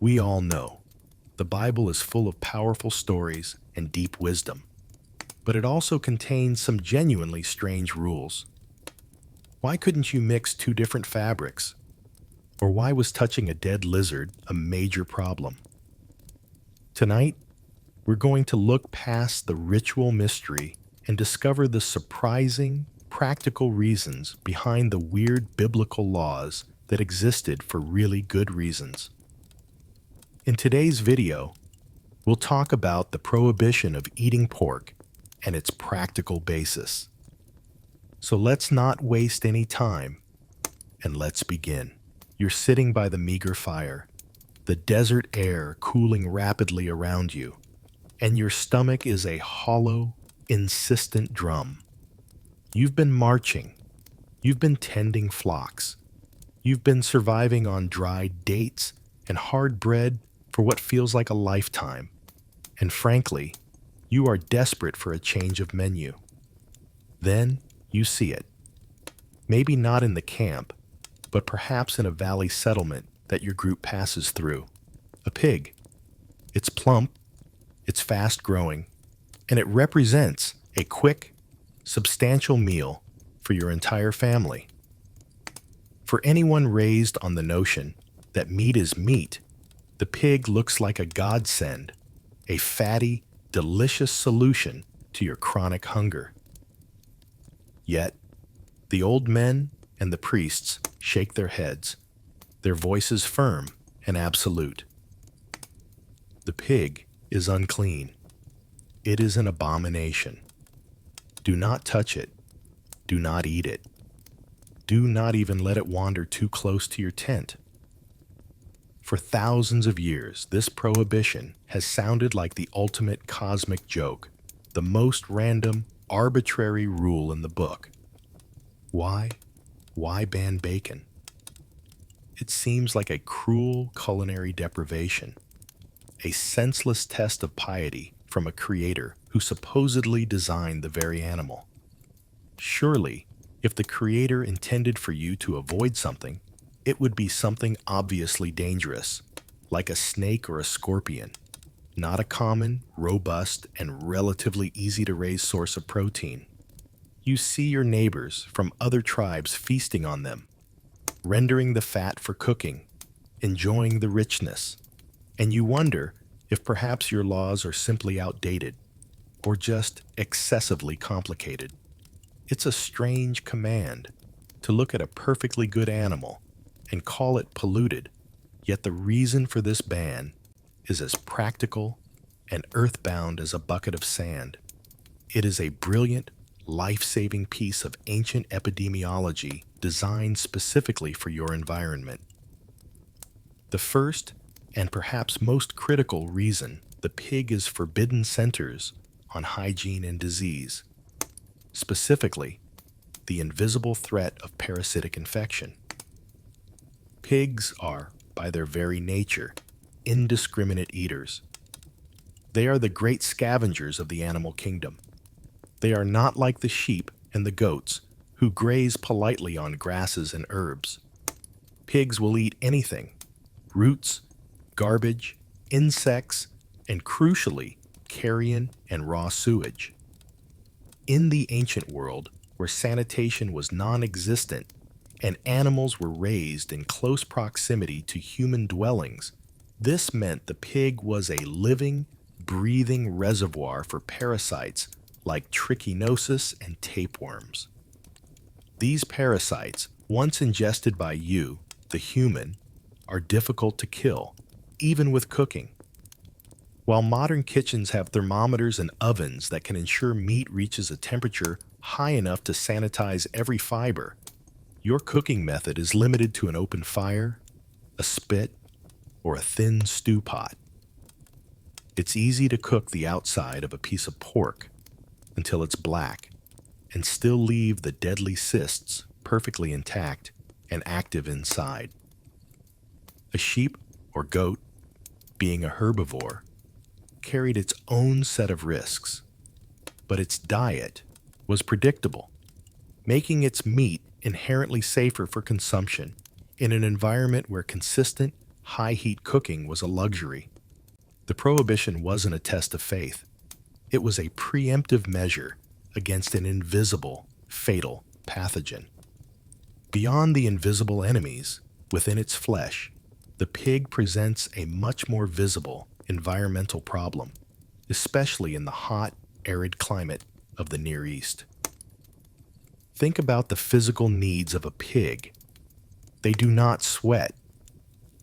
We all know the Bible is full of powerful stories and deep wisdom, but it also contains some genuinely strange rules. Why couldn't you mix two different fabrics? Or why was touching a dead lizard a major problem? Tonight, we're going to look past the ritual mystery and discover the surprising, practical reasons behind the weird biblical laws that existed for really good reasons. In today's video, we'll talk about the prohibition of eating pork and its practical basis. So let's not waste any time, and let's begin. You're sitting by the meager fire, the desert air cooling rapidly around you, and your stomach is a hollow, insistent drum. You've been marching. You've been tending flocks. You've been surviving on dried dates and hard bread for what feels like a lifetime. And frankly, you are desperate for a change of menu. Then you see it. Maybe not in the camp, but perhaps in a valley settlement that your group passes through. A pig. It's plump, it's fast-growing, and it represents a quick, substantial meal for your entire family. For anyone raised on the notion that meat is meat, the pig looks like a godsend, a fatty, delicious solution to your chronic hunger. Yet, the old men and the priests shake their heads, their voices firm and absolute. The pig is unclean. It is an abomination. Do not touch it. Do not eat it. Do not even let it wander too close to your tent. For thousands of years, this prohibition has sounded like the ultimate cosmic joke, the most random, arbitrary rule in the book. Why? Why ban bacon? It seems like a cruel culinary deprivation, a senseless test of piety from a creator who supposedly designed the very animal. Surely, if the creator intended for you to avoid something, it would be something obviously dangerous, like a snake or a scorpion, not a common, robust, and relatively easy-to-raise source of protein. You see your neighbors from other tribes feasting on them, rendering the fat for cooking, enjoying the richness, and you wonder if perhaps your laws are simply outdated or just excessively complicated. It's a strange command to look at a perfectly good animal and call it polluted, yet the reason for this ban is as practical and earthbound as a bucket of sand. It is a brilliant, life-saving piece of ancient epidemiology designed specifically for your environment. The first and perhaps most critical reason the pig is forbidden centers on hygiene and disease, specifically the invisible threat of parasitic infection. Pigs are, by their very nature, indiscriminate eaters. They are the great scavengers of the animal kingdom. They are not like the sheep and the goats, who graze politely on grasses and herbs. Pigs will eat anything: roots, garbage, insects, and crucially, carrion and raw sewage. In the ancient world, where sanitation was non-existent and animals were raised in close proximity to human dwellings, this meant the pig was a living, breathing reservoir for parasites like trichinosis and tapeworms. These parasites, once ingested by you, the human, are difficult to kill, even with cooking. While modern kitchens have thermometers and ovens that can ensure meat reaches a temperature high enough to sanitize every fiber, your cooking method is limited to an open fire, a spit, or a thin stew pot. It's easy to cook the outside of a piece of pork until it's black and still leave the deadly cysts perfectly intact and active inside. A sheep or goat, being a herbivore, carried its own set of risks, but its diet was predictable, making its meat inherently safer for consumption in an environment where consistent, high-heat cooking was a luxury. The prohibition wasn't a test of faith. It was a preemptive measure against an invisible, fatal pathogen. Beyond the invisible enemies, within its flesh, the pig presents a much more visible environmental problem, especially in the hot, arid climate of the Near East. Think about the physical needs of a pig. They do not sweat.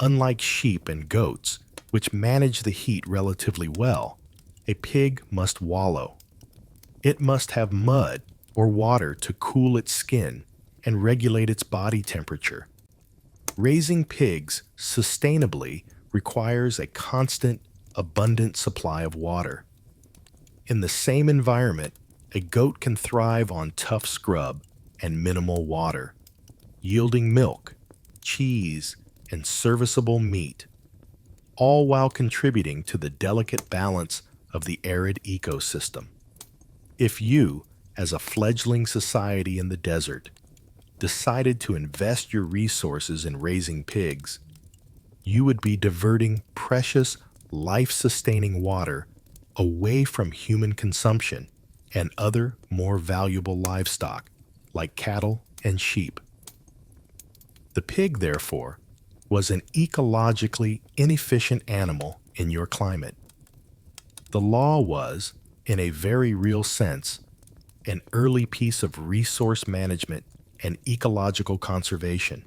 Unlike sheep and goats, which manage the heat relatively well, a pig must wallow. It must have mud or water to cool its skin and regulate its body temperature. Raising pigs sustainably requires a constant, abundant supply of water. In the same environment, a goat can thrive on tough scrub and minimal water, yielding milk, cheese, and serviceable meat, all while contributing to the delicate balance of the arid ecosystem. If you, as a fledgling society in the desert, decided to invest your resources in raising pigs, you would be diverting precious, life-sustaining water away from human consumption and other more valuable livestock, like cattle and sheep. The pig, therefore, was an ecologically inefficient animal in your climate. The law was, in a very real sense, an early piece of resource management and ecological conservation,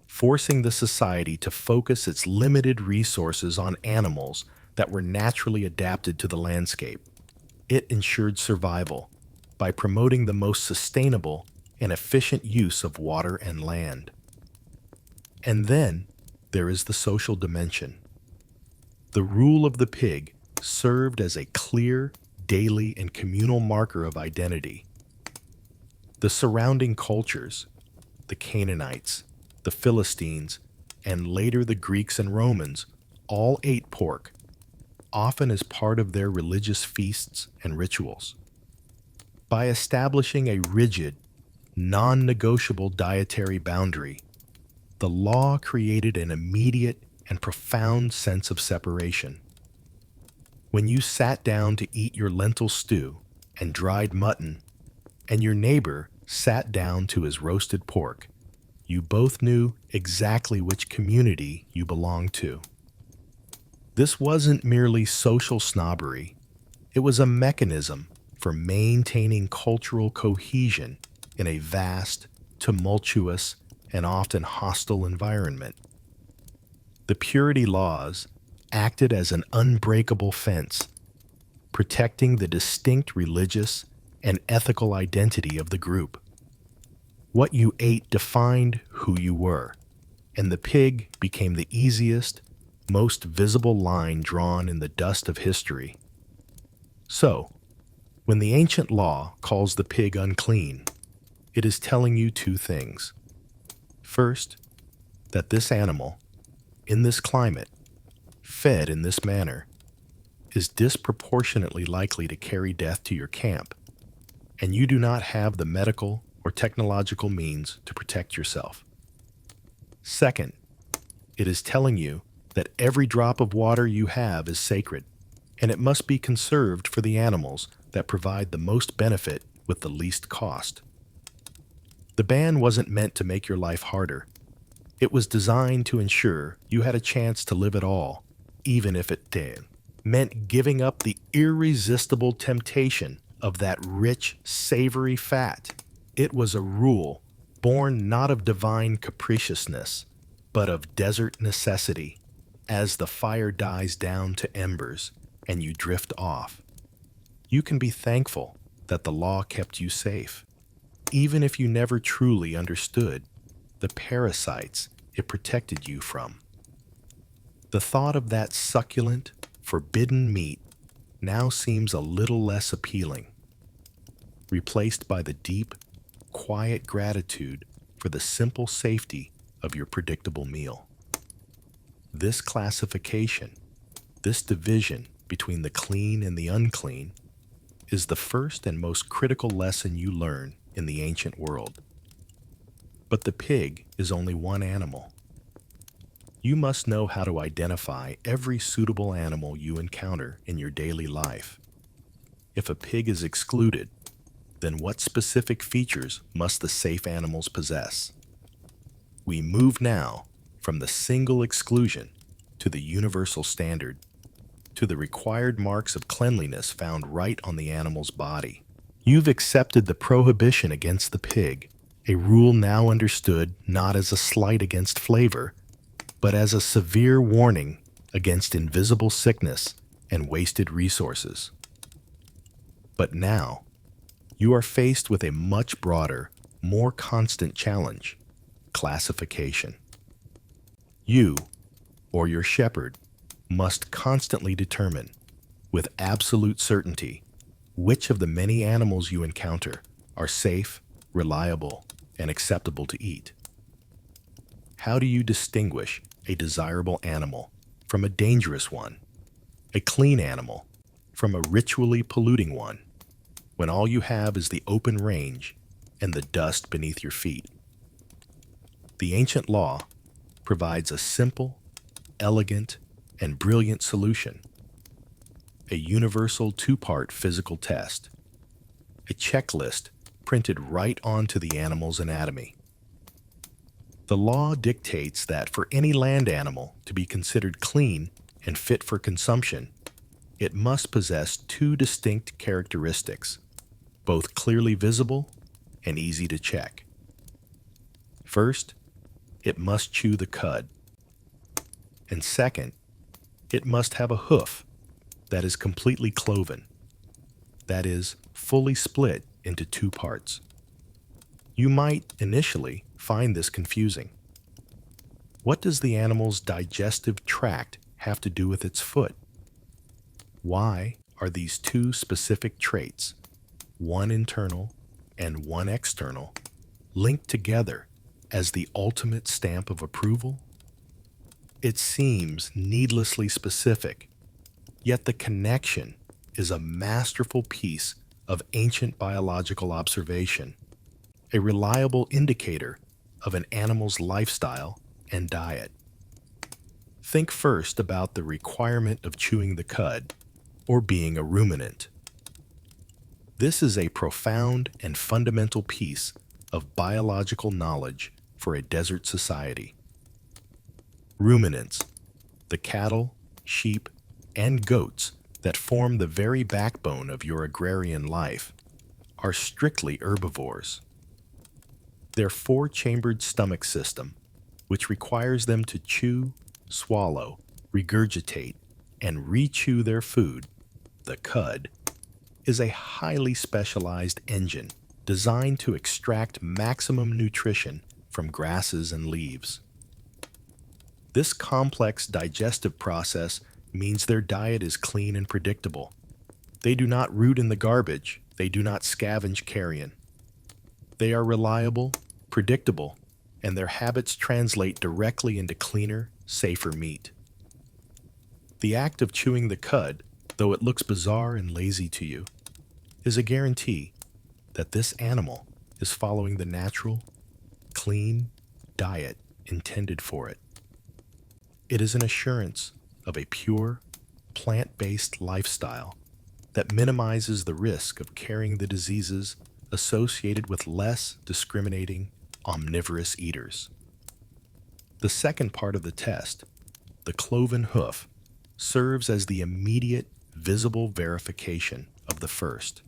forcing the society to focus its limited resources on animals that were naturally adapted to the landscape. It ensured survival by promoting the most sustainable and efficient use of water and land. And then there is the social dimension. The rule of the pig served as a clear, daily, and communal marker of identity. The surrounding cultures, the Canaanites, the Philistines, and later the Greeks and Romans, all ate pork, often as part of their religious feasts and rituals. By establishing a rigid, non-negotiable dietary boundary, the law created an immediate and profound sense of separation. When you sat down to eat your lentil stew and dried mutton, and your neighbor sat down to his roasted pork, you both knew exactly which community you belonged to. This wasn't merely social snobbery. It was a mechanism for maintaining cultural cohesion in a vast, tumultuous, and often hostile environment. The purity laws acted as an unbreakable fence, protecting the distinct religious and ethical identity of the group. What you ate defined who you were, and the pig became the easiest, most visible line drawn in the dust of history. So, when the ancient law calls the pig unclean, it is telling you two things. First, that this animal, in this climate, fed in this manner, is disproportionately likely to carry death to your camp, and you do not have the medical or technological means to protect yourself. Second, it is telling you that every drop of water you have is sacred, and it must be conserved for the animals that provide the most benefit with the least cost. The ban wasn't meant to make your life harder. It was designed to ensure you had a chance to live at all, even if it meant giving up the irresistible temptation of that rich, savory fat. It was a rule born not of divine capriciousness, but of desert necessity, as the fire dies down to embers and you drift off. You can be thankful that the law kept you safe, even if you never truly understood the parasites it protected you from. The thought of that succulent, forbidden meat now seems a little less appealing, replaced by the deep, quiet gratitude for the simple safety of your predictable meal. This classification, this division between the clean and the unclean, is the first and most critical lesson you learn in the ancient world. But the pig is only one animal. You must know how to identify every suitable animal you encounter in your daily life. If a pig is excluded, then what specific features must the safe animals possess? We move now from the single exclusion to the universal standard, to the required marks of cleanliness found right on the animal's body. You've accepted the prohibition against the pig, a rule now understood not as a slight against flavor, but as a severe warning against invisible sickness and wasted resources. But now, you are faced with a much broader, more constant challenge: classification. You, or your shepherd, must constantly determine, with absolute certainty, which of the many animals you encounter are safe, reliable, and acceptable to eat. How do you distinguish a desirable animal from a dangerous one, a clean animal from a ritually polluting one, when all you have is the open range and the dust beneath your feet? The ancient law provides a simple, elegant, and brilliant solution: a universal two-part physical test, a checklist printed right onto the animal's anatomy. The law dictates that for any land animal to be considered clean and fit for consumption, it must possess two distinct characteristics, both clearly visible and easy to check. First, it must chew the cud. And second, it must have a hoof that is completely cloven, that is, fully split into two parts. You might, initially, find this confusing. What does the animal's digestive tract have to do with its foot? Why are these two specific traits, one internal and one external, linked together as the ultimate stamp of approval? It seems needlessly specific, yet the connection is a masterful piece of ancient biological observation, a reliable indicator of an animal's lifestyle and diet. Think first about the requirement of chewing the cud, or being a ruminant. This is a profound and fundamental piece of biological knowledge for a desert society. Ruminants, the cattle, sheep, and goats that form the very backbone of your agrarian life, are strictly herbivores. Their four-chambered stomach system, which requires them to chew, swallow, regurgitate, and re-chew their food, the cud, is a highly specialized engine designed to extract maximum nutrition from grasses and leaves. This complex digestive process means their diet is clean and predictable. They do not root in the garbage. They do not scavenge carrion. They are reliable, predictable, and their habits translate directly into cleaner, safer meat. The act of chewing the cud, though it looks bizarre and lazy to you, is a guarantee that this animal is following the natural, clean diet intended for it. It is an assurance of a pure, plant-based lifestyle that minimizes the risk of carrying the diseases associated with less discriminating, omnivorous eaters. The second part of the test, the cloven hoof, serves as the immediate, visible verification of the first.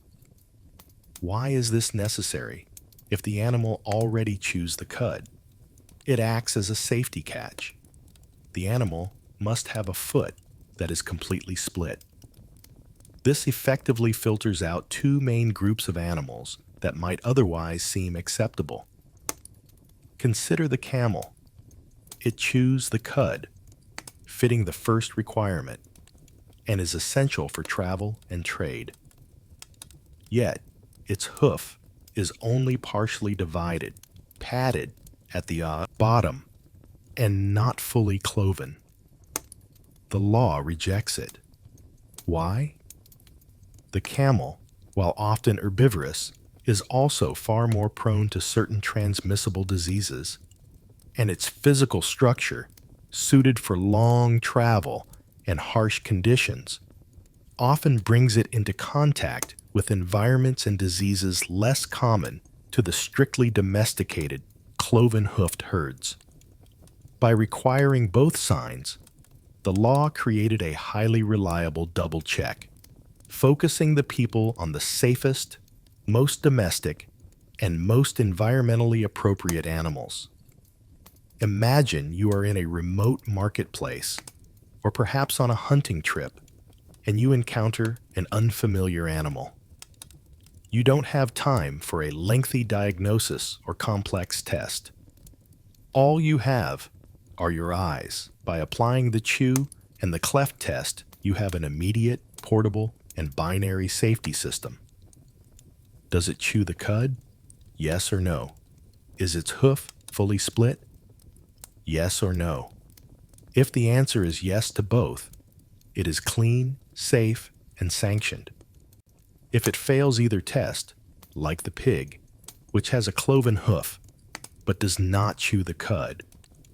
Why is this necessary if the animal already chews the cud? It acts as a safety catch. The animal must have a foot that is completely split. This effectively filters out two main groups of animals that might otherwise seem acceptable. Consider the camel. It chews the cud, fitting the first requirement, and is essential for travel and trade. Yet, its hoof is only partially divided, padded at the bottom, and not fully cloven. The law rejects it. Why? The camel, while often herbivorous, is also far more prone to certain transmissible diseases, and its physical structure suited for long travel and harsh conditions, often brings it into contact with environments and diseases less common to the strictly domesticated, cloven-hoofed herds. By requiring both signs, the law created a highly reliable double check, focusing the people on the safest, most domestic, and most environmentally appropriate animals. Imagine you are in a remote marketplace, or perhaps on a hunting trip, and you encounter an unfamiliar animal. You don't have time for a lengthy diagnosis or complex test. All you have are your eyes. By applying the chew and the cleft test, you have an immediate, portable, and binary safety system. Does it chew the cud? Yes or no. Is its hoof fully split? Yes or no. If the answer is yes to both, it is clean, safe, and sanctioned. If it fails either test, like the pig, which has a cloven hoof but does not chew the cud,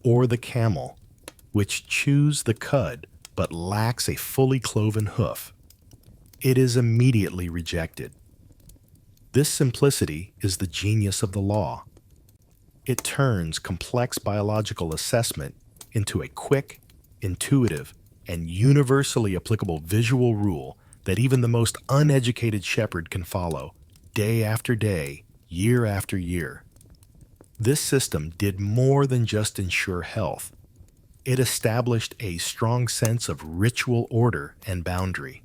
or the camel, which chews the cud but lacks a fully cloven hoof, it is immediately rejected. This simplicity is the genius of the law. It turns complex biological assessment into a quick, intuitive, and universally applicable visual rule that even the most uneducated shepherd can follow, day after day, year after year. This system did more than just ensure health. It established a strong sense of ritual order and boundary.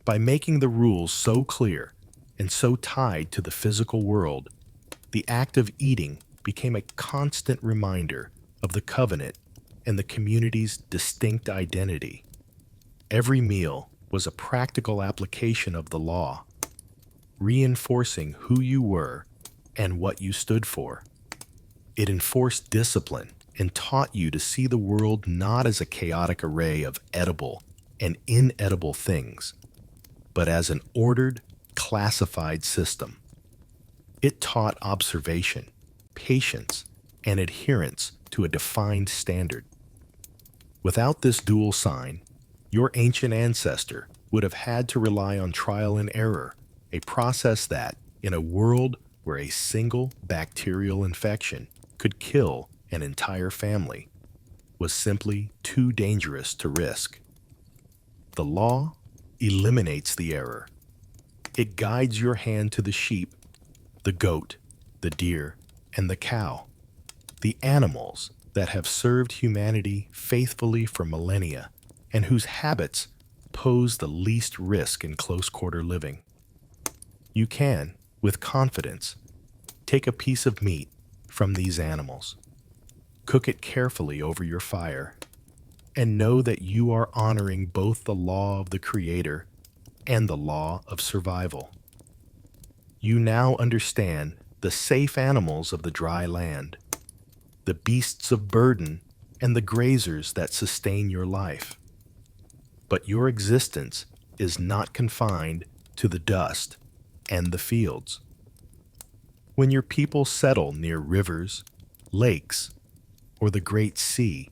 By making the rules so clear and so tied to the physical world, the act of eating became a constant reminder of the covenant and the community's distinct identity. Every meal was a practical application of the law, reinforcing who you were and what you stood for. It enforced discipline and taught you to see the world not as a chaotic array of edible and inedible things, but as an ordered, classified system. It taught observation, patience, and adherence to a defined standard. Without this dual sign, your ancient ancestor would have had to rely on trial and error, a process that, in a world where a single bacterial infection could kill an entire family, was simply too dangerous to risk. The law eliminates the error. It guides your hand to the sheep, the goat, the deer, and the cow, the animals that have served humanity faithfully for millennia and whose habits pose the least risk in close-quarter living. You can, with confidence, take a piece of meat from these animals, cook it carefully over your fire, and know that you are honoring both the law of the Creator and the law of survival. You now understand the safe animals of the dry land, the beasts of burden, and the grazers that sustain your life. But your existence is not confined to the dust and the fields. When your people settle near rivers, lakes, or the great sea,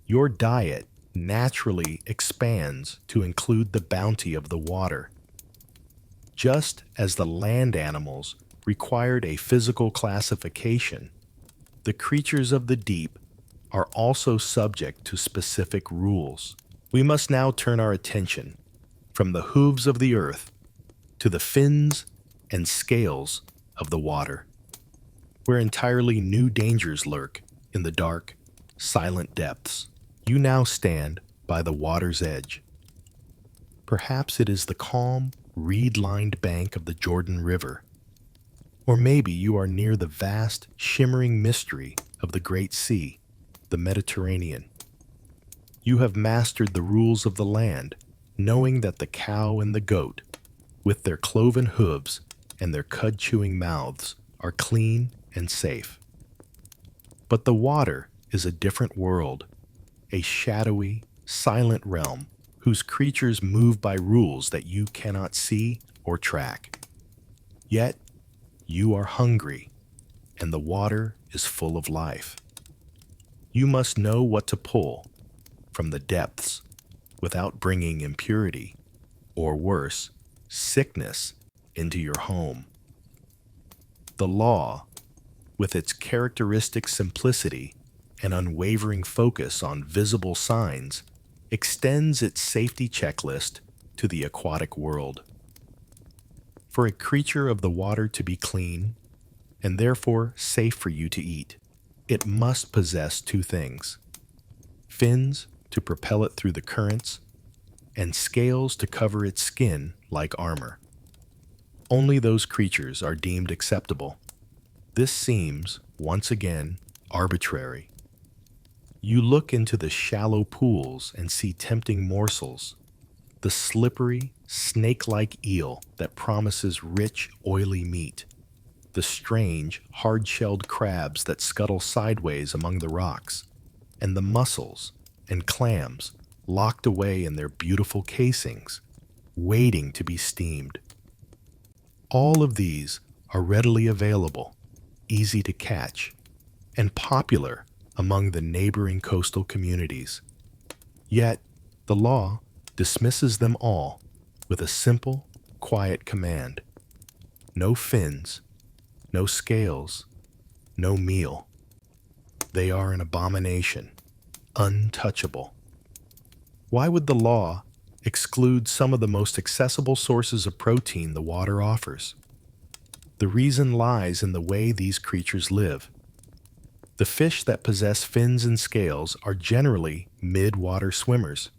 your diet naturally expands to include the bounty of the water. Just as the land animals required a physical classification, the creatures of the deep are also subject to specific rules. We must now turn our attention from the hooves of the earth to the fins and scales of the water, where entirely new dangers lurk in the dark, silent depths. You now stand by the water's edge. Perhaps it is the calm, reed-lined bank of the Jordan River, or maybe you are near the vast, shimmering mystery of the Great Sea, the Mediterranean. You have mastered the rules of the land, knowing that the cow and the goat, with their cloven hooves and their cud-chewing mouths, are clean and safe. But the water is a different world, a shadowy, silent realm whose creatures move by rules that you cannot see or track. Yet, you are hungry, and the water is full of life. You must know what to pull from the depths without bringing impurity, or worse, sickness, into your home. The law, with its characteristic simplicity and unwavering focus on visible signs, extends its safety checklist to the aquatic world. For a creature of the water to be clean, and therefore safe for you to eat, it must possess two things: fins to propel it through the currents, and scales to cover its skin like armor. Only those creatures are deemed acceptable. This seems, once again, arbitrary. You look into the shallow pools and see tempting morsels: the slippery, snake-like eel that promises rich, oily meat, the strange, hard-shelled crabs that scuttle sideways among the rocks, and the mussels and clams locked away in their beautiful casings, waiting to be steamed. All of these are readily available, easy to catch, and popular among the neighboring coastal communities. Yet, the law dismisses them all with a simple, quiet command: no fins, no scales, no meal. They are an abomination, untouchable. Why would the law exclude some of the most accessible sources of protein the water offers? The reason lies in the way these creatures live. The fish that possess fins and scales are generally mid-water swimmers.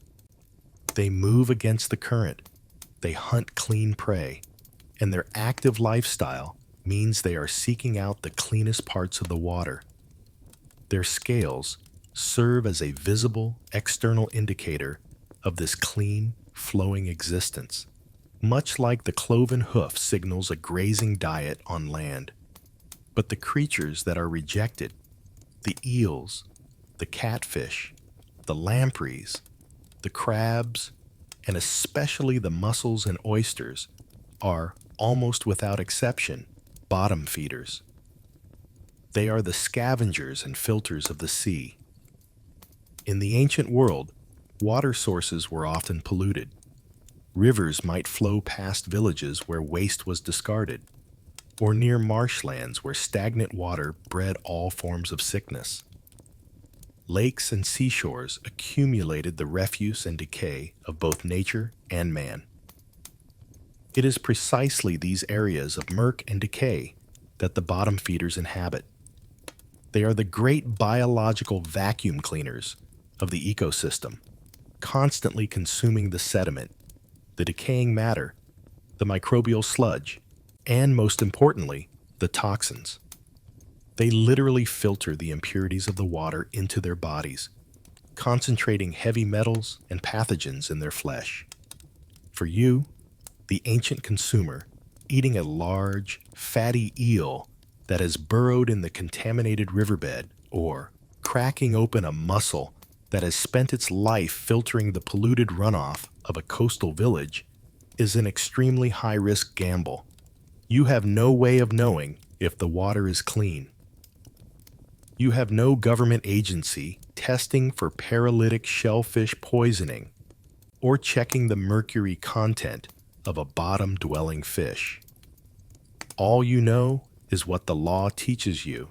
They move against the current, they hunt clean prey, and their active lifestyle means they are seeking out the cleanest parts of the water. Their scales serve as a visible external indicator of this clean, flowing existence, much like the cloven hoof signals a grazing diet on land. But the creatures that are rejected, the eels, the catfish, the lampreys, the crabs, and especially the mussels and oysters, are, almost without exception, bottom feeders. They are the scavengers and filters of the sea. In the ancient world, water sources were often polluted. Rivers might flow past villages where waste was discarded, or near marshlands where stagnant water bred all forms of sickness. Lakes and seashores accumulated the refuse and decay of both nature and man. It is precisely these areas of murk and decay that the bottom feeders inhabit. They are the great biological vacuum cleaners of the ecosystem, constantly consuming the sediment, the decaying matter, the microbial sludge, and most importantly, the toxins. They literally filter the impurities of the water into their bodies, concentrating heavy metals and pathogens in their flesh. For you, the ancient consumer, eating a large, fatty eel that has burrowed in the contaminated riverbed, or cracking open a mussel that has spent its life filtering the polluted runoff of a coastal village, is an extremely high-risk gamble. You have no way of knowing if the water is clean. You have no government agency testing for paralytic shellfish poisoning or checking the mercury content of a bottom-dwelling fish. All you know is what the law teaches you.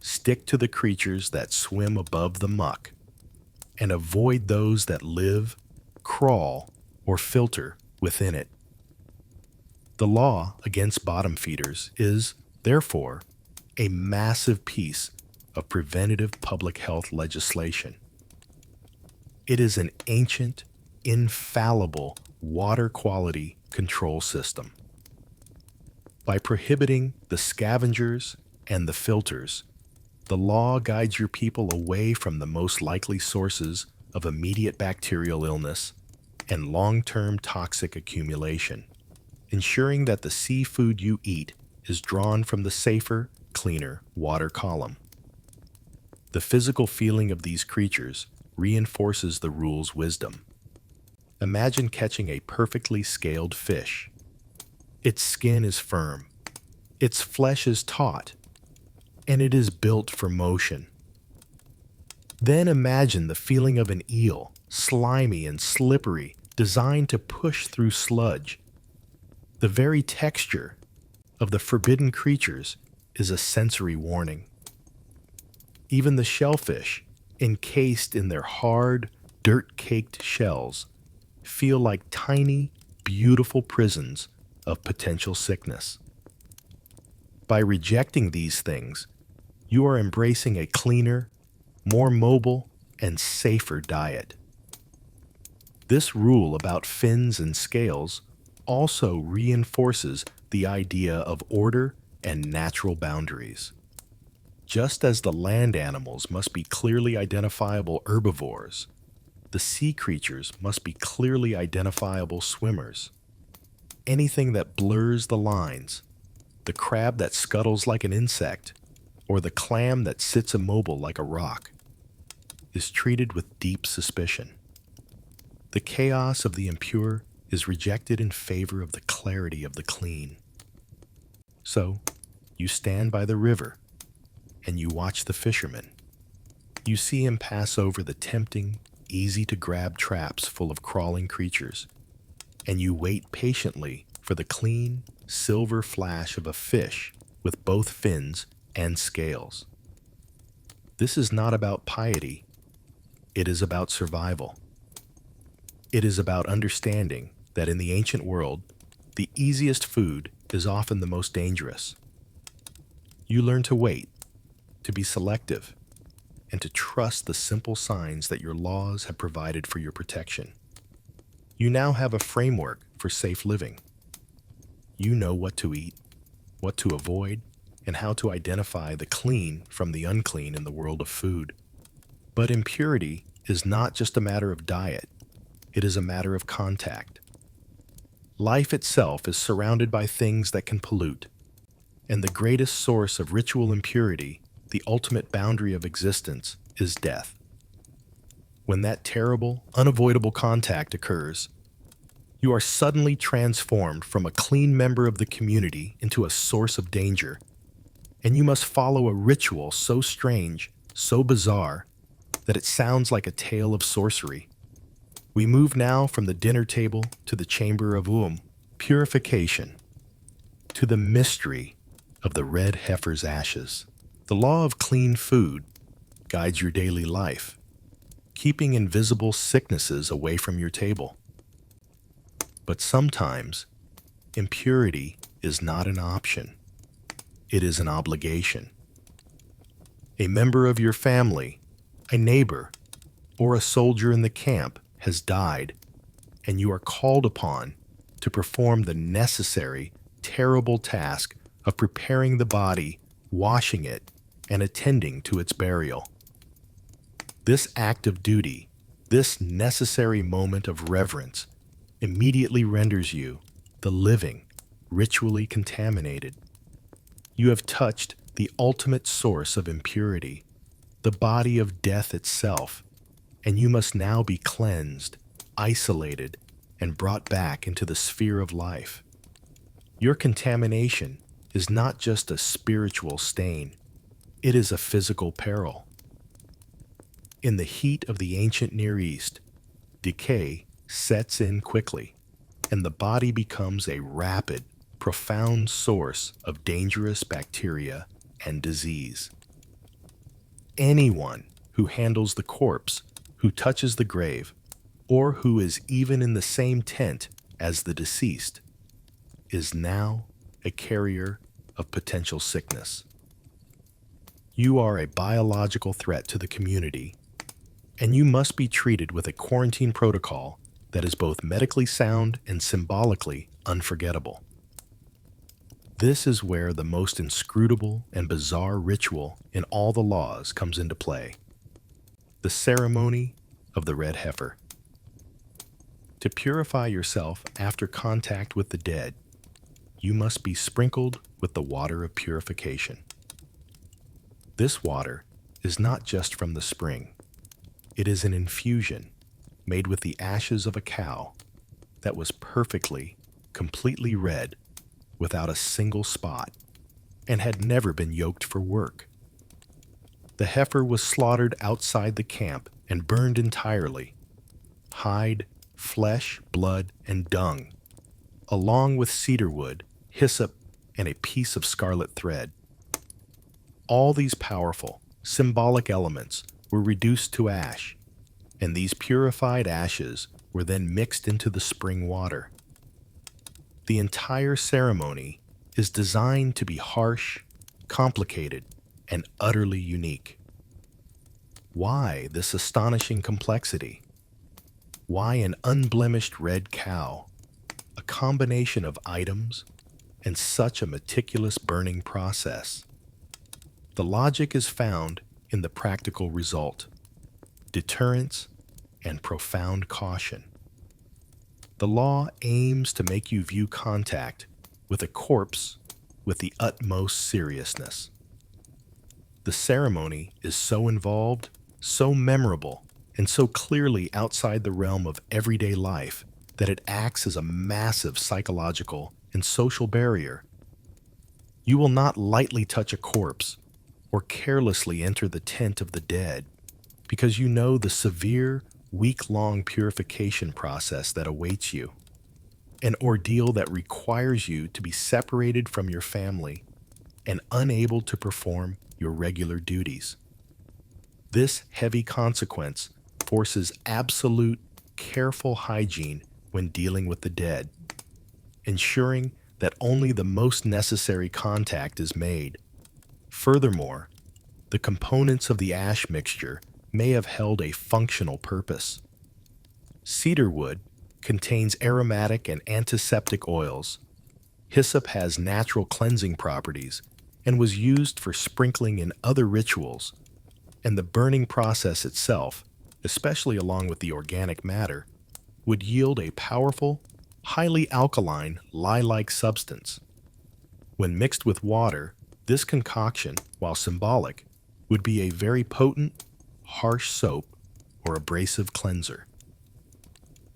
Stick to the creatures that swim above the muck, and avoid those that live, crawl, or filter within it. The law against bottom feeders is, therefore, a massive piece of preventative public health legislation. It is an ancient, infallible water quality control system. By prohibiting the scavengers and the filters, the law guides your people away from the most likely sources of immediate bacterial illness and long-term toxic accumulation, ensuring that the seafood you eat is drawn from the safer, cleaner water column. The physical feeling of these creatures reinforces the rule's wisdom. Imagine catching a perfectly scaled fish. Its skin is firm, its flesh is taut, and it is built for motion. Then imagine the feeling of an eel, slimy and slippery, designed to push through sludge. The very texture of the forbidden creatures is a sensory warning. Even the shellfish, encased in their hard, dirt-caked shells, feel like tiny, beautiful prisons of potential sickness. By rejecting these things, you are embracing a cleaner, more mobile, and safer diet. This rule about fins and scales also reinforces the idea of order and natural boundaries. Just as the land animals must be clearly identifiable herbivores, the sea creatures must be clearly identifiable swimmers. Anything that blurs the lines, the crab that scuttles like an insect, or the clam that sits immobile like a rock, is treated with deep suspicion. The chaos of the impure is rejected in favor of the clarity of the clean. So, you stand by the river, and you watch the fisherman. You see him pass over the tempting, easy-to-grab traps full of crawling creatures, and you wait patiently for the clean, silver flash of a fish with both fins and scales. This is not about piety. It is about survival. It is about understanding that in the ancient world, the easiest food is often the most dangerous. You learn to wait, to be selective, and to trust the simple signs that your laws have provided for your protection. You now have a framework for safe living. You know what to eat, what to avoid, and how to identify the clean from the unclean in the world of food. But impurity is not just a matter of diet, it is a matter of contact. Life itself is surrounded by things that can pollute, and the greatest source of ritual impurity, the ultimate boundary of existence, is death. When that terrible, unavoidable contact occurs, you are suddenly transformed from a clean member of the community into a source of danger, and you must follow a ritual so strange, so bizarre, that it sounds like a tale of sorcery. We move now from the dinner table to the chamber of purification, to the mystery of the red heifer's ashes. The law of clean food guides your daily life, keeping invisible sicknesses away from your table. But sometimes, impurity is not an option. It is an obligation. A member of your family, a neighbor, or a soldier in the camp has died, and you are called upon to perform the necessary, terrible task of preparing the body, washing it, and attending to its burial. This act of duty, this necessary moment of reverence, immediately renders you, the living, ritually contaminated. You have touched the ultimate source of impurity, the body of death itself, and you must now be cleansed, isolated, and brought back into the sphere of life. Your contamination is not just a spiritual stain, it is a physical peril. In the heat of the ancient Near East, decay sets in quickly, and the body becomes a rapid, profound source of dangerous bacteria and disease. Anyone who handles the corpse, who touches the grave, or who is even in the same tent as the deceased, is now a carrier of potential sickness. You are a biological threat to the community, and you must be treated with a quarantine protocol that is both medically sound and symbolically unforgettable. This is where the most inscrutable and bizarre ritual in all the laws comes into play: the ceremony of the red heifer. To purify yourself after contact with the dead, you must be sprinkled with the water of purification. This water is not just from the spring. It is an infusion made with the ashes of a cow that was perfectly, completely red, without a single spot, and had never been yoked for work. The heifer was slaughtered outside the camp and burned entirely. Hide, flesh, blood, and dung, along with cedar wood, hyssop, and a piece of scarlet thread. All these powerful, symbolic elements were reduced to ash, and these purified ashes were then mixed into the spring water. The entire ceremony is designed to be harsh, complicated, and utterly unique. Why this astonishing complexity? Why an unblemished red cow, a combination of items, and such a meticulous burning process? The logic is found in the practical result: deterrence and profound caution. The law aims to make you view contact with a corpse with the utmost seriousness. The ceremony is so involved, so memorable, and so clearly outside the realm of everyday life that it acts as a massive psychological and social barrier. You will not lightly touch a corpse or carelessly enter the tent of the dead because you know the severe, week-long purification process that awaits you, an ordeal that requires you to be separated from your family and unable to perform your regular duties. This heavy consequence forces absolute, careful hygiene when dealing with the dead, ensuring that only the most necessary contact is made. Furthermore, the components of the ash mixture may have held a functional purpose. Cedar wood contains aromatic and antiseptic oils. Hyssop has natural cleansing properties and was used for sprinkling in other rituals, and the burning process itself, especially along with the organic matter, would yield a powerful, highly alkaline, lye-like substance. When mixed with water, this concoction, while symbolic, would be a very potent, harsh soap or abrasive cleanser.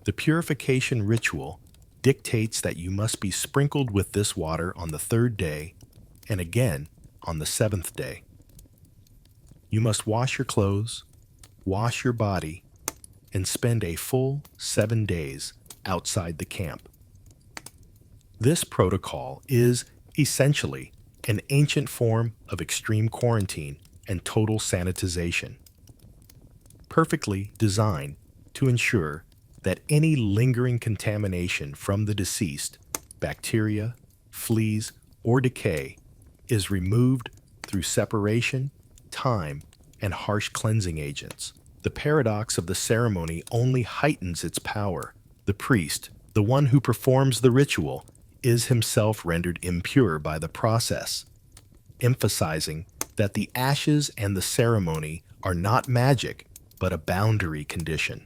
The purification ritual dictates that you must be sprinkled with this water on the third day and again on the seventh day. You must wash your clothes, wash your body, and spend a full 7 days outside the camp. This protocol is essentially an ancient form of extreme quarantine and total sanitization, perfectly designed to ensure that any lingering contamination from the deceased, bacteria, fleas, or decay, is removed through separation, time, and harsh cleansing agents. The paradox of the ceremony only heightens its power. The priest, the one who performs the ritual, is himself rendered impure by the process, emphasizing that the ashes and the ceremony are not magic, but a boundary condition.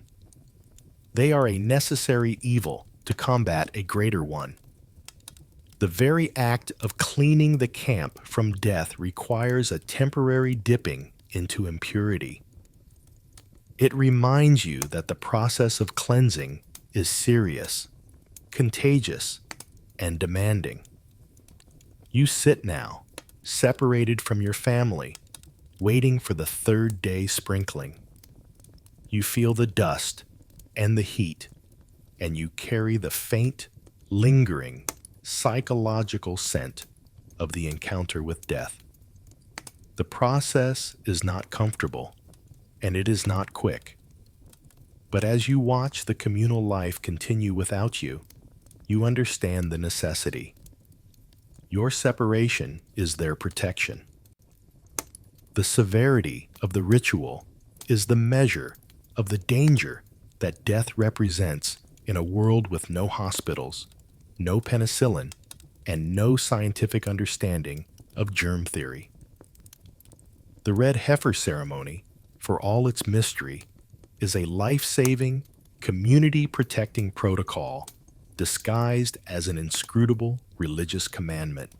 They are a necessary evil to combat a greater one. The very act of cleaning the camp from death requires a temporary dipping into impurity. It reminds you that the process of cleansing is serious, contagious, and demanding. You sit now, separated from your family, waiting for the third day sprinkling. You feel the dust and the heat, and you carry the faint, lingering, psychological scent of the encounter with death. The process is not comfortable, and it is not quick. But as you watch the communal life continue without you, you understand the necessity. Your separation is their protection. The severity of the ritual is the measure of the danger that death represents in a world with no hospitals, no penicillin, and no scientific understanding of germ theory. The red heifer ceremony, for all its mystery, is a life-saving, community-protecting protocol disguised as an inscrutable religious commandment.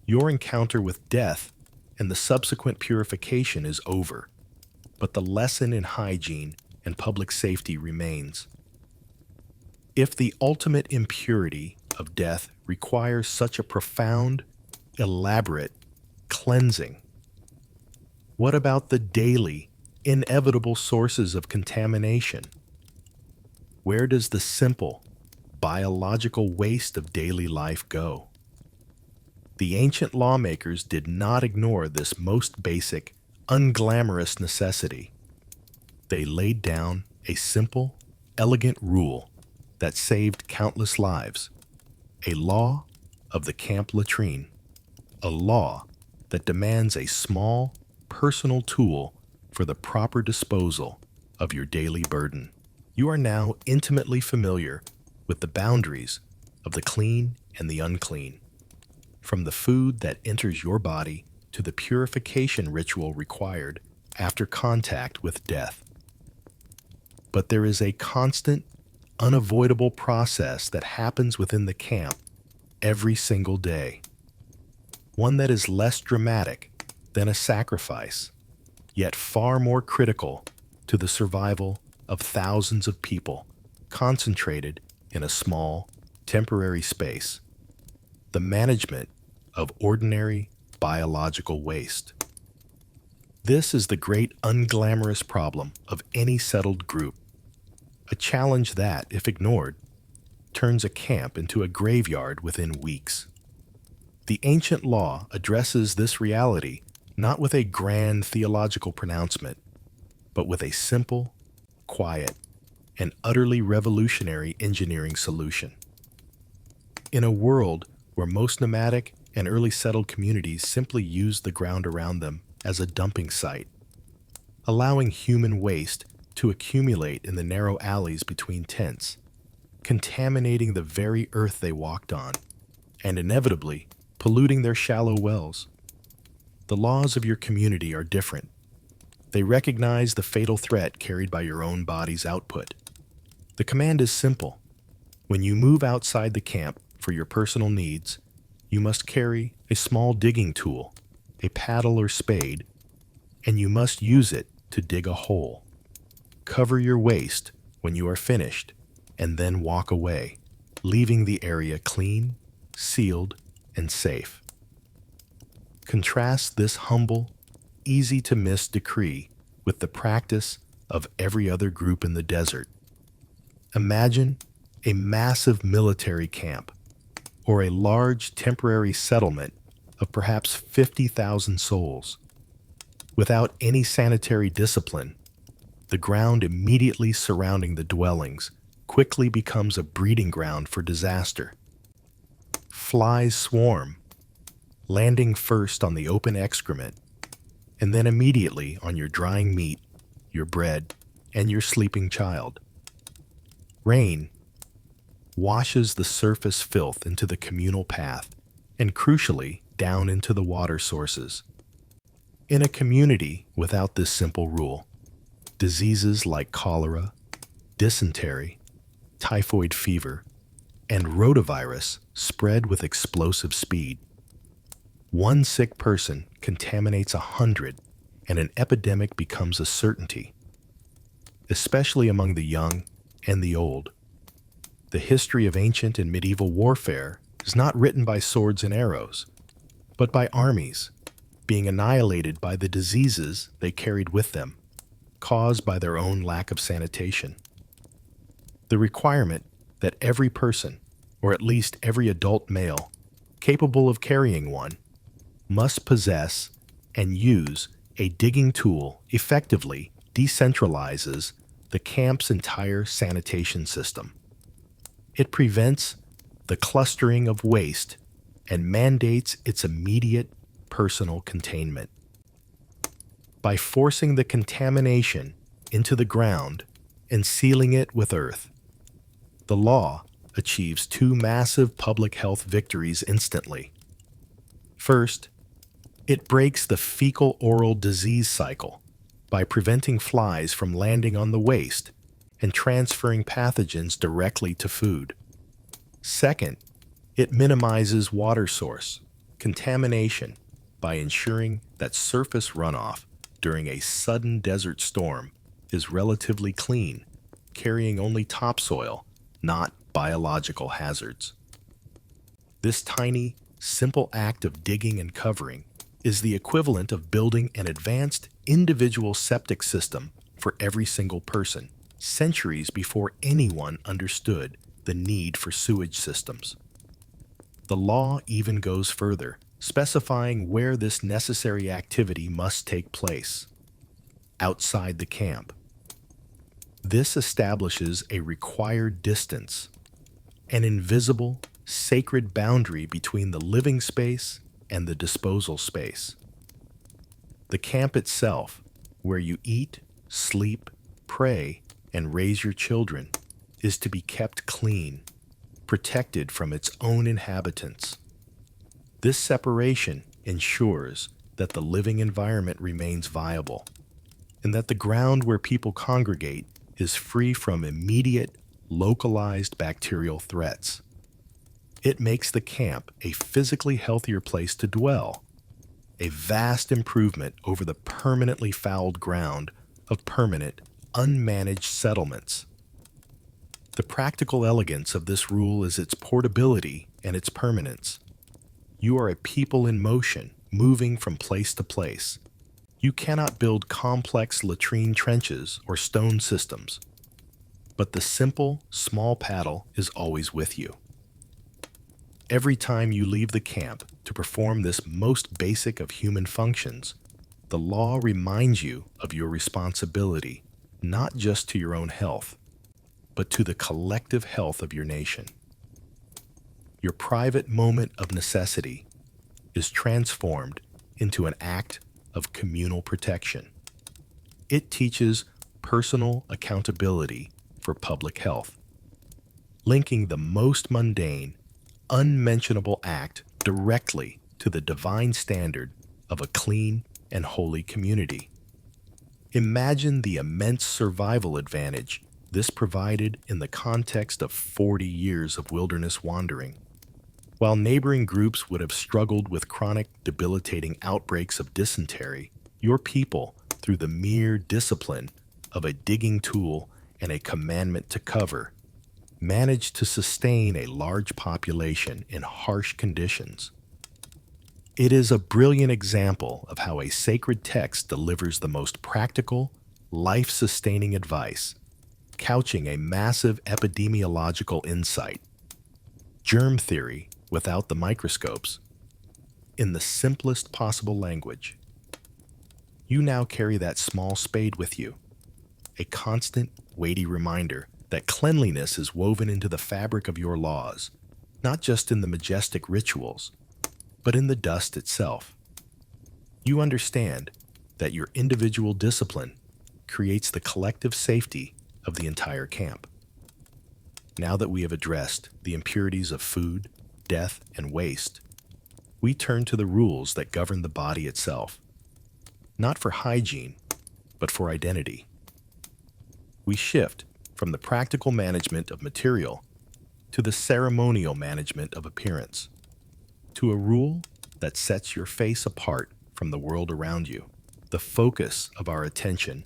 Your encounter with death and the subsequent purification is over, but the lesson in hygiene and public safety remains. If the ultimate impurity of death requires such a profound, elaborate cleansing, What about the daily, inevitable sources of contamination? Where does the simple, biological waste of daily life go? The ancient lawmakers did not ignore this most basic, unglamorous necessity. They laid down a simple, elegant rule that saved countless lives, a law of the camp latrine, a law that demands a small, personal tool for the proper disposal of your daily burden. You are now intimately familiar with the boundaries of the clean and the unclean, from the food that enters your body to the purification ritual required after contact with death. But there is a constant, unavoidable process that happens within the camp every single day, one that is less dramatic than a sacrifice, yet far more critical to the survival of thousands of people concentrated in a small, temporary space: the management of ordinary biological waste. This is the great unglamorous problem of any settled group, a challenge that, if ignored, turns a camp into a graveyard within weeks. The ancient law addresses this reality not with a grand theological pronouncement, but with a simple, quiet, and utterly revolutionary engineering solution. In a world where most nomadic and early settled communities simply used the ground around them as a dumping site, allowing human waste to accumulate in the narrow alleys between tents, contaminating the very earth they walked on, and inevitably polluting their shallow wells. The laws of your community are different. They recognize the fatal threat carried by your own body's output. The command is simple. When you move outside the camp for your personal needs, you must carry a small digging tool, a paddle or spade, and you must use it to dig a hole. Cover your waste when you are finished, and then walk away, leaving the area clean, sealed, and safe. Contrast this humble, easy-to-miss decree with the practice of every other group in the desert. Imagine a massive military camp, or a large temporary settlement of perhaps 50,000 souls. Without any sanitary discipline, the ground immediately surrounding the dwellings quickly becomes a breeding ground for disaster. Flies swarm, landing first on the open excrement, and then immediately on your drying meat, your bread, and your sleeping child. Rain washes the surface filth into the communal path, and crucially, down into the water sources. In a community without this simple rule, diseases like cholera, dysentery, typhoid fever, and rotavirus spread with explosive speed. One sick person contaminates 100, and an epidemic becomes a certainty, especially among the young and the old. The history of ancient and medieval warfare is not written by swords and arrows, but by armies being annihilated by the diseases they carried with them, caused by their own lack of sanitation. The requirement that every person, or at least every adult male, capable of carrying one, must possess and use a digging tool effectively decentralizes the camp's entire sanitation system. It prevents the clustering of waste and mandates its immediate personal containment. By forcing the contamination into the ground and sealing it with earth, the law achieves two massive public health victories instantly. First, it breaks the fecal-oral disease cycle by preventing flies from landing on the waste and transferring pathogens directly to food. Second, it minimizes water source contamination by ensuring that surface runoff during a sudden desert storm is relatively clean, carrying only topsoil, not biological hazards. This tiny, simple act of digging and covering is the equivalent of building an advanced individual septic system for every single person, centuries before anyone understood the need for sewage systems. The law even goes further, specifying where this necessary activity must take place: outside the camp. This establishes a required distance, an invisible, sacred boundary between the living space and the disposal space. The camp itself, where you eat, sleep, pray, and raise your children, is to be kept clean, protected from its own inhabitants. This separation ensures that the living environment remains viable, and that the ground where people congregate is free from immediate, localized bacterial threats. It makes the camp a physically healthier place to dwell, a vast improvement over the permanently fouled ground of permanent, unmanaged settlements. The practical elegance of this rule is its portability and its permanence. You are a people in motion, moving from place to place. You cannot build complex latrine trenches or stone systems, but the simple, small paddle is always with you. Every time you leave the camp to perform this most basic of human functions, the law reminds you of your responsibility, not just to your own health, but to the collective health of your nation. Your private moment of necessity is transformed into an act of communal protection. It teaches personal accountability for public health, linking the most mundane, unmentionable act directly to the divine standard of a clean and holy community. Imagine the immense survival advantage this provided in the context of 40 years of wilderness wandering. While neighboring groups would have struggled with chronic, debilitating outbreaks of dysentery, your people, through the mere discipline of a digging tool and a commandment to cover, managed to sustain a large population in harsh conditions. It is a brilliant example of how a sacred text delivers the most practical, life-sustaining advice, couching a massive epidemiological insight, germ theory without the microscopes, in the simplest possible language. You now carry that small spade with you, a constant, weighty reminder that cleanliness is woven into the fabric of your laws, not just in the majestic rituals, but in the dust itself. You understand that your individual discipline creates the collective safety of the entire camp. Now that we have addressed the impurities of food, death, and waste, we turn to the rules that govern the body itself, not for hygiene, but for identity. We shift from the practical management of material to the ceremonial management of appearance, to a rule that sets your face apart from the world around you. The focus of our attention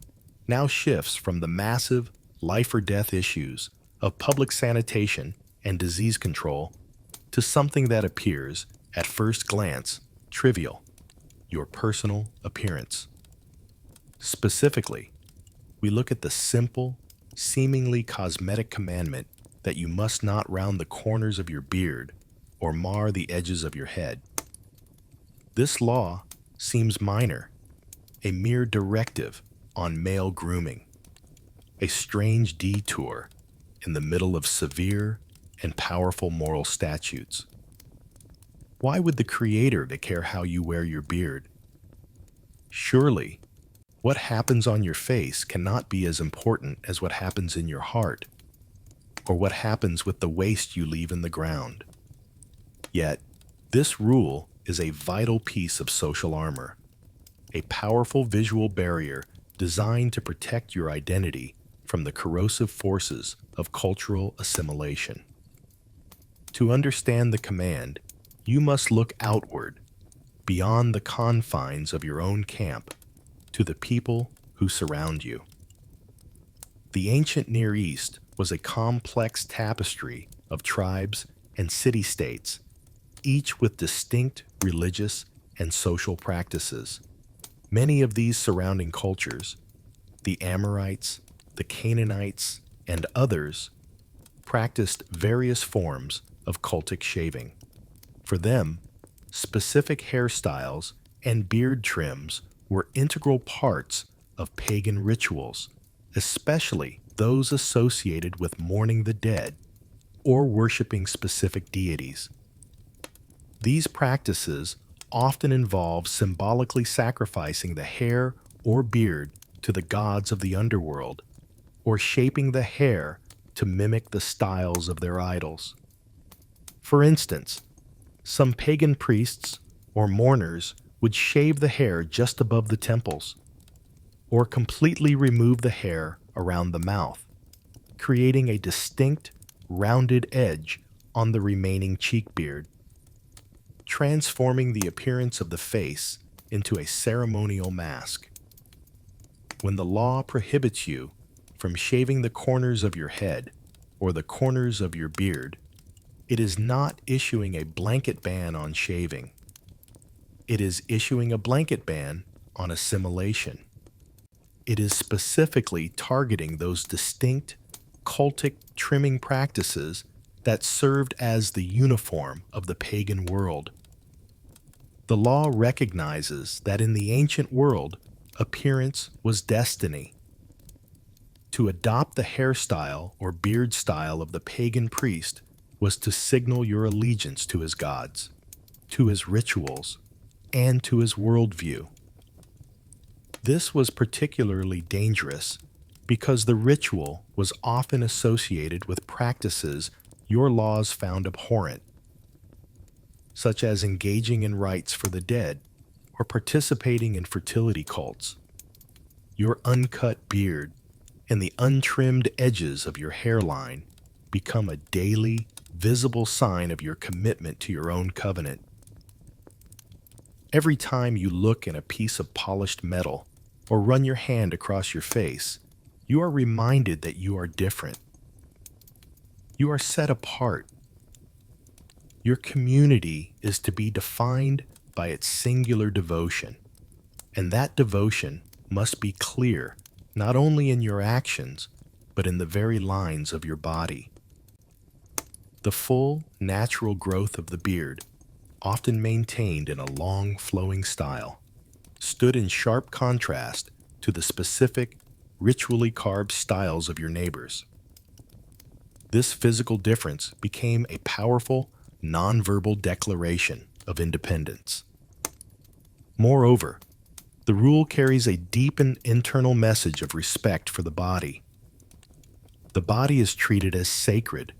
now shifts from the massive life or death issues of public sanitation and disease control to something that appears, at first glance, trivial: your personal appearance. Specifically, we look at the simple, seemingly cosmetic commandment that you must not round the corners of your beard or mar the edges of your head. This law seems minor, a mere directive on male grooming, a strange detour in the middle of severe and powerful moral statutes. Why would the Creator care how you wear your beard? Surely, what happens on your face cannot be as important as what happens in your heart, or what happens with the waste you leave in the ground. Yet, this rule is a vital piece of social armor, a powerful visual barrier designed to protect your identity from the corrosive forces of cultural assimilation. To understand the command, you must look outward, beyond the confines of your own camp, to the people who surround you. The ancient Near East was a complex tapestry of tribes and city-states, each with distinct religious and social practices. Many of these surrounding cultures, the Amorites, the Canaanites, and others, practiced various forms of cultic shaving. For them, specific hairstyles and beard trims were integral parts of pagan rituals, especially those associated with mourning the dead or worshiping specific deities. These practices often involve symbolically sacrificing the hair or beard to the gods of the underworld, or shaping the hair to mimic the styles of their idols. For instance, some pagan priests or mourners would shave the hair just above the temples, or completely remove the hair around the mouth, creating a distinct, rounded edge on the remaining cheek beard, transforming the appearance of the face into a ceremonial mask. When the law prohibits you from shaving the corners of your head or the corners of your beard, it is not issuing a blanket ban on shaving. It is issuing a blanket ban on assimilation. It is specifically targeting those distinct cultic trimming practices that served as the uniform of the pagan world. The law recognizes that in the ancient world, appearance was destiny. To adopt the hairstyle or beard style of the pagan priest was to signal your allegiance to his gods, to his rituals, and to his worldview. This was particularly dangerous because the ritual was often associated with practices your laws found abhorrent, such as engaging in rites for the dead or participating in fertility cults. Your uncut beard and the untrimmed edges of your hairline become a daily, visible sign of your commitment to your own covenant. Every time you look at a piece of polished metal or run your hand across your face, you are reminded that you are different. You are set apart. Your community is to be defined by its singular devotion, and that devotion must be clear not only in your actions, but in the very lines of your body. The full, natural growth of the beard, often maintained in a long, flowing style, stood in sharp contrast to the specific, ritually carved styles of your neighbors. This physical difference became a powerful, nonverbal declaration of independence. Moreover, the rule carries a deep and internal message of respect for the body. The body is treated as sacred,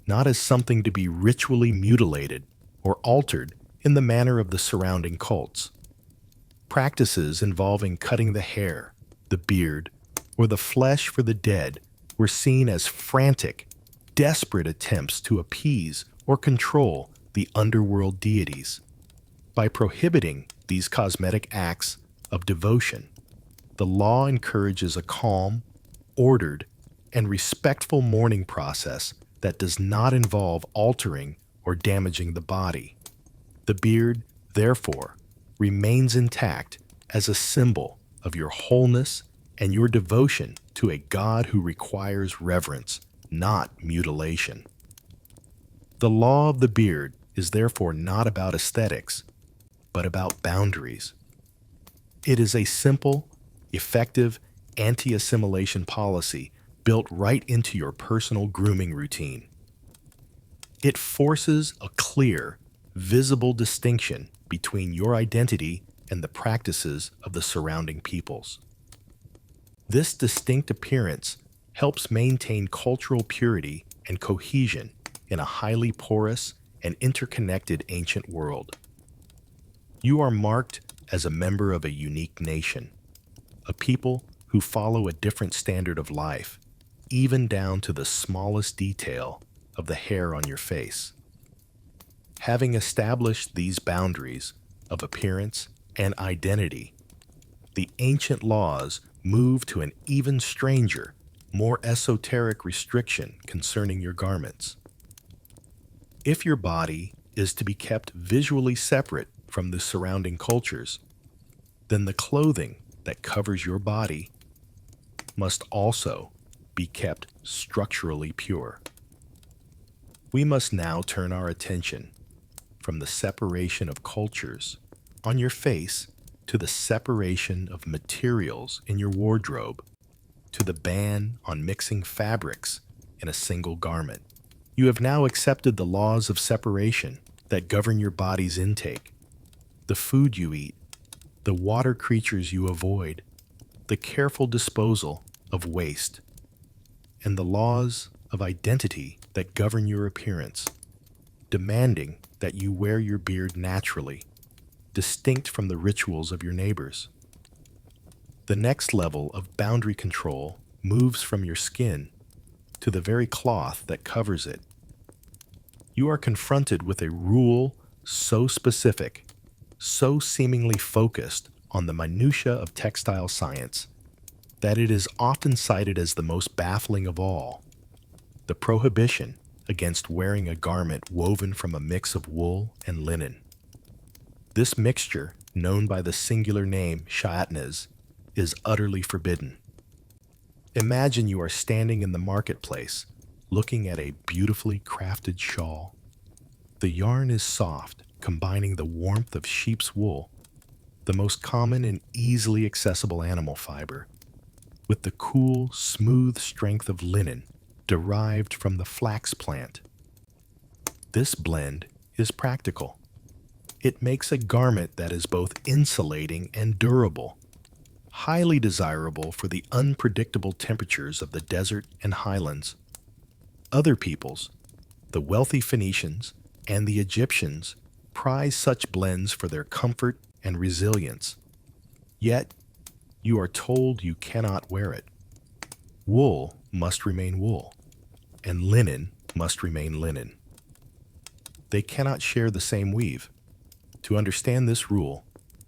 not as something to be ritually mutilated or altered in the manner of the surrounding cults. Practices involving cutting the hair, the beard, or the flesh for the dead were seen as frantic, desperate attempts to appease or control the underworld deities. By prohibiting these cosmetic acts of devotion, the law encourages a calm, ordered, and respectful mourning process that does not involve altering or damaging the body. The beard, therefore, remains intact as a symbol of your wholeness and your devotion to a God who requires reverence, not mutilation. The law of the beard is therefore not about aesthetics, but about boundaries. It is a simple, effective anti-assimilation policy built right into your personal grooming routine. It forces a clear, visible distinction between your identity and the practices of the surrounding peoples. This distinct appearance helps maintain cultural purity and cohesion in a highly porous and interconnected ancient world. You are marked as a member of a unique nation, a people who follow a different standard of life, even down to the smallest detail of the hair on your face. Having established these boundaries of appearance and identity, the ancient laws move to an even stranger, more esoteric restriction concerning your garments. If your body is to be kept visually separate from the surrounding cultures, then the clothing that covers your body must also be kept structurally pure. We must now turn our attention from the separation of cultures on your face to the separation of materials in your wardrobe, to the ban on mixing fabrics in a single garment. You have now accepted the laws of separation that govern your body's intake, the food you eat, the water creatures you avoid, the careful disposal of waste, and the laws of identity that govern your appearance, demanding that you wear your beard naturally, distinct from the rituals of your neighbors. The next level of boundary control moves from your skin to the very cloth that covers it. You are confronted with a rule so specific, so seemingly focused on the minutiae of textile science, that it is often cited as the most baffling of all: the prohibition against wearing a garment woven from a mix of wool and linen. This mixture, known by the singular name shatnez, is utterly forbidden. Imagine you are standing in the marketplace, looking at a beautifully crafted shawl. The yarn is soft, combining the warmth of sheep's wool, the most common and easily accessible animal fiber, with the cool, smooth strength of linen derived from the flax plant. This blend is practical. It makes a garment that is both insulating and durable, highly desirable for the unpredictable temperatures of the desert and highlands. Other peoples, the wealthy Phoenicians and the Egyptians, prize such blends for their comfort and resilience. Yet, you are told you cannot wear it. Wool must remain wool, and linen must remain linen. They cannot share the same weave. To understand this rule,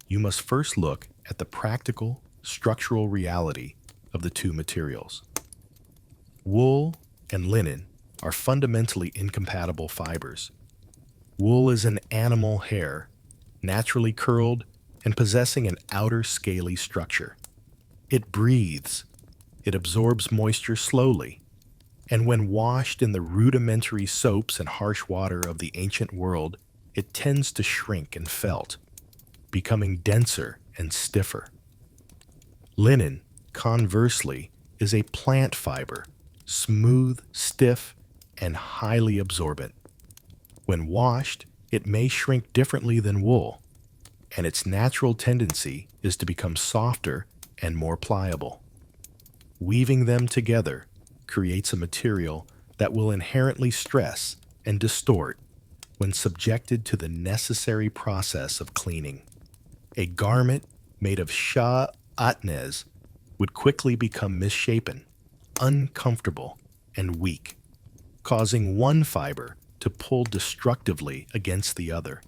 you must first look at the practical, structural reality of the two materials. Wool and linen are fundamentally incompatible fibers. Wool is an animal hair, naturally curled and possessing an outer scaly structure. It breathes, it absorbs moisture slowly, and when washed in the rudimentary soaps and harsh water of the ancient world, it tends to shrink and felt, becoming denser and stiffer. Linen, conversely, is a plant fiber, smooth, stiff, and highly absorbent. When washed, it may shrink differently than wool, and its natural tendency is to become softer and more pliable. Weaving them together creates a material that will inherently stress and distort when subjected to the necessary process of cleaning. A garment made of shatnez would quickly become misshapen, uncomfortable, and weak, causing one fiber to pull destructively against the other.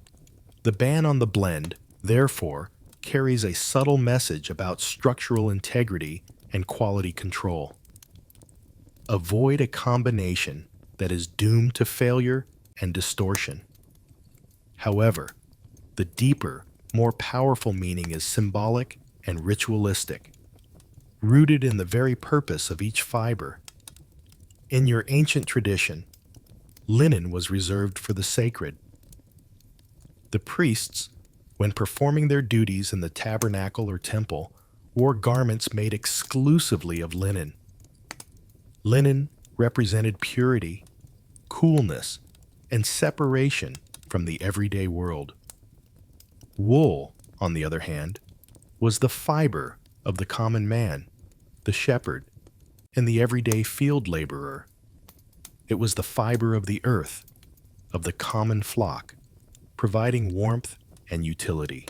The ban on the blend, therefore, carries a subtle message about structural integrity and quality control. Avoid a combination that is doomed to failure and distortion. However, the deeper, more powerful meaning is symbolic and ritualistic, rooted in the very purpose of each fiber. In your ancient tradition, linen was reserved for the sacred. The priests, when performing their duties in the tabernacle or temple, wore garments made exclusively of linen. Linen represented purity, coolness, and separation from the everyday world. Wool, on the other hand, was the fiber of the common man, the shepherd, and the everyday field laborer. It was the fiber of the earth, of the common flock, providing warmth and utility.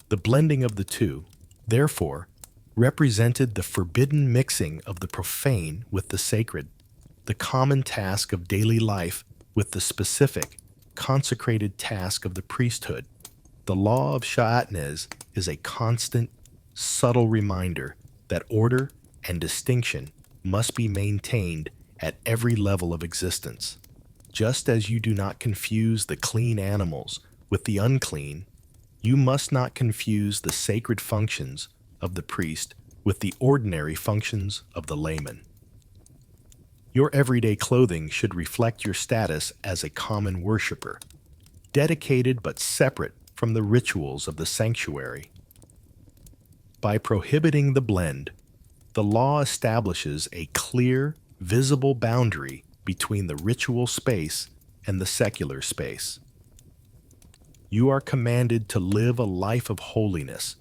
The blending of the two, therefore, represented the forbidden mixing of the profane with the sacred, the common task of daily life with the specific, consecrated task of the priesthood. The law of shatnez is a constant, subtle reminder that order and distinction must be maintained at every level of existence. Just as you do not confuse the clean animals with the unclean, you must not confuse the sacred functions of the priest with the ordinary functions of the layman. Your everyday clothing should reflect your status as a common worshiper, dedicated but separate from the rituals of the sanctuary. By prohibiting the blend, the law establishes a clear, visible boundary between the ritual space and the secular space. You are commanded to live a life of holiness,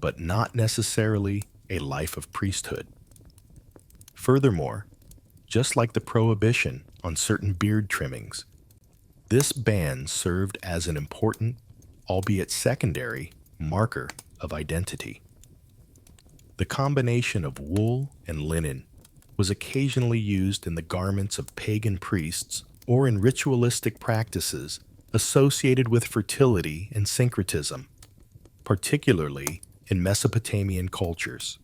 but not necessarily a life of priesthood. Furthermore, just like the prohibition on certain beard trimmings, this ban served as an important, albeit secondary, marker of identity. The combination of wool and linen was occasionally used in the garments of pagan priests or in ritualistic practices associated with fertility and syncretism, particularly in Mesopotamian cultures.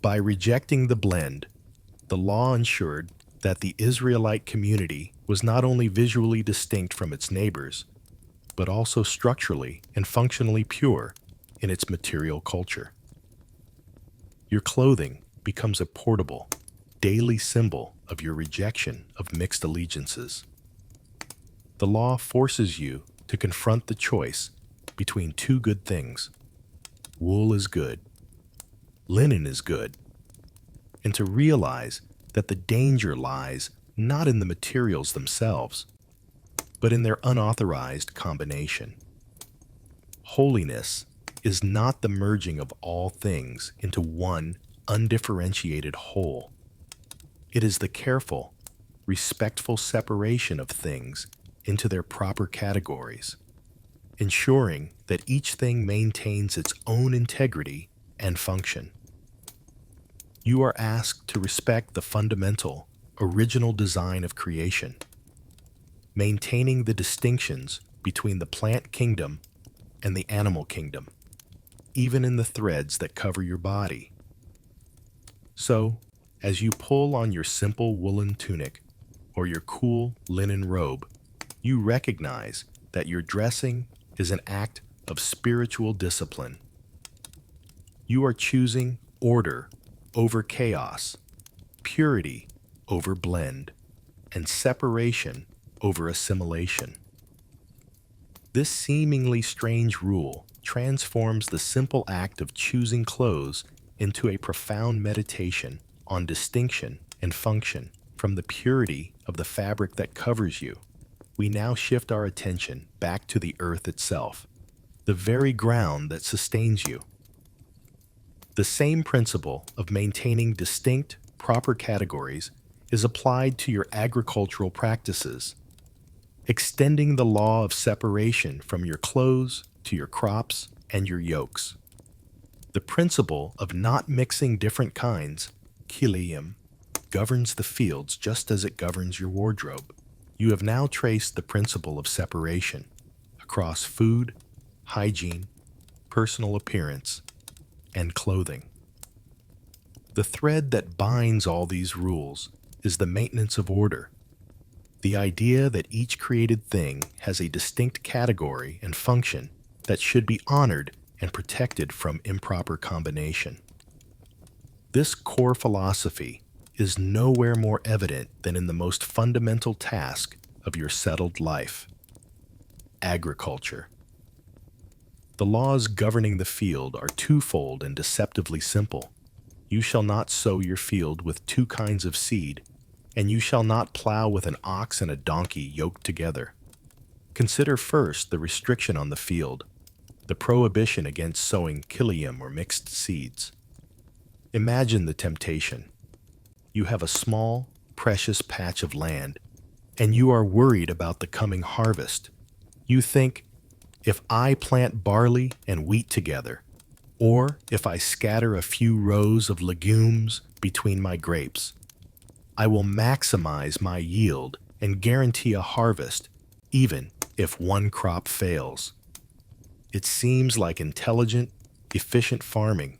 By rejecting the blend, the law ensured that the Israelite community was not only visually distinct from its neighbors, but also structurally and functionally pure in its material culture. Your clothing becomes a portable, daily symbol of your rejection of mixed allegiances. The law forces you to confront the choice between two good things. Wool is good, linen is good, and to realize that the danger lies not in the materials themselves, but in their unauthorized combination. Holiness is not the merging of all things into one undifferentiated whole. It is the careful, respectful separation of things into their proper categories, ensuring that each thing maintains its own integrity and function. You are asked to respect the fundamental, original design of creation, maintaining the distinctions between the plant kingdom and the animal kingdom, even in the threads that cover your body. So, as you pull on your simple woolen tunic or your cool linen robe, you recognize that your dressing is an act of spiritual discipline. You are choosing order over chaos, purity over blend, and separation over assimilation. This seemingly strange rule transforms the simple act of choosing clothes into a profound meditation on distinction and function. From the purity of the fabric that covers you, we now shift our attention back to the earth itself, the very ground that sustains you. The same principle of maintaining distinct, proper categories is applied to your agricultural practices, extending the law of separation from your clothes to your crops and your yokes. The principle of not mixing different kinds, kiliyim, governs the fields just as it governs your wardrobe. You have now traced the principle of separation across food, hygiene, personal appearance, and clothing. The thread that binds all these rules is the maintenance of order. The idea that each created thing has a distinct category and function that should be honored and protected from improper combination. This core philosophy is nowhere more evident than in the most fundamental task of your settled life: agriculture. The laws governing the field are twofold and deceptively simple. You shall not sow your field with two kinds of seed, and you shall not plow with an ox and a donkey yoked together. Consider first the restriction on the field, the prohibition against sowing kiliyim or mixed seeds. Imagine the temptation. You have a small, precious patch of land, and you are worried about the coming harvest. You think, if I plant barley and wheat together, or if I scatter a few rows of legumes between my grapes, I will maximize my yield and guarantee a harvest, even if one crop fails. It seems like intelligent, efficient farming,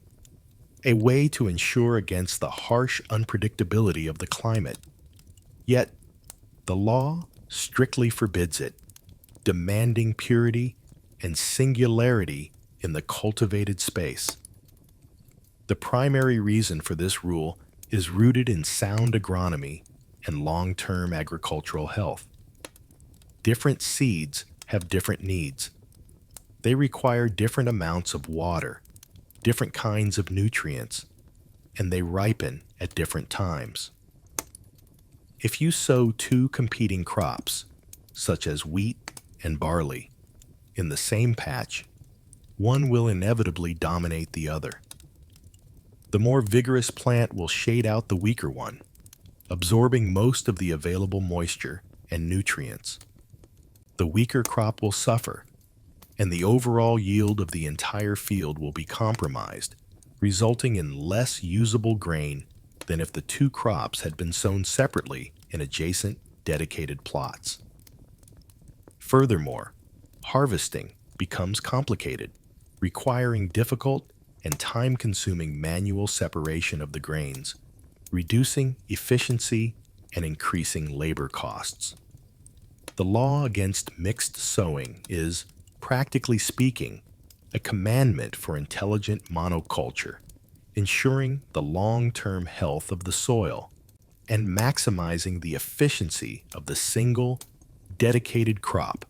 a way to ensure against the harsh unpredictability of the climate. Yet, the law strictly forbids it. demanding purity and singularity in the cultivated space. The primary reason for this rule is rooted in sound agronomy and long-term agricultural health. Different seeds have different needs. They require different amounts of water, different kinds of nutrients, and they ripen at different times. If you sow two competing crops, such as wheat and barley, in the same patch, one will inevitably dominate the other. The more vigorous plant will shade out the weaker one, absorbing most of the available moisture and nutrients. The weaker crop will suffer, and the overall yield of the entire field will be compromised, resulting in less usable grain than if the two crops had been sown separately in adjacent, dedicated plots. Furthermore, harvesting becomes complicated, requiring difficult and time-consuming manual separation of the grains, reducing efficiency and increasing labor costs. The law against mixed sowing is, practically speaking, a commandment for intelligent monoculture, ensuring the long-term health of the soil and maximizing the efficiency of the single, dedicated crop.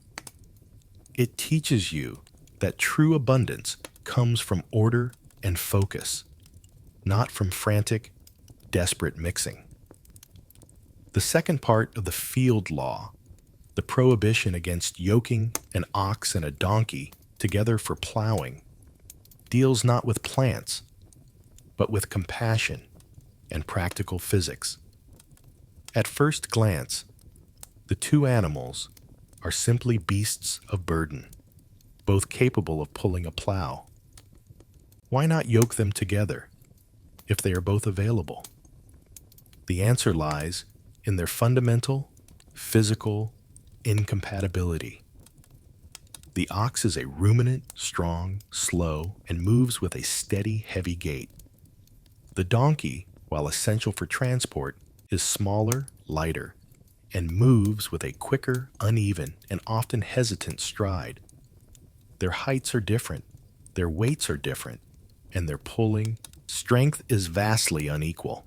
It teaches you that true abundance comes from order and focus, not from frantic, desperate mixing. The second part of the field law, the prohibition against yoking an ox and a donkey together for plowing, deals not with plants, but with compassion and practical physics. At first glance, the two animals are simply beasts of burden, both capable of pulling a plow. Why not yoke them together if they are both available? The answer lies in their fundamental, physical incompatibility. The ox is a ruminant, strong, slow, and moves with a steady, heavy gait. The donkey, while essential for transport, is smaller, lighter, and moves with a quicker, uneven, and often hesitant stride. Their heights are different, their weights are different, and their pulling strength is vastly unequal.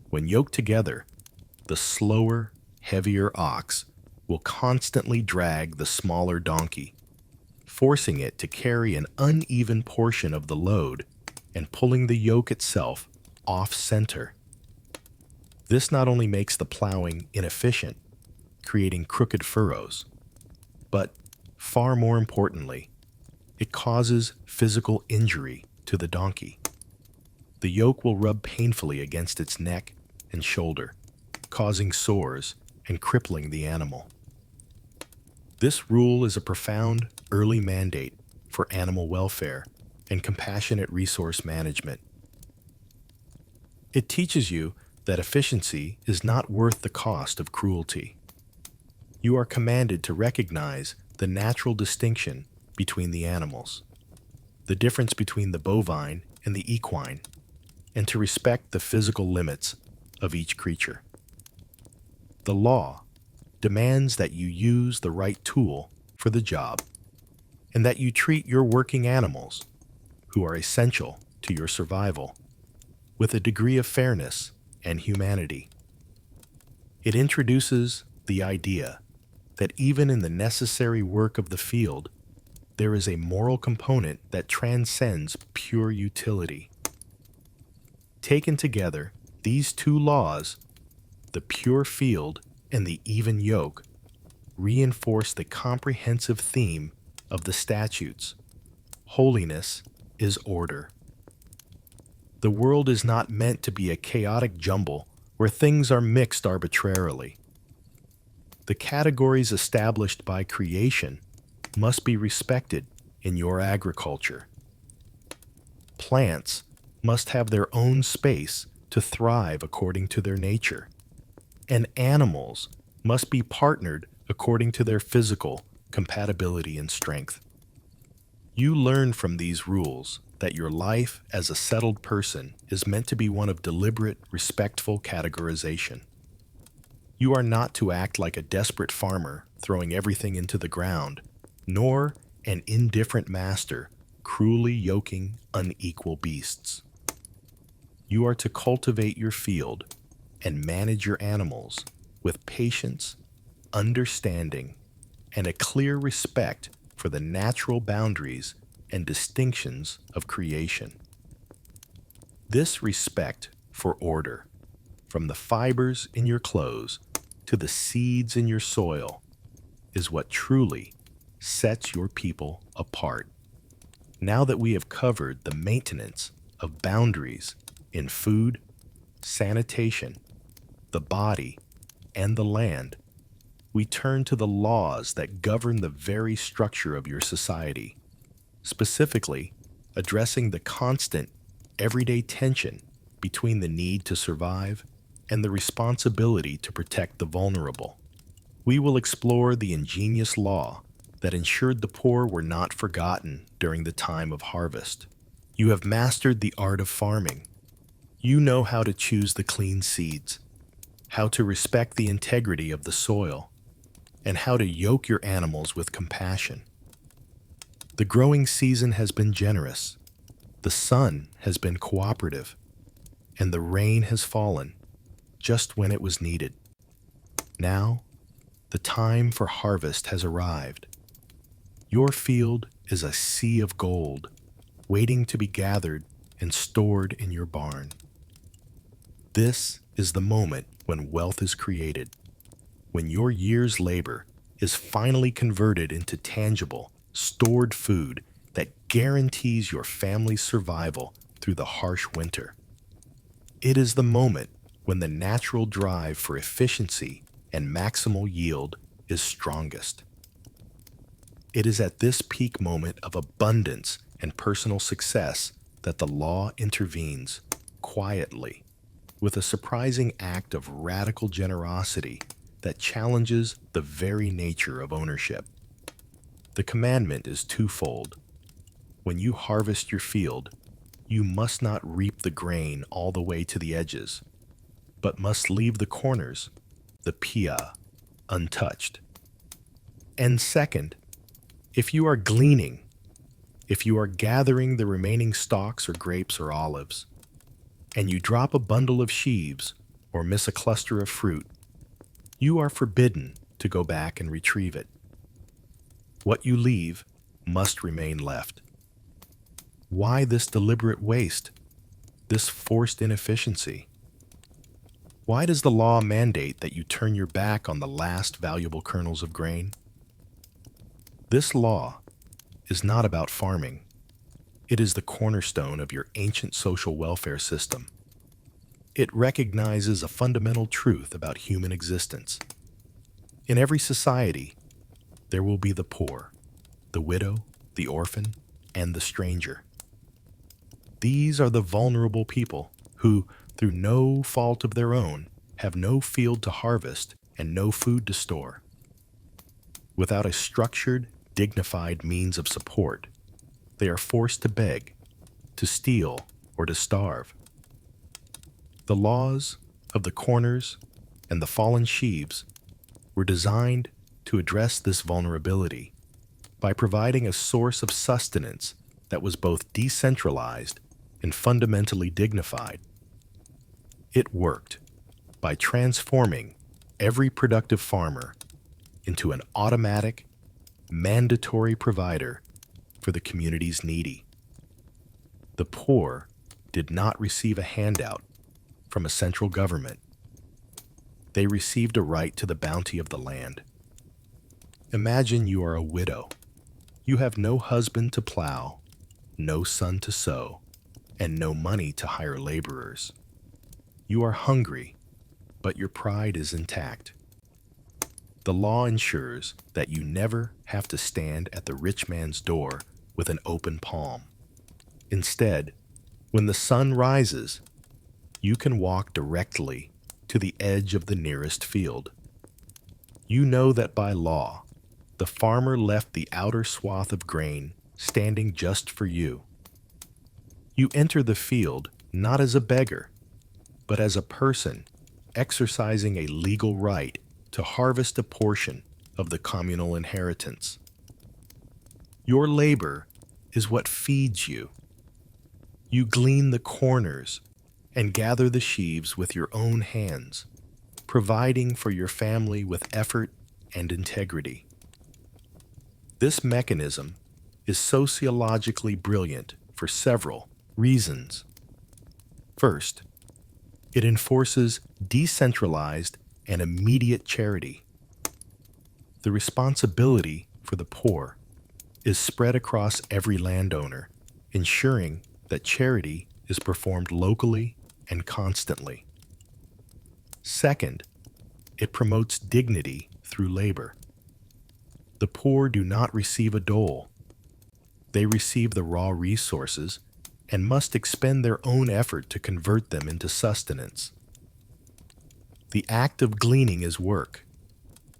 When yoked together, the slower, heavier ox will constantly drag the smaller donkey, forcing it to carry an uneven portion of the load and pulling the yoke itself off-center. This not only makes the plowing inefficient, creating crooked furrows, but, far more importantly, it causes physical injury to the donkey. The yoke will rub painfully against its neck and shoulder, causing sores and crippling the animal. This rule is a profound early mandate for animal welfare and compassionate resource management. It teaches you that efficiency is not worth the cost of cruelty. You are commanded to recognize the natural distinction between the animals, the difference between the bovine and the equine, and to respect the physical limits of each creature. The law demands that you use the right tool for the job, and that you treat your working animals, who are essential to your survival, with a degree of fairness and humanity. It introduces the idea that even in the necessary work of the field, there is a moral component that transcends pure utility. Taken together, these two laws, the pure field and the even yoke, reinforce the comprehensive theme of the statutes. Holiness is order. The world is not meant to be a chaotic jumble where things are mixed arbitrarily. The categories established by creation must be respected in your agriculture. Plants must have their own space to thrive according to their nature, and animals must be partnered according to their physical compatibility and strength. You learn from these rules that your life as a settled person is meant to be one of deliberate, respectful categorization. You are not to act like a desperate farmer throwing everything into the ground, nor an indifferent master cruelly yoking unequal beasts. You are to cultivate your field and manage your animals with patience, understanding, and a clear respect for the natural boundaries and distinctions of creation. This respect for order, from the fibers in your clothes to the seeds in your soil, is what truly sets your people apart. Now that we have covered the maintenance of boundaries in food, sanitation, the body, and the land, we turn to the laws that govern the very structure of your society, specifically addressing the constant, everyday tension between the need to survive and the responsibility to protect the vulnerable. We will explore the ingenious law that ensured the poor were not forgotten during the time of harvest. You have mastered the art of farming. You know how to choose the clean seeds, how to respect the integrity of the soil, and how to yoke your animals with compassion. The growing season has been generous, the sun has been cooperative, and the rain has fallen just when it was needed. Now, the time for harvest has arrived. Your field is a sea of gold, waiting to be gathered and stored in your barn. This is the moment when wealth is created, when your year's labor is finally converted into tangible, stored food that guarantees your family's survival through the harsh winter. It is the moment when the natural drive for efficiency and maximal yield is strongest. It is at this peak moment of abundance and personal success that the law intervenes quietly, with a surprising act of radical generosity that challenges the very nature of ownership. The commandment is twofold. When you harvest your field, you must not reap the grain all the way to the edges, but must leave the corners, the pia, untouched. And second, if you are gleaning, if you are gathering the remaining stalks or grapes or olives, and you drop a bundle of sheaves or miss a cluster of fruit, you are forbidden to go back and retrieve it. What you leave must remain left. Why this deliberate waste, this forced inefficiency? Why does the law mandate that you turn your back on the last valuable kernels of grain? This law is not about farming. It is the cornerstone of your ancient social welfare system. It recognizes a fundamental truth about human existence. In every society, there will be the poor, the widow, the orphan, and the stranger. These are the vulnerable people who, through no fault of their own, have no field to harvest and no food to store. Without a structured, dignified means of support, they are forced to beg, to steal, or to starve. The laws of the corners and the fallen sheaves were designed to address this vulnerability by providing a source of sustenance that was both decentralized and fundamentally dignified. It worked by transforming every productive farmer into an automatic, mandatory provider for the community's needy. The poor did not receive a handout from a central government. They received a right to the bounty of the land. Imagine you are a widow. You have no husband to plow, no son to sow, and no money to hire laborers. You are hungry, but your pride is intact. The law ensures that you never have to stand at the rich man's door with an open palm. Instead, when the sun rises, you can walk directly to the edge of the nearest field. You know that by law, the farmer left the outer swath of grain standing just for you. You enter the field not as a beggar, but as a person exercising a legal right to harvest a portion of the communal inheritance. Your labor is what feeds you. You glean the corners and gather the sheaves with your own hands, providing for your family with effort and integrity. This mechanism is sociologically brilliant for several reasons. First, it enforces decentralized and immediate charity. The responsibility for the poor is spread across every landowner, ensuring that charity is performed locally and constantly. Second, it promotes dignity through labor. The poor do not receive a dole. They receive the raw resources and must expend their own effort to convert them into sustenance. The act of gleaning is work,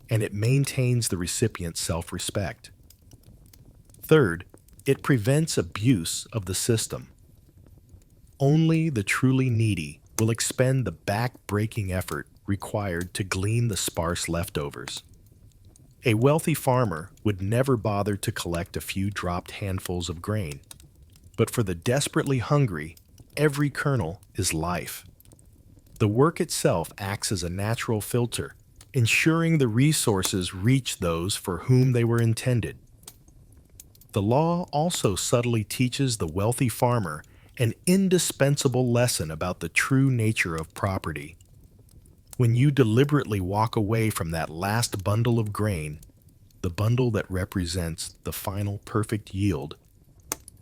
and it maintains the recipient's self-respect. Third, it prevents abuse of the system. Only the truly needy will expend the back-breaking effort required to glean the sparse leftovers. A wealthy farmer would never bother to collect a few dropped handfuls of grain. But for the desperately hungry, every kernel is life. The work itself acts as a natural filter, ensuring the resources reach those for whom they were intended. The law also subtly teaches the wealthy farmer an indispensable lesson about the true nature of property. When you deliberately walk away from that last bundle of grain, the bundle that represents the final perfect yield,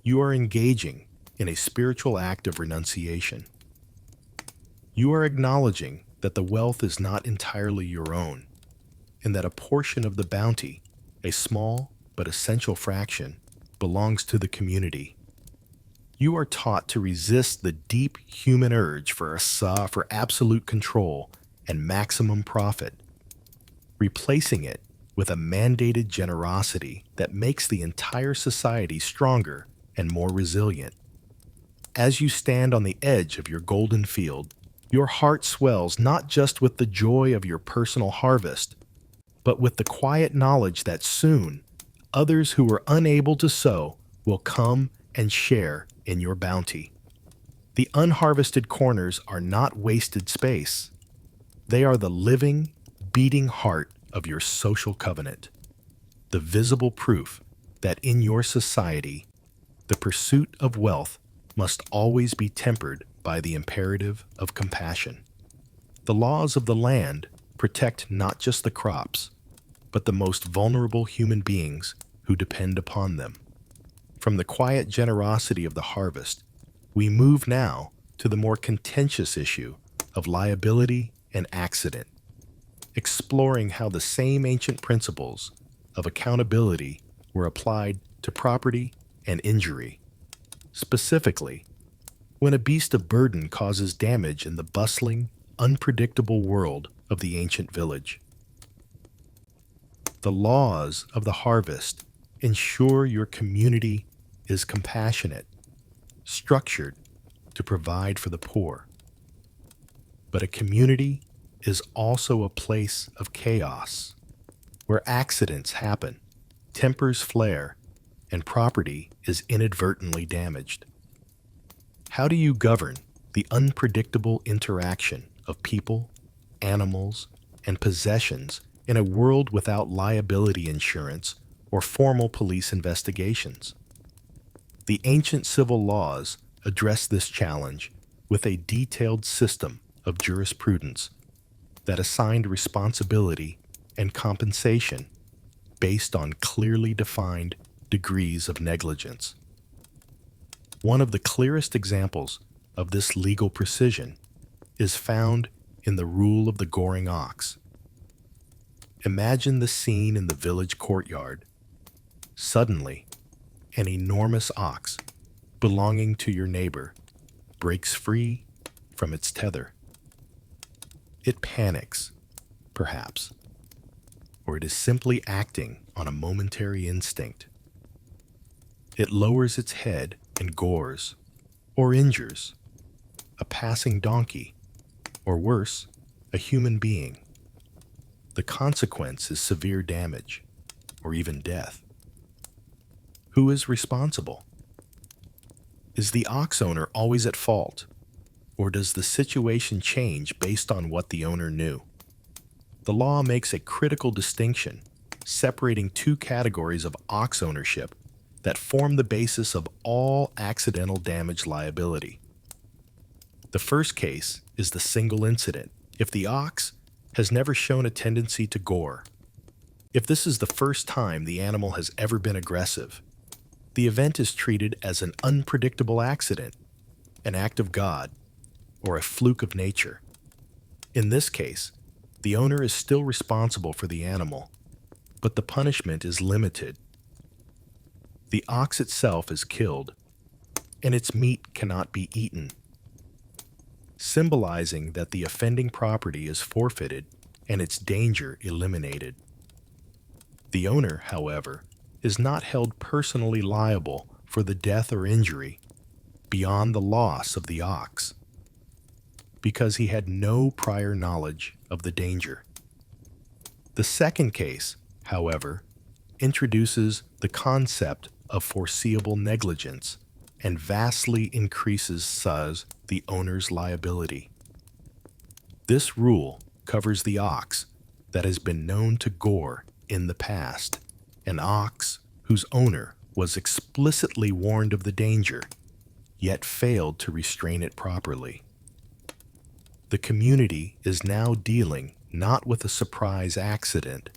you are engaging in a spiritual act of renunciation. You are acknowledging that the wealth is not entirely your own, and that a portion of the bounty, a small but essential fraction, belongs to the community. You are taught to resist the deep human urge for absolute control and maximum profit, replacing it with a mandated generosity that makes the entire society stronger and more resilient. As you stand on the edge of your golden field, your heart swells not just with the joy of your personal harvest, but with the quiet knowledge that soon others who were unable to sow will come and share in your bounty. The unharvested corners are not wasted space. They are the living, beating heart of your social covenant, the visible proof that in your society, the pursuit of wealth must always be tempered by the imperative of compassion. The laws of the land protect not just the crops, but the most vulnerable human beings who depend upon them. From the quiet generosity of the harvest, we move now to the more contentious issue of liability and accident, exploring how the same ancient principles of accountability were applied to property and injury. Specifically, when a beast of burden causes damage in the bustling, unpredictable world of the ancient village. The laws of the harvest ensure your community is compassionate, structured to provide for the poor. But a community is also a place of chaos, where accidents happen, tempers flare, and property is inadvertently damaged. How do you govern the unpredictable interaction of people, animals, and possessions in a world without liability insurance or formal police investigations? The ancient civil laws address this challenge with a detailed system of jurisprudence that assigned responsibility and compensation based on clearly defined degrees of negligence. One of the clearest examples of this legal precision is found in the rule of the goring ox. Imagine the scene in the village courtyard. Suddenly, an enormous ox belonging to your neighbor breaks free from its tether. It panics, perhaps, or it is simply acting on a momentary instinct. It lowers its head and gores, or injures, a passing donkey, or worse, a human being. the consequence is severe damage or even death. Who is responsible? Is the ox owner always at fault, or does the situation change based on what the owner knew? The law makes a critical distinction, separating two categories of ox ownership that form the basis of all accidental damage liability. The first case is the single incident. If the ox has never shown a tendency to gore, if this is the first time the animal has ever been aggressive, the event is treated as an unpredictable accident, an act of God, or a fluke of nature. In this case, the owner is still responsible for the animal, but the punishment is limited. The ox itself is killed, and its meat cannot be eaten, symbolizing that the offending property is forfeited and its danger eliminated. The owner, however, is not held personally liable for the death or injury beyond the loss of the ox, because he had no prior knowledge of the danger. The second case, however, introduces the concept of foreseeable negligence and vastly increases thus the owner's liability. This rule covers the ox that has been known to gore in the past, an ox whose owner was explicitly warned of the danger, yet failed to restrain it properly. The community is now dealing not with a surprise accident,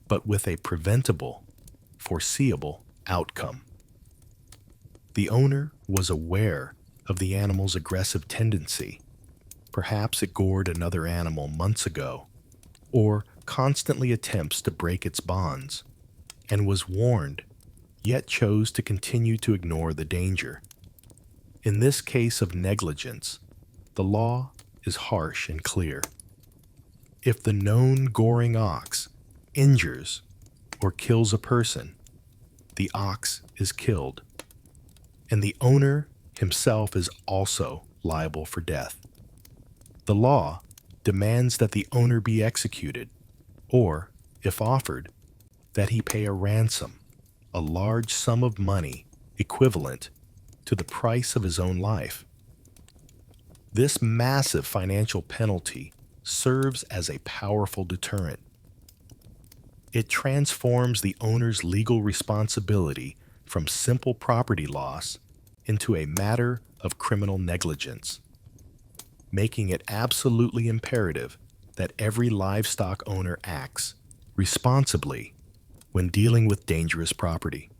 but with a preventable, foreseeable outcome. The owner was aware of the animal's aggressive tendency. Perhaps it gored another animal months ago, or constantly attempts to break its bonds, and was warned, yet chose to continue to ignore the danger. In this case of negligence, the law is harsh and clear. If the known goring ox injures or kills a person, the ox is killed, and the owner himself is also liable for death. The law demands that the owner be executed, or, if offered, that he pay a ransom, a large sum of money equivalent to the price of his own life. This massive financial penalty serves as a powerful deterrent. It transforms the owner's legal responsibility from simple property loss into a matter of criminal negligence, making it absolutely imperative that every livestock owner acts responsibly when dealing with dangerous property.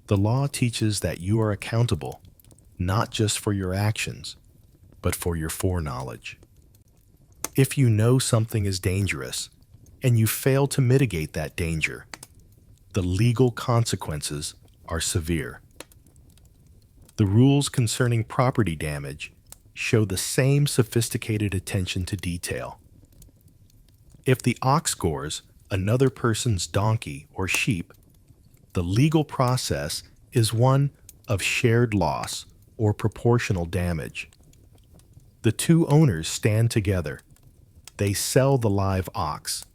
The law teaches that you are accountable not just for your actions, but for your foreknowledge. If you know something is dangerous and you fail to mitigate that danger, the legal consequences are severe. The rules concerning property damage show the same sophisticated attention to detail. If the ox gores another person's donkey or sheep, the legal process is one of shared loss or proportional damage. The two owners stand together. They sell the live ox,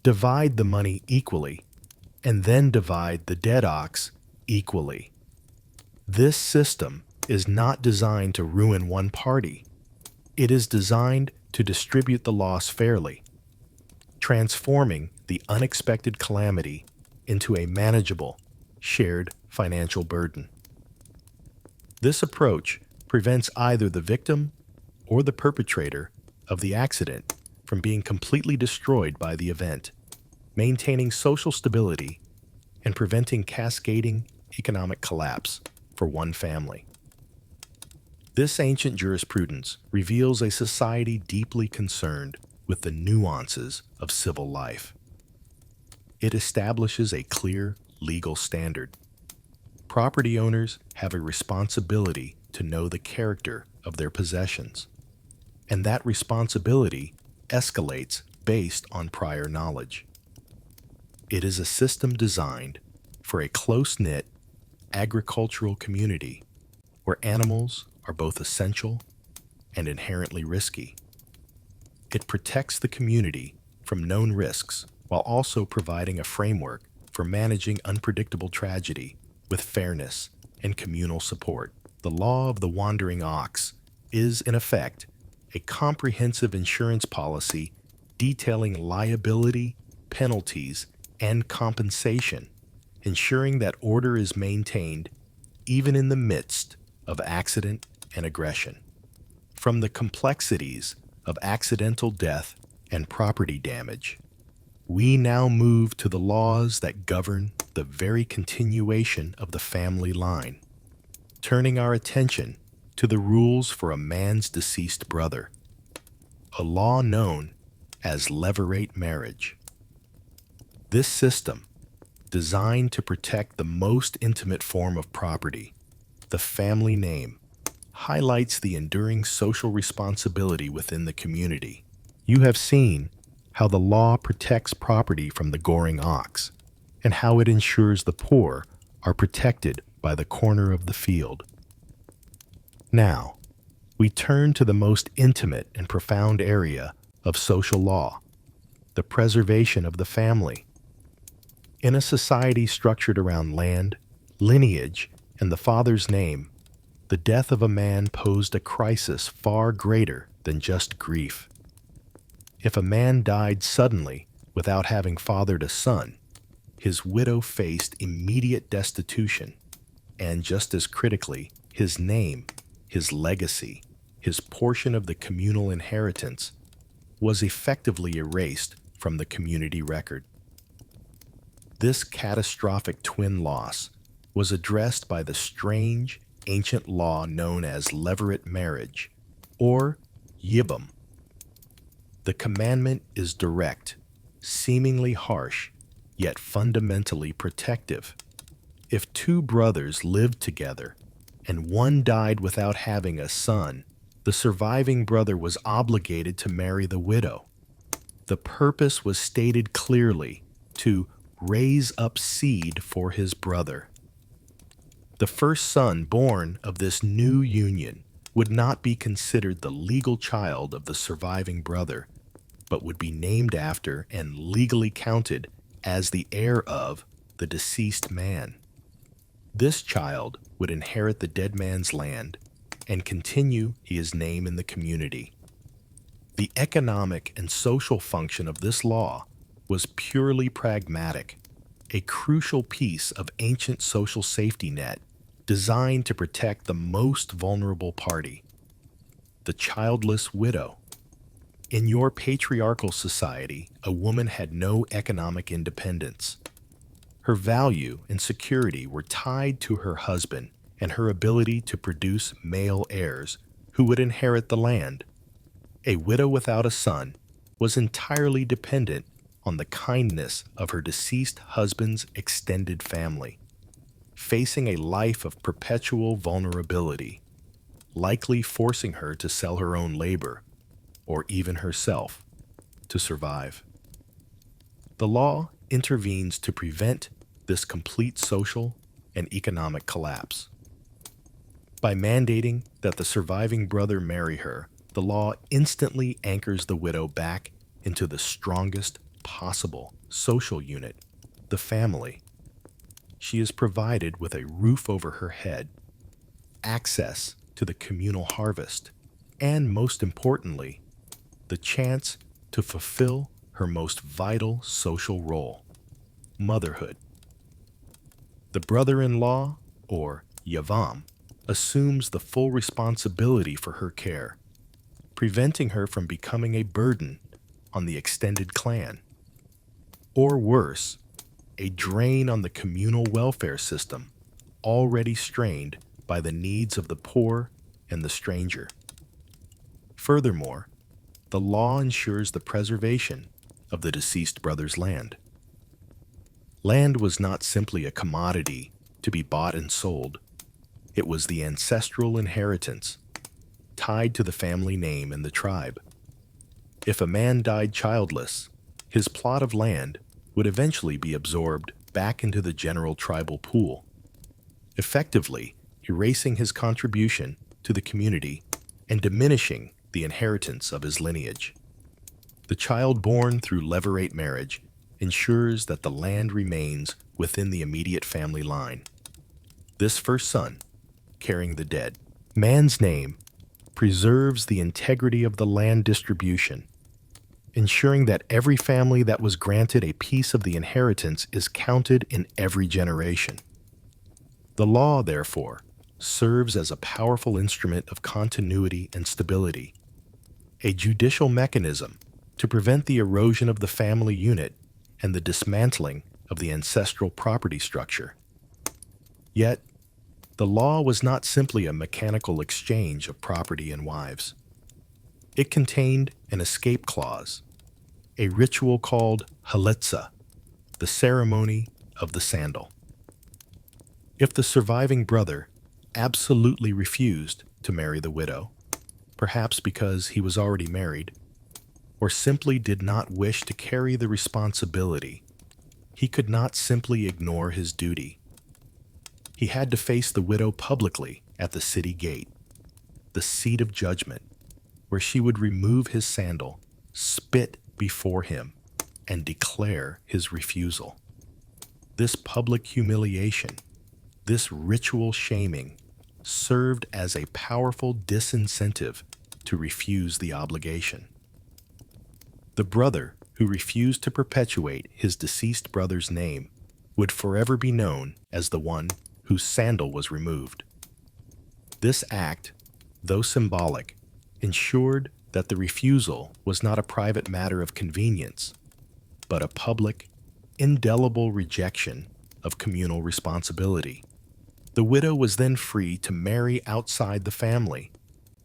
divide the money equally, and then divide the dead ox equally. This system is not designed to ruin one party. It is designed to distribute the loss fairly, transforming the unexpected calamity into a manageable, shared financial burden. This approach prevents either the victim or the perpetrator of the accident from being completely destroyed by the event, maintaining social stability and preventing cascading economic collapse for one family. This ancient jurisprudence reveals a society deeply concerned with the nuances of civil life. It establishes a clear legal standard. Property owners have a responsibility to know the character of their possessions, and that responsibility escalates based on prior knowledge. It is a system designed for a close-knit agricultural community where animals are both essential and inherently risky. It protects the community from known risks while also providing a framework for managing unpredictable tragedy with fairness and communal support. The law of the wandering ox is, in effect, a comprehensive insurance policy detailing liability, penalties, and compensation, ensuring that order is maintained even in the midst of accident and aggression. From the complexities of accidental death and property damage, we now move to the laws that govern the very continuation of the family line, turning our attention to the rules for a man's deceased brother, a law known as levirate marriage. This system, designed to protect the most intimate form of property, the family name, highlights the enduring social responsibility within the community. You have seen how the law protects property from the goring ox, and how it ensures the poor are protected by the corner of the field. Now, we turn to the most intimate and profound area of social law, the preservation of the family. In a society structured around land, lineage, and the father's name, the death of a man posed a crisis far greater than just grief. If a man died suddenly without having fathered a son, his widow faced immediate destitution, and just as critically, his name, his legacy, his portion of the communal inheritance was effectively erased from the community record. This catastrophic twin loss was addressed by the strange, ancient law known as levirate marriage, or yibum. The commandment is direct, seemingly harsh, yet fundamentally protective. If two brothers lived together and one died without having a son, the surviving brother was obligated to marry the widow. The purpose was stated clearly: to raise up seed for his brother. The first son born of this new union would not be considered the legal child of the surviving brother, but would be named after and legally counted as the heir of the deceased man. This child would inherit the dead man's land and continue his name in the community. The economic and social function of this law was purely pragmatic, a crucial piece of ancient social safety net designed to protect the most vulnerable party, the childless widow. In your patriarchal society, a woman had no economic independence. Her value and security were tied to her husband and her ability to produce male heirs who would inherit the land. A widow without a son was entirely dependent on the kindness of her deceased husband's extended family, facing a life of perpetual vulnerability, likely forcing her to sell her own labor, or even herself, to survive. The law intervenes to prevent this complete social and economic collapse. By mandating that the surviving brother marry her, the law instantly anchors the widow back into the strongest possible social unit, the family. She is provided with a roof over her head, access to the communal harvest, and most importantly, the chance to fulfill her most vital social role, motherhood. The brother-in-law, or yavam, assumes the full responsibility for her care, preventing her from becoming a burden on the extended clan, or worse, a drain on the communal welfare system already strained by the needs of the poor and the stranger. Furthermore, the law ensures the preservation of the deceased brother's land. Land was not simply a commodity to be bought and sold. It was the ancestral inheritance, tied to the family name and the tribe. If a man died childless, his plot of land would eventually be absorbed back into the general tribal pool, effectively erasing his contribution to the community and diminishing the inheritance of his lineage. The child born through levirate marriage ensures that the land remains within the immediate family line. This first son, carrying the dead man's name, preserves the integrity of the land distribution, ensuring that every family that was granted a piece of the inheritance is counted in every generation. The law, therefore, serves as a powerful instrument of continuity and stability, a judicial mechanism to prevent the erosion of the family unit and the dismantling of the ancestral property structure. Yet, the law was not simply a mechanical exchange of property and wives. It contained an escape clause, a ritual called halitza, the ceremony of the sandal. If the surviving brother absolutely refused to marry the widow, perhaps because he was already married, or simply did not wish to carry the responsibility, he could not simply ignore his duty. He had to face the widow publicly at the city gate, the seat of judgment, where she would remove his sandal, spit before him, and declare his refusal. This public humiliation, this ritual shaming, served as a powerful disincentive to refuse the obligation. The brother who refused to perpetuate his deceased brother's name would forever be known as the one whose sandal was removed. This act, though symbolic, ensured that the refusal was not a private matter of convenience, but a public, indelible rejection of communal responsibility. The widow was then free to marry outside the family,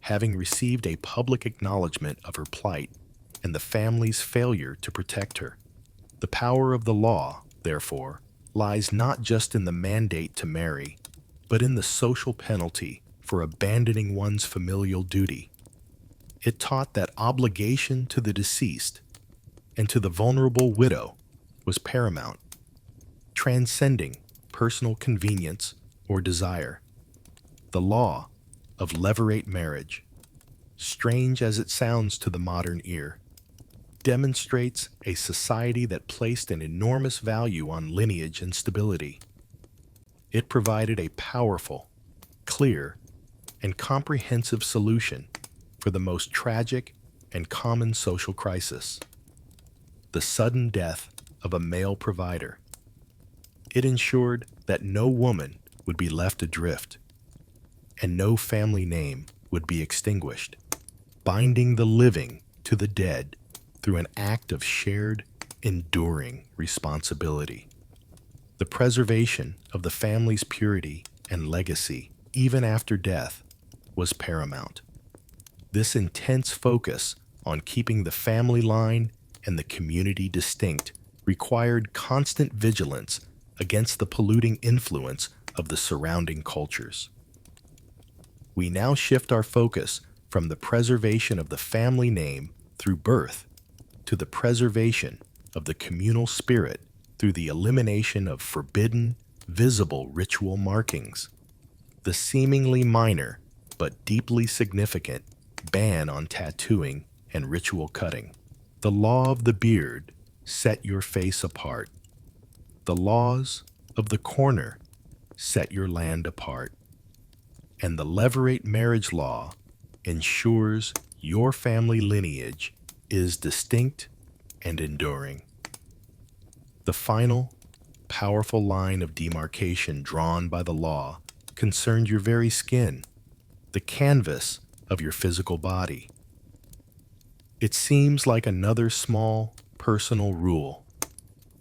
having received a public acknowledgement of her plight and the family's failure to protect her. The power of the law, therefore, lies not just in the mandate to marry, but in the social penalty for abandoning one's familial duty. It taught that obligation to the deceased and to the vulnerable widow was paramount, transcending personal convenience or desire. The law of levirate marriage, strange as it sounds to the modern ear, demonstrates a society that placed an enormous value on lineage and stability. It provided a powerful, clear, and comprehensive solution for the most tragic and common social crisis, the sudden death of a male provider. It ensured that no woman would be left adrift, and no family name would be extinguished, binding the living to the dead through an act of shared, enduring responsibility. The preservation of the family's purity and legacy, even after death, was paramount. This intense focus on keeping the family line and the community distinct required constant vigilance against the polluting influence of the surrounding cultures. We now shift our focus from the preservation of the family name through birth to the preservation of the communal spirit through the elimination of forbidden, visible ritual markings. The seemingly minor but deeply significant ban on tattooing and ritual cutting. The law of the beard set your face apart. The laws of the corner set your land apart. And the levirate marriage law ensures your family lineage is distinct and enduring. The final, powerful line of demarcation drawn by the law concerned your very skin, the canvas of your physical body. It seems like another small, personal rule,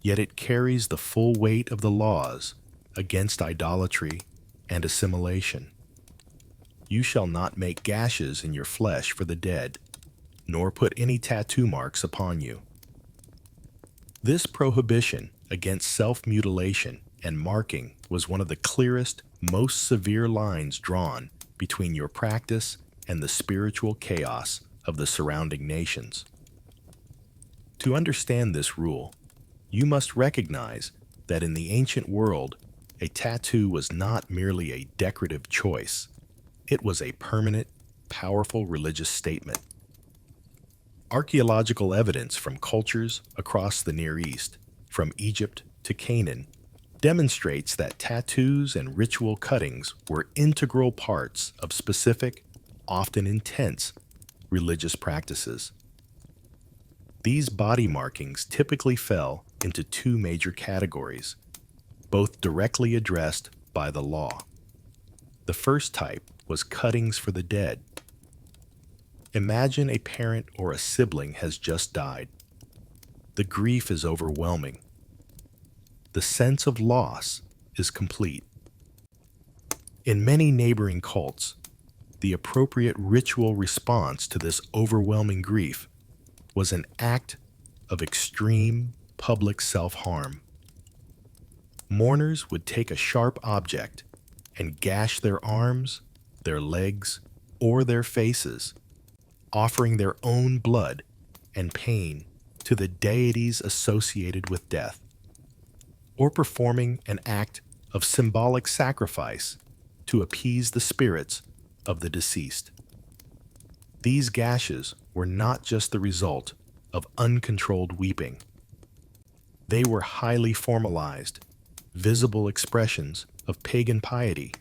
yet it carries the full weight of the laws against idolatry and assimilation. You shall not make gashes in your flesh for the dead, nor put any tattoo marks upon you. This prohibition against self-mutilation and marking was one of the clearest, most severe lines drawn between your practice and the spiritual chaos of the surrounding nations. To understand this rule, you must recognize that in the ancient world, a tattoo was not merely a decorative choice. It was a permanent, powerful religious statement. Archaeological evidence from cultures across the Near East, from Egypt to Canaan, demonstrates that tattoos and ritual cuttings were integral parts of specific, often intense, religious practices. These body markings typically fell into two major categories, both directly addressed by the law. The first type was cuttings for the dead. Imagine a parent or a sibling has just died. The grief is overwhelming. The sense of loss is complete. In many neighboring cults, the appropriate ritual response to this overwhelming grief was an act of extreme public self-harm. Mourners would take a sharp object and gash their arms, their legs, or their faces, offering their own blood and pain to the deities associated with death, or performing an act of symbolic sacrifice to appease the spirits of the deceased. These gashes were not just the result of uncontrolled weeping. They were highly formalized, visible expressions of pagan piety.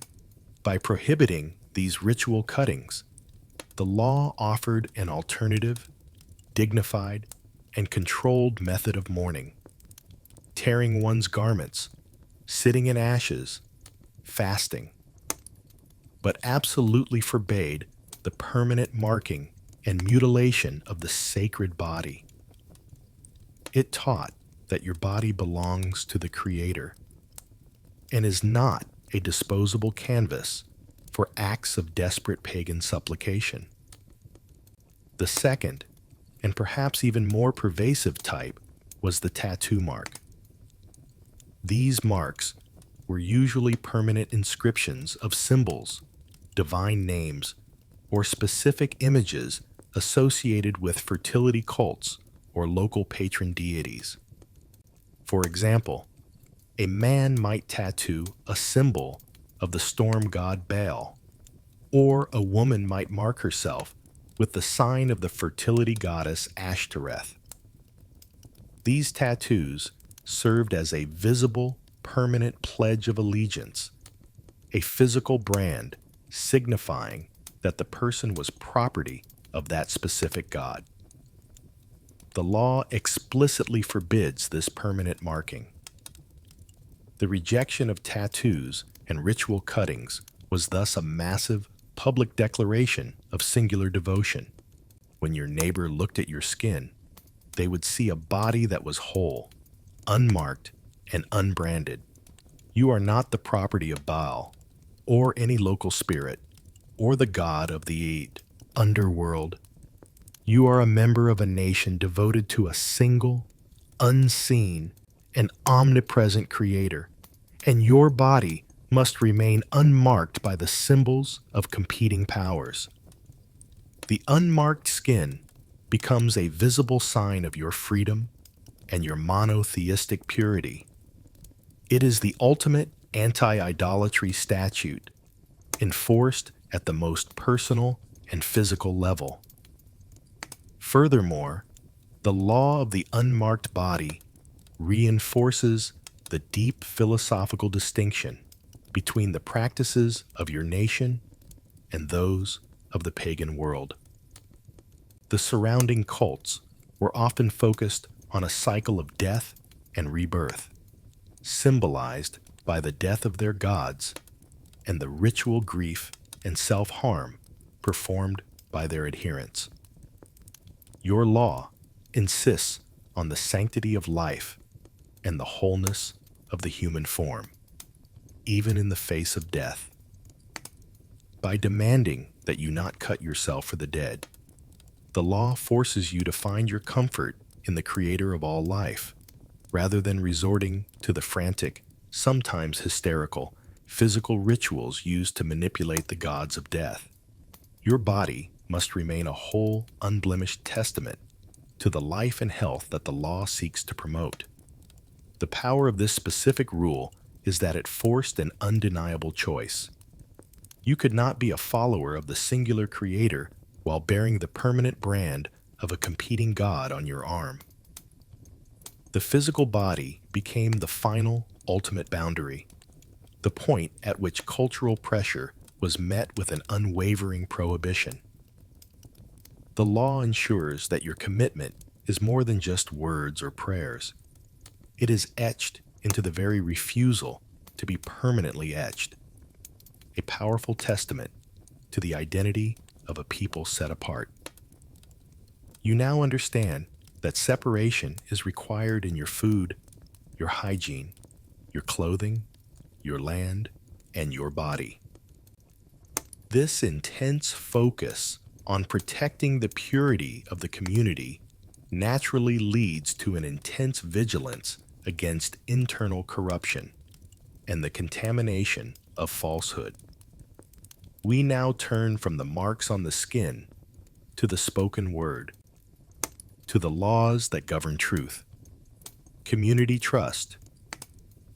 By prohibiting these ritual cuttings, the law offered an alternative, dignified, and controlled method of mourning. Tearing one's garments, sitting in ashes, fasting, but absolutely forbade the permanent marking and mutilation of the sacred body. It taught that your body belongs to the Creator and is not a disposable canvas for acts of desperate pagan supplication. The second, and perhaps even more pervasive type, was the tattoo mark. These marks were usually permanent inscriptions of symbols, divine names, or specific images associated with fertility cults or local patron deities. For example, a man might tattoo a symbol of the storm god Baal, or a woman might mark herself with the sign of the fertility goddess Ashtoreth. These tattoos served as a visible, permanent pledge of allegiance, a physical brand signifying that the person was property of that specific god. The law explicitly forbids this permanent marking. The rejection of tattoos and ritual cuttings was thus a massive public declaration of singular devotion. When your neighbor looked at your skin, they would see a body that was whole, unmarked, and unbranded. You are not the property of Baal, or any local spirit, or the god of the underworld. You are a member of a nation devoted to a single, unseen, and omnipresent Creator, and your body must remain unmarked by the symbols of competing powers. The unmarked skin becomes a visible sign of your freedom and your monotheistic purity. It is the ultimate anti-idolatry statute, enforced at the most personal and physical level. Furthermore, the law of the unmarked body reinforces the deep philosophical distinction between the practices of your nation and those of the pagan world. The surrounding cults were often focused on a cycle of death and rebirth, symbolized by the death of their gods and the ritual grief and self-harm performed by their adherents. Your law insists on the sanctity of life and the wholeness of the human form, even in the face of death. By demanding that you not cut yourself for the dead, the law forces you to find your comfort in the Creator of all life, rather than resorting to the frantic, sometimes hysterical, physical rituals used to manipulate the gods of death. Your body must remain a whole, unblemished testament to the life and health that the law seeks to promote. The power of this specific rule is that it forced an undeniable choice. You could not be a follower of the singular Creator while bearing the permanent brand of a competing god on your arm. The physical body became the final, ultimate boundary, the point at which cultural pressure was met with an unwavering prohibition. The law ensures that your commitment is more than just words or prayers. It is etched into the very refusal to be permanently etched, a powerful testament to the identity of a people set apart. You now understand that separation is required in your food, your hygiene, your clothing, your land, and your body. This intense focus on protecting the purity of the community naturally leads to an intense vigilance against internal corruption and the contamination of falsehood. We now turn from the marks on the skin to the spoken word, to the laws that govern truth, community trust,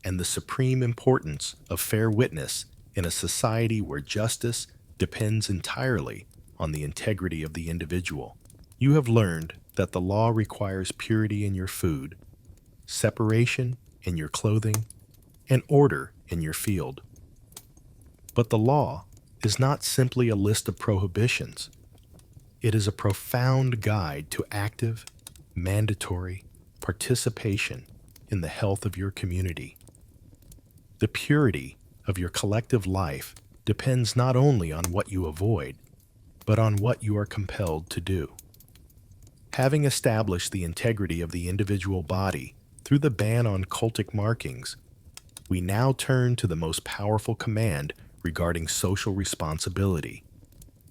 and the supreme importance of fair witness in a society where justice depends entirely on the integrity of the individual. You have learned that the law requires purity in your food, separation in your clothing, and order in your field. But the law is not simply a list of prohibitions. It is a profound guide to active, mandatory participation in the health of your community. The purity of your collective life depends not only on what you avoid, but on what you are compelled to do. Having established the integrity of the individual body through the ban on cultic markings, we now turn to the most powerful command regarding social responsibility,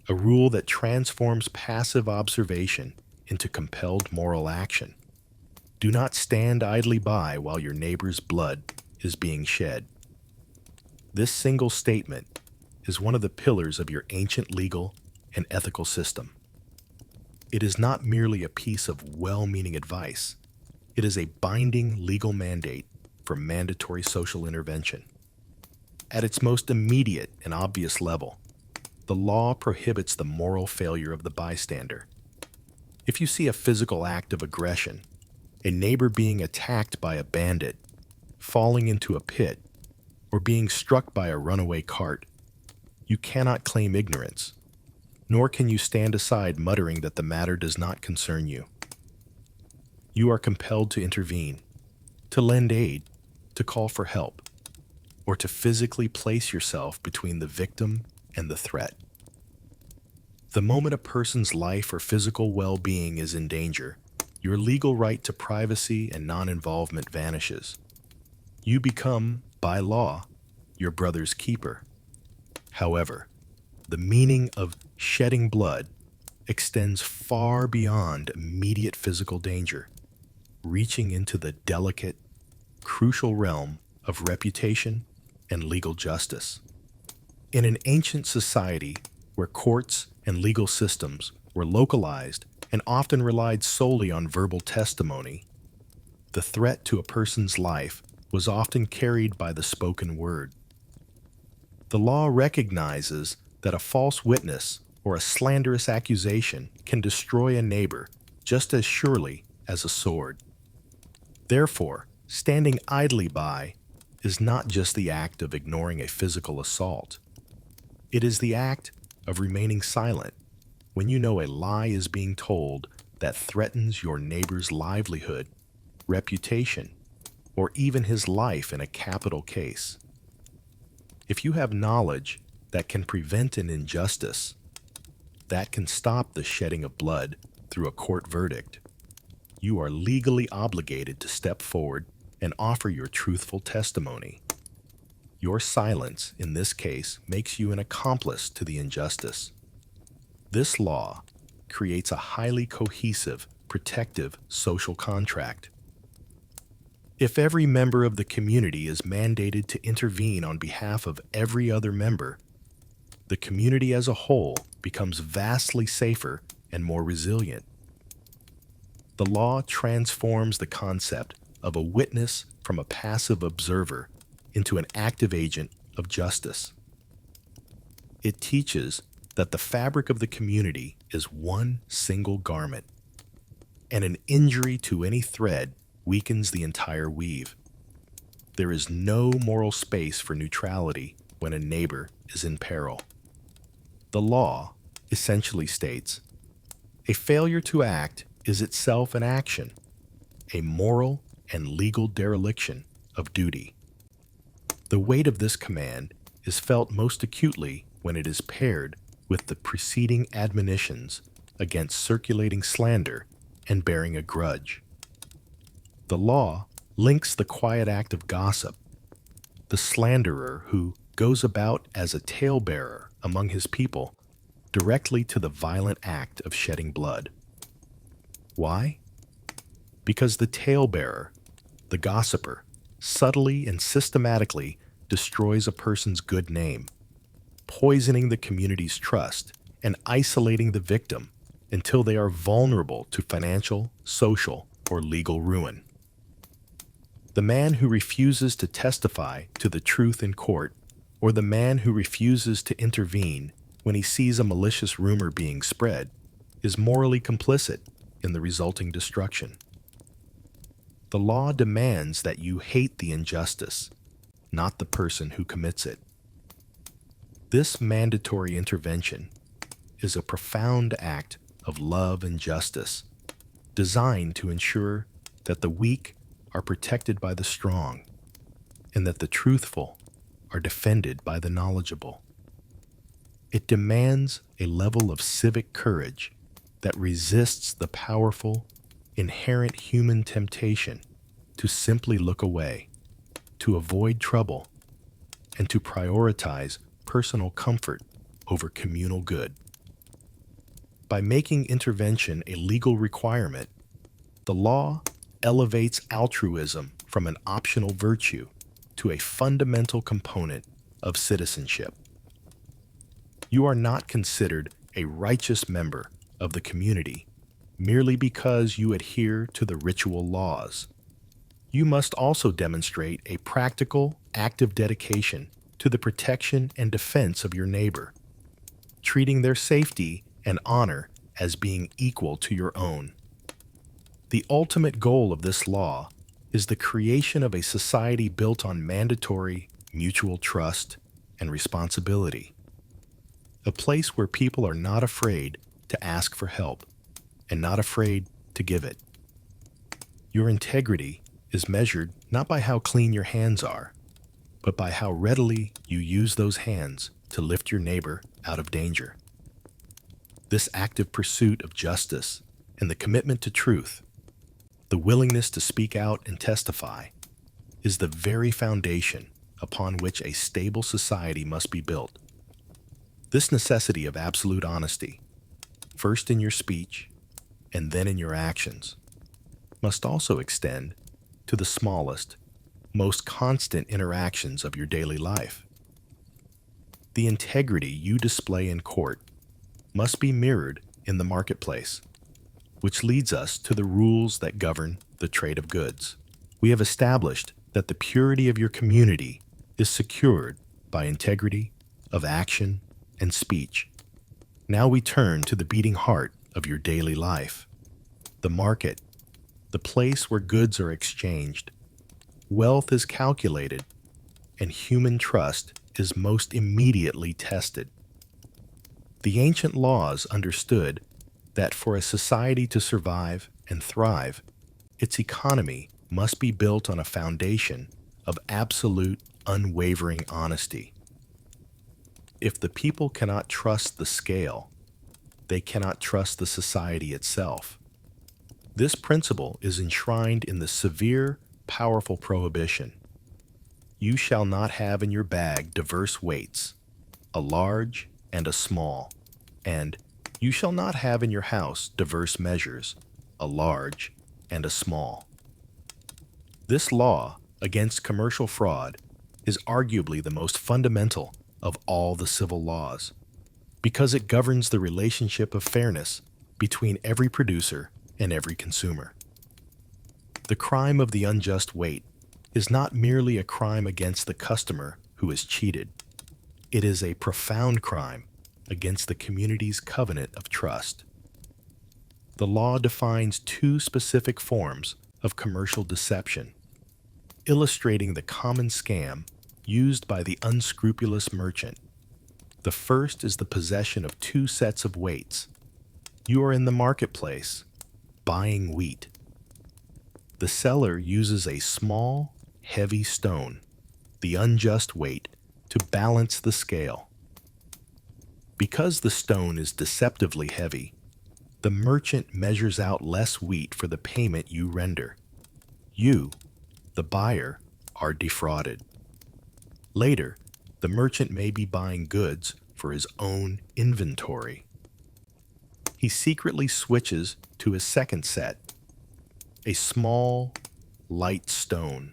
a rule that transforms passive observation into compelled moral action. Do not stand idly by while your neighbor's blood is being shed. This single statement is one of the pillars of your ancient legal and ethical system. It is not merely a piece of well-meaning advice. It is a binding legal mandate for mandatory social intervention. At its most immediate and obvious level, the law prohibits the moral failure of the bystander. If you see a physical act of aggression, a neighbor being attacked by a bandit, falling into a pit, or being struck by a runaway cart, you cannot claim ignorance, nor can you stand aside muttering that the matter does not concern you. You are compelled to intervene, to lend aid, to call for help, or to physically place yourself between the victim and the threat. The moment a person's life or physical well-being is in danger, your legal right to privacy and non-involvement vanishes. You become, by law, your brother's keeper. However, the meaning of shedding blood extends far beyond immediate physical danger, reaching into the delicate, crucial realm of reputation and legal justice. In an ancient society where courts and legal systems were localized and often relied solely on verbal testimony, the threat to a person's life was often carried by the spoken word. The law recognizes that a false witness or a slanderous accusation can destroy a neighbor just as surely as a sword. Therefore, standing idly by is not just the act of ignoring a physical assault. It is the act of remaining silent when you know a lie is being told that threatens your neighbor's livelihood, reputation, or even his life in a capital case. If you have knowledge that can prevent an injustice, that can stop the shedding of blood through a court verdict, you are legally obligated to step forward and offer your truthful testimony. Your silence, in this case, makes you an accomplice to the injustice. This law creates a highly cohesive, protective social contract. If every member of the community is mandated to intervene on behalf of every other member, the community as a whole becomes vastly safer and more resilient. The law transforms the concept of a witness from a passive observer into an active agent of justice. It teaches that the fabric of the community is one single garment, and an injury to any thread weakens the entire weave. There is no moral space for neutrality when a neighbor is in peril. The law essentially states, a failure to act is itself an action, a moral and legal dereliction of duty. The weight of this command is felt most acutely when it is paired with the preceding admonitions against circulating slander and bearing a grudge. The law links the quiet act of gossip, the slanderer who goes about as a talebearer among his people, directly to the violent act of shedding blood. Why? Because the talebearer, the gossiper, subtly and systematically destroys a person's good name, poisoning the community's trust and isolating the victim until they are vulnerable to financial, social, or legal ruin. The man who refuses to testify to the truth in court, or the man who refuses to intervene when he sees a malicious rumor being spread, is morally complicit in the resulting destruction. The law demands that you hate the injustice, not the person who commits it. This mandatory intervention is a profound act of love and justice, designed to ensure that the weak are protected by the strong, and that the truthful are defended by the knowledgeable. It demands a level of civic courage that resists the powerful, inherent human temptation to simply look away, to avoid trouble, and to prioritize personal comfort over communal good. By making intervention a legal requirement, the law elevates altruism from an optional virtue to a fundamental component of citizenship. You are not considered a righteous member of the community merely because you adhere to the ritual laws. You must also demonstrate a practical, active dedication to the protection and defense of your neighbor, treating their safety and honor as being equal to your own. The ultimate goal of this law is the creation of a society built on mandatory mutual trust and responsibility, a place where people are not afraid to ask for help and not afraid to give it. Your integrity is measured not by how clean your hands are, but by how readily you use those hands to lift your neighbor out of danger. This active pursuit of justice and the commitment to truth, the willingness to speak out and testify, is the very foundation upon which a stable society must be built. This necessity of absolute honesty, first in your speech and then in your actions, must also extend to the smallest, most constant interactions of your daily life. The integrity you display in court must be mirrored in the marketplace, which leads us to the rules that govern the trade of goods. We have established that the purity of your community is secured by integrity of action and speech. Now we turn to the beating heart of your daily life, the market, the place where goods are exchanged. Wealth is calculated, and human trust is most immediately tested. The ancient laws understood that for a society to survive and thrive, its economy must be built on a foundation of absolute, unwavering honesty. If the people cannot trust the scale, they cannot trust the society itself. This principle is enshrined in the severe, powerful prohibition: you shall not have in your bag diverse weights, a large and a small, and you shall not have in your house diverse measures, a large and a small. This law against commercial fraud is arguably the most fundamental of all the civil laws, because it governs the relationship of fairness between every producer and every consumer. The crime of the unjust weight is not merely a crime against the customer who is cheated. It is a profound crime against the community's covenant of trust. The law defines two specific forms of commercial deception, illustrating the common scam used by the unscrupulous merchant. The first is the possession of two sets of weights. You are in the marketplace, buying wheat. The seller uses a small, heavy stone, the unjust weight, to balance the scale. Because the stone is deceptively heavy, the merchant measures out less wheat for the payment you render. You, the buyer, are defrauded. Later, the merchant may be buying goods for his own inventory. He secretly switches to his second set, a small, light stone.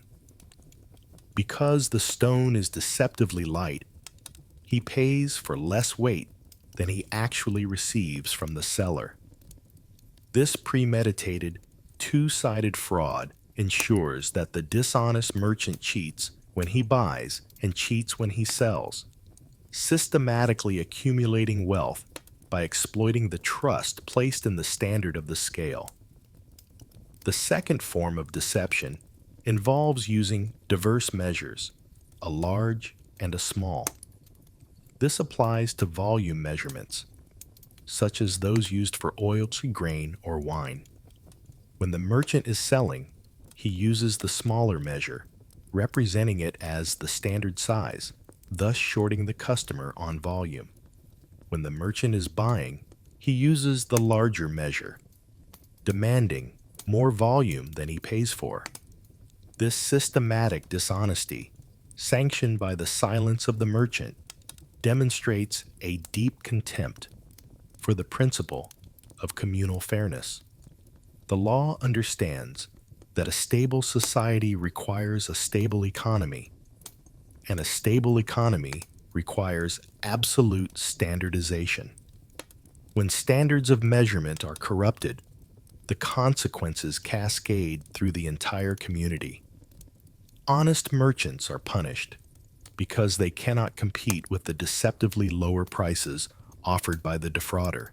Because the stone is deceptively light, he pays for less weight than he actually receives from the seller. This premeditated, two-sided fraud ensures that the dishonest merchant cheats when he buys and cheats when he sells, systematically accumulating wealth by exploiting the trust placed in the standard of the scale. The second form of deception involves using diverse measures, a large and a small. This applies to volume measurements, such as those used for oilseed grain or wine. When the merchant is selling, he uses the smaller measure, representing it as the standard size, thus shorting the customer on volume. When the merchant is buying, he uses the larger measure, demanding more volume than he pays for. This systematic dishonesty, sanctioned by the silence of the merchant, demonstrates a deep contempt for the principle of communal fairness. The law understands that a stable society requires a stable economy, and a stable economy requires absolute standardization. When standards of measurement are corrupted, the consequences cascade through the entire community. Honest merchants are punished because they cannot compete with the deceptively lower prices offered by the defrauder.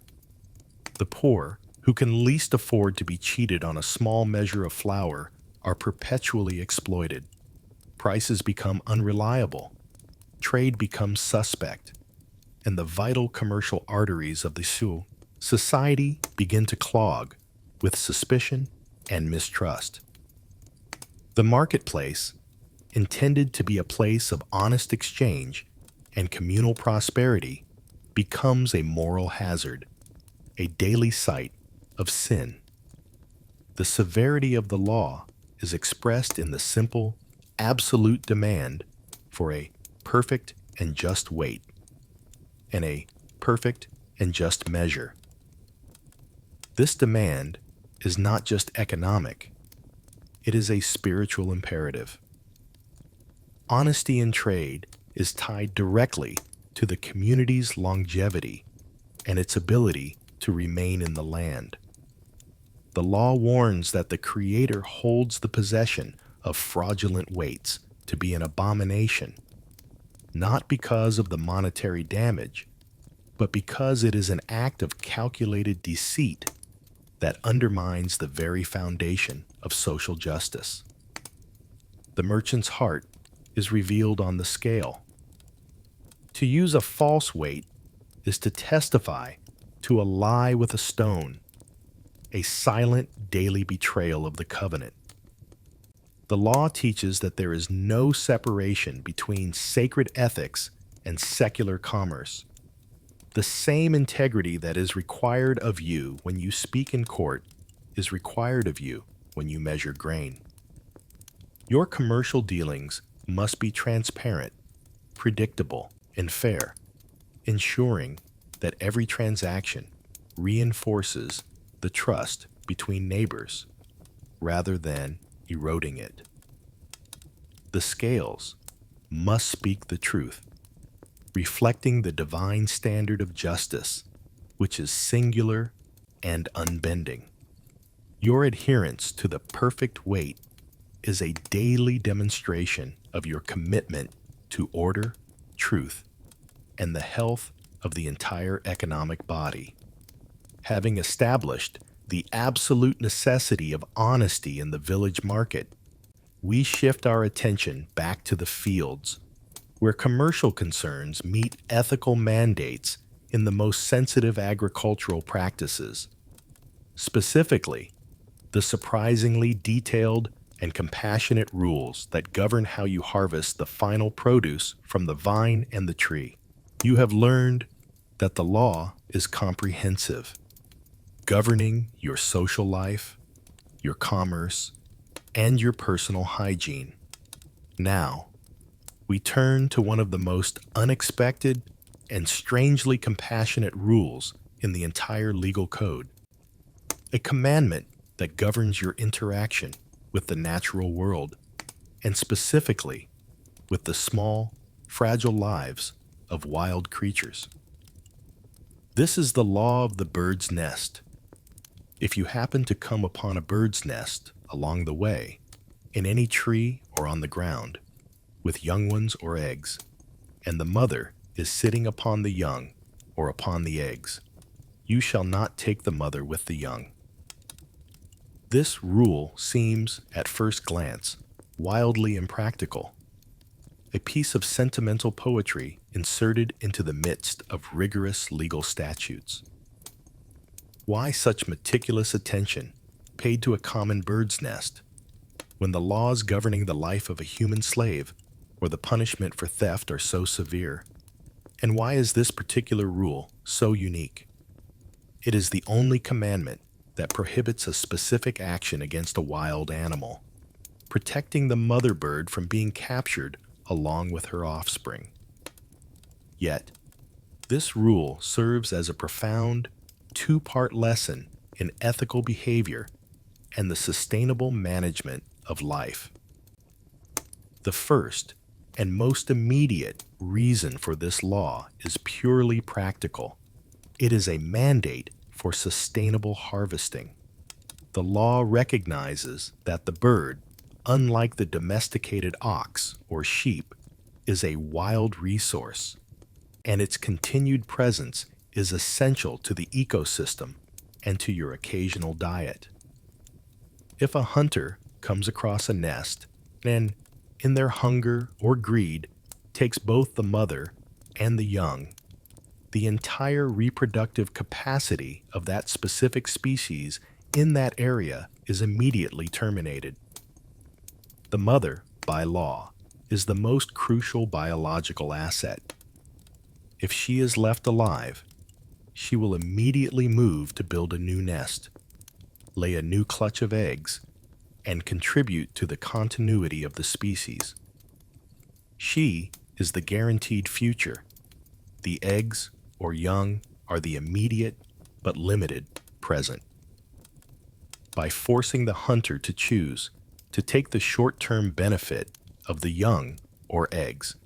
The poor, who can least afford to be cheated on a small measure of flour, are perpetually exploited. Prices become unreliable, trade becomes suspect, and the vital commercial arteries of the society begin to clog with suspicion and mistrust. The marketplace, intended to be a place of honest exchange and communal prosperity, becomes a moral hazard, a daily sight of sin. The severity of the law is expressed in the simple, absolute demand for a perfect and just weight and a perfect and just measure. This demand is not just economic, it is a spiritual imperative. Honesty in trade is tied directly to the community's longevity and its ability to remain in the land. The law warns that the Creator holds the possession of fraudulent weights to be an abomination, not because of the monetary damage, but because it is an act of calculated deceit that undermines the very foundation of social justice. The merchant's heart is revealed on the scale. To use a false weight is to testify to a lie with a stone, a silent daily betrayal of the covenant. The law teaches that there is no separation between sacred ethics and secular commerce. The same integrity that is required of you when you speak in court is required of you when you measure grain. Your commercial dealings must be transparent, predictable, and fair, ensuring that every transaction reinforces the trust between neighbors rather than eroding it. The scales must speak the truth, reflecting the divine standard of justice, which is singular and unbending. Your adherence to the perfect weight is a daily demonstration of your commitment to order, truth, and the health of the entire economic body. Having established the absolute necessity of honesty in the village market, we shift our attention back to the fields, where commercial concerns meet ethical mandates in the most sensitive agricultural practices. Specifically, the surprisingly detailed and compassionate rules that govern how you harvest the final produce from the vine and the tree. You have learned that the law is comprehensive, governing your social life, your commerce, and your personal hygiene. Now, we turn to one of the most unexpected and strangely compassionate rules in the entire legal code, a commandment that governs your interaction with the natural world, and specifically with the small, fragile lives of wild creatures. This is the law of the bird's nest. If you happen to come upon a bird's nest along the way, in any tree or on the ground, with young ones or eggs, and the mother is sitting upon the young or upon the eggs, you shall not take the mother with the young. This rule seems, at first glance, wildly impractical, a piece of sentimental poetry inserted into the midst of rigorous legal statutes. Why such meticulous attention paid to a common bird's nest, when the laws governing the life of a human slave or the punishment for theft are so severe? And why is this particular rule so unique? It is the only commandment that prohibits a specific action against a wild animal, protecting the mother bird from being captured along with her offspring. Yet, this rule serves as a profound, two-part lesson in ethical behavior and the sustainable management of life. The first and most immediate reason for this law is purely practical. It is a mandate for sustainable harvesting. The law recognizes that the bird, unlike the domesticated ox or sheep, is a wild resource, and its continued presence is essential to the ecosystem and to your occasional diet. If a hunter comes across a nest and, in their hunger or greed, takes both the mother and the young, the entire reproductive capacity of that specific species in that area is immediately terminated. The mother, by law, is the most crucial biological asset. If she is left alive, she will immediately move to build a new nest, lay a new clutch of eggs, and contribute to the continuity of the species. She is the guaranteed future. The eggs or young are the immediate but limited present. By forcing the hunter to choose to take the short-term benefit of the young or eggs,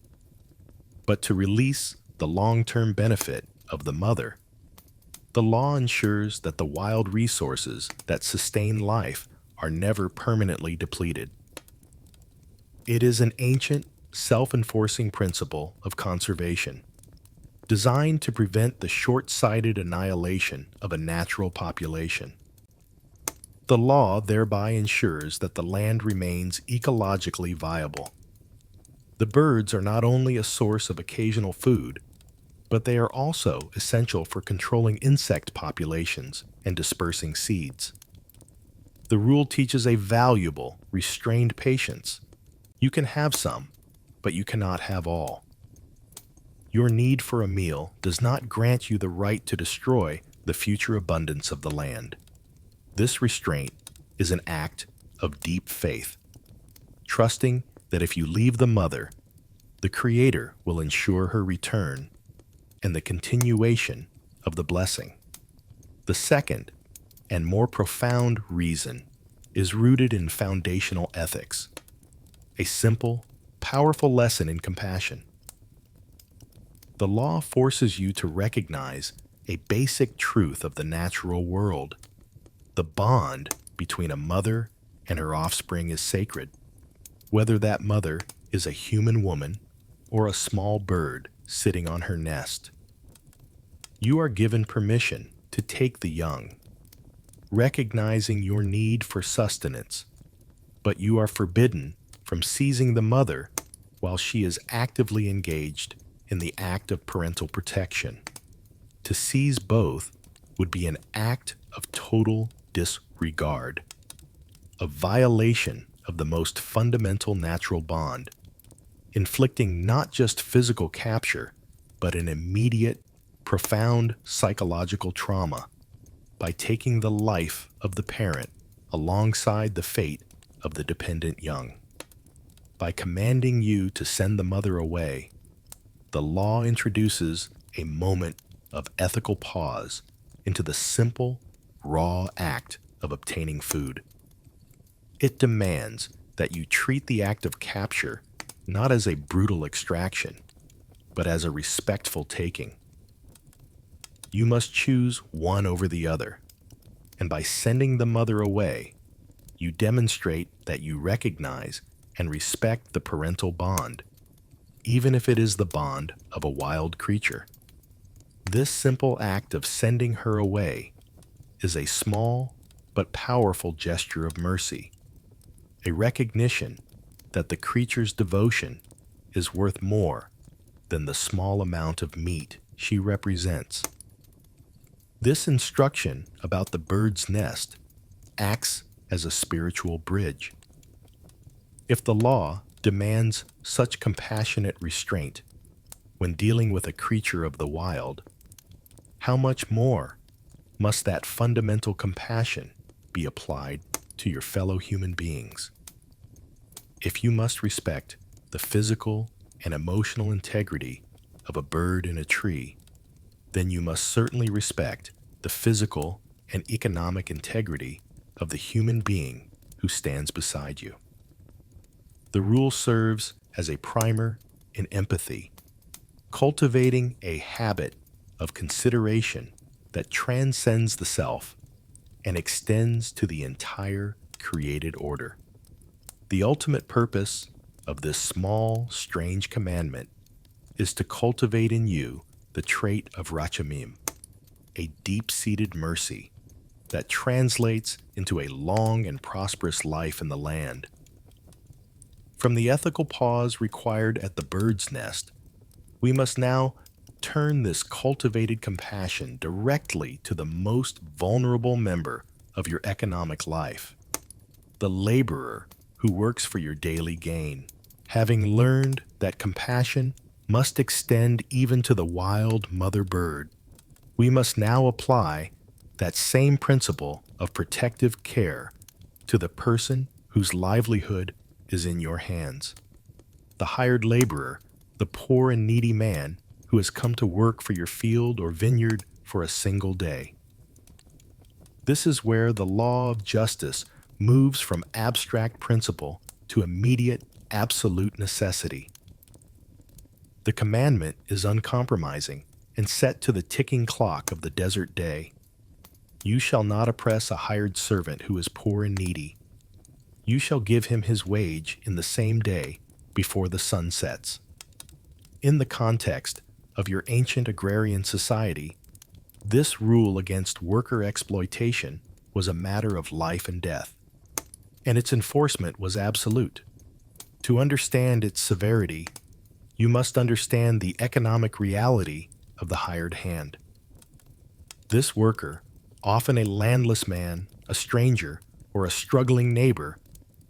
but to release the long-term benefit of the mother, the law ensures that the wild resources that sustain life are never permanently depleted. It is an ancient, self-enforcing principle of conservation, designed to prevent the short-sighted annihilation of a natural population. The law thereby ensures that the land remains ecologically viable. The birds are not only a source of occasional food, but they are also essential for controlling insect populations and dispersing seeds. The rule teaches a valuable, restrained patience. You can have some, but you cannot have all. Your need for a meal does not grant you the right to destroy the future abundance of the land. This restraint is an act of deep faith, trusting that if you leave the mother, the Creator will ensure her return and the continuation of the blessing. The second and more profound reason is rooted in foundational ethics, a simple, powerful lesson in compassion. The law forces you to recognize a basic truth of the natural world. The bond between a mother and her offspring is sacred, whether that mother is a human woman or a small bird sitting on her nest. You are given permission to take the young, recognizing your need for sustenance, but you are forbidden from seizing the mother while she is actively engaged in the act of parental protection. To seize both would be an act of total disregard, a violation of the most fundamental natural bond, inflicting not just physical capture, but an immediate, profound psychological trauma by taking the life of the parent alongside the fate of the dependent young. By commanding you to send the mother away, the law introduces a moment of ethical pause into the simple, raw act of obtaining food. It demands that you treat the act of capture not as a brutal extraction, but as a respectful taking. You must choose one over the other, and by sending the mother away, you demonstrate that you recognize and respect the parental bond, even if it is the bond of a wild creature. This simple act of sending her away is a small but powerful gesture of mercy, a recognition that the creature's devotion is worth more than the small amount of meat she represents. This instruction about the bird's nest acts as a spiritual bridge. If the law demands such compassionate restraint when dealing with a creature of the wild, how much more must that fundamental compassion be applied to your fellow human beings? If you must respect the physical and emotional integrity of a bird in a tree, then you must certainly respect the physical and economic integrity of the human being who stands beside you. The rule serves as a primer in empathy, cultivating a habit of consideration that transcends the self and extends to the entire created order. The ultimate purpose of this small, strange commandment is to cultivate in you the trait of rachamim, a deep-seated mercy that translates into a long and prosperous life in the land. From the ethical pause required at the bird's nest, we must now turn this cultivated compassion directly to the most vulnerable member of your economic life, the laborer who works for your daily gain. Having learned that compassion must extend even to the wild mother bird, we must now apply that same principle of protective care to the person whose livelihood is in your hands. The hired laborer, the poor and needy man who has come to work for your field or vineyard for a single day. This is where the law of justice moves from abstract principle to immediate, absolute necessity. The commandment is uncompromising and set to the ticking clock of the desert day. You shall not oppress a hired servant who is poor and needy. You shall give him his wage in the same day before the sun sets. In the context of your ancient agrarian society, this rule against worker exploitation was a matter of life and death, and its enforcement was absolute. To understand its severity, you must understand the economic reality of the hired hand. This worker, often a landless man, a stranger, or a struggling neighbor,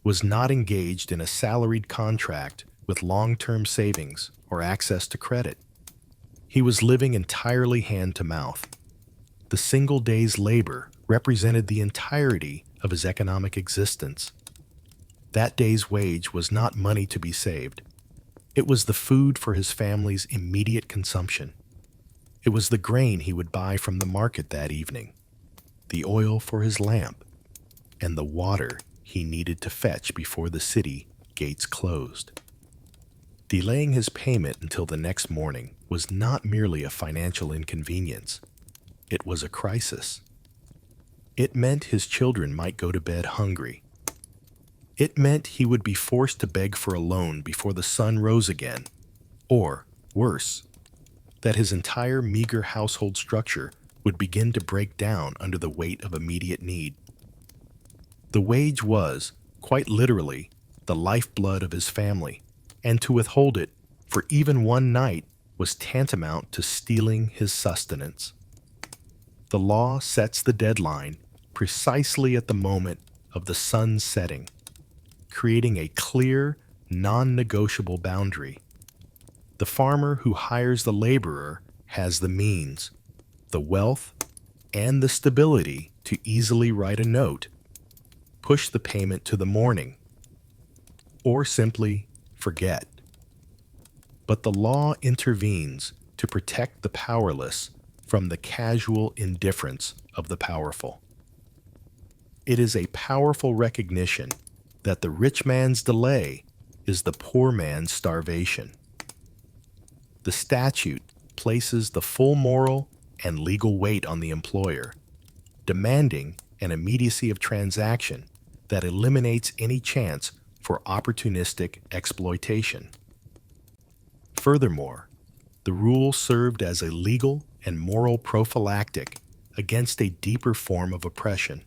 was not engaged in a salaried contract with long-term savings or access to credit. He was living entirely hand-to-mouth. The single day's labor represented the entirety of his economic existence. That day's wage was not money to be saved. It was the food for his family's immediate consumption. It was the grain he would buy from the market that evening, the oil for his lamp, and the water he needed to fetch before the city gates closed. Delaying his payment until the next morning was not merely a financial inconvenience. It was a crisis. It meant his children might go to bed hungry. It meant he would be forced to beg for a loan before the sun rose again, or, worse, that his entire meager household structure would begin to break down under the weight of immediate need. The wage was, quite literally, the lifeblood of his family, and to withhold it for even one night was tantamount to stealing his sustenance. The law sets the deadline precisely at the moment of the sun setting, creating a clear, non-negotiable boundary. The farmer who hires the laborer has the means, the wealth, and the stability to easily write a note, push the payment to the morning, or simply forget. But the law intervenes to protect the powerless from the casual indifference of the powerful. It is a powerful recognition that the rich man's delay is the poor man's starvation. The statute places the full moral and legal weight on the employer, demanding an immediacy of transaction that eliminates any chance for opportunistic exploitation. Furthermore, the rule served as a legal and moral prophylactic against a deeper form of oppression.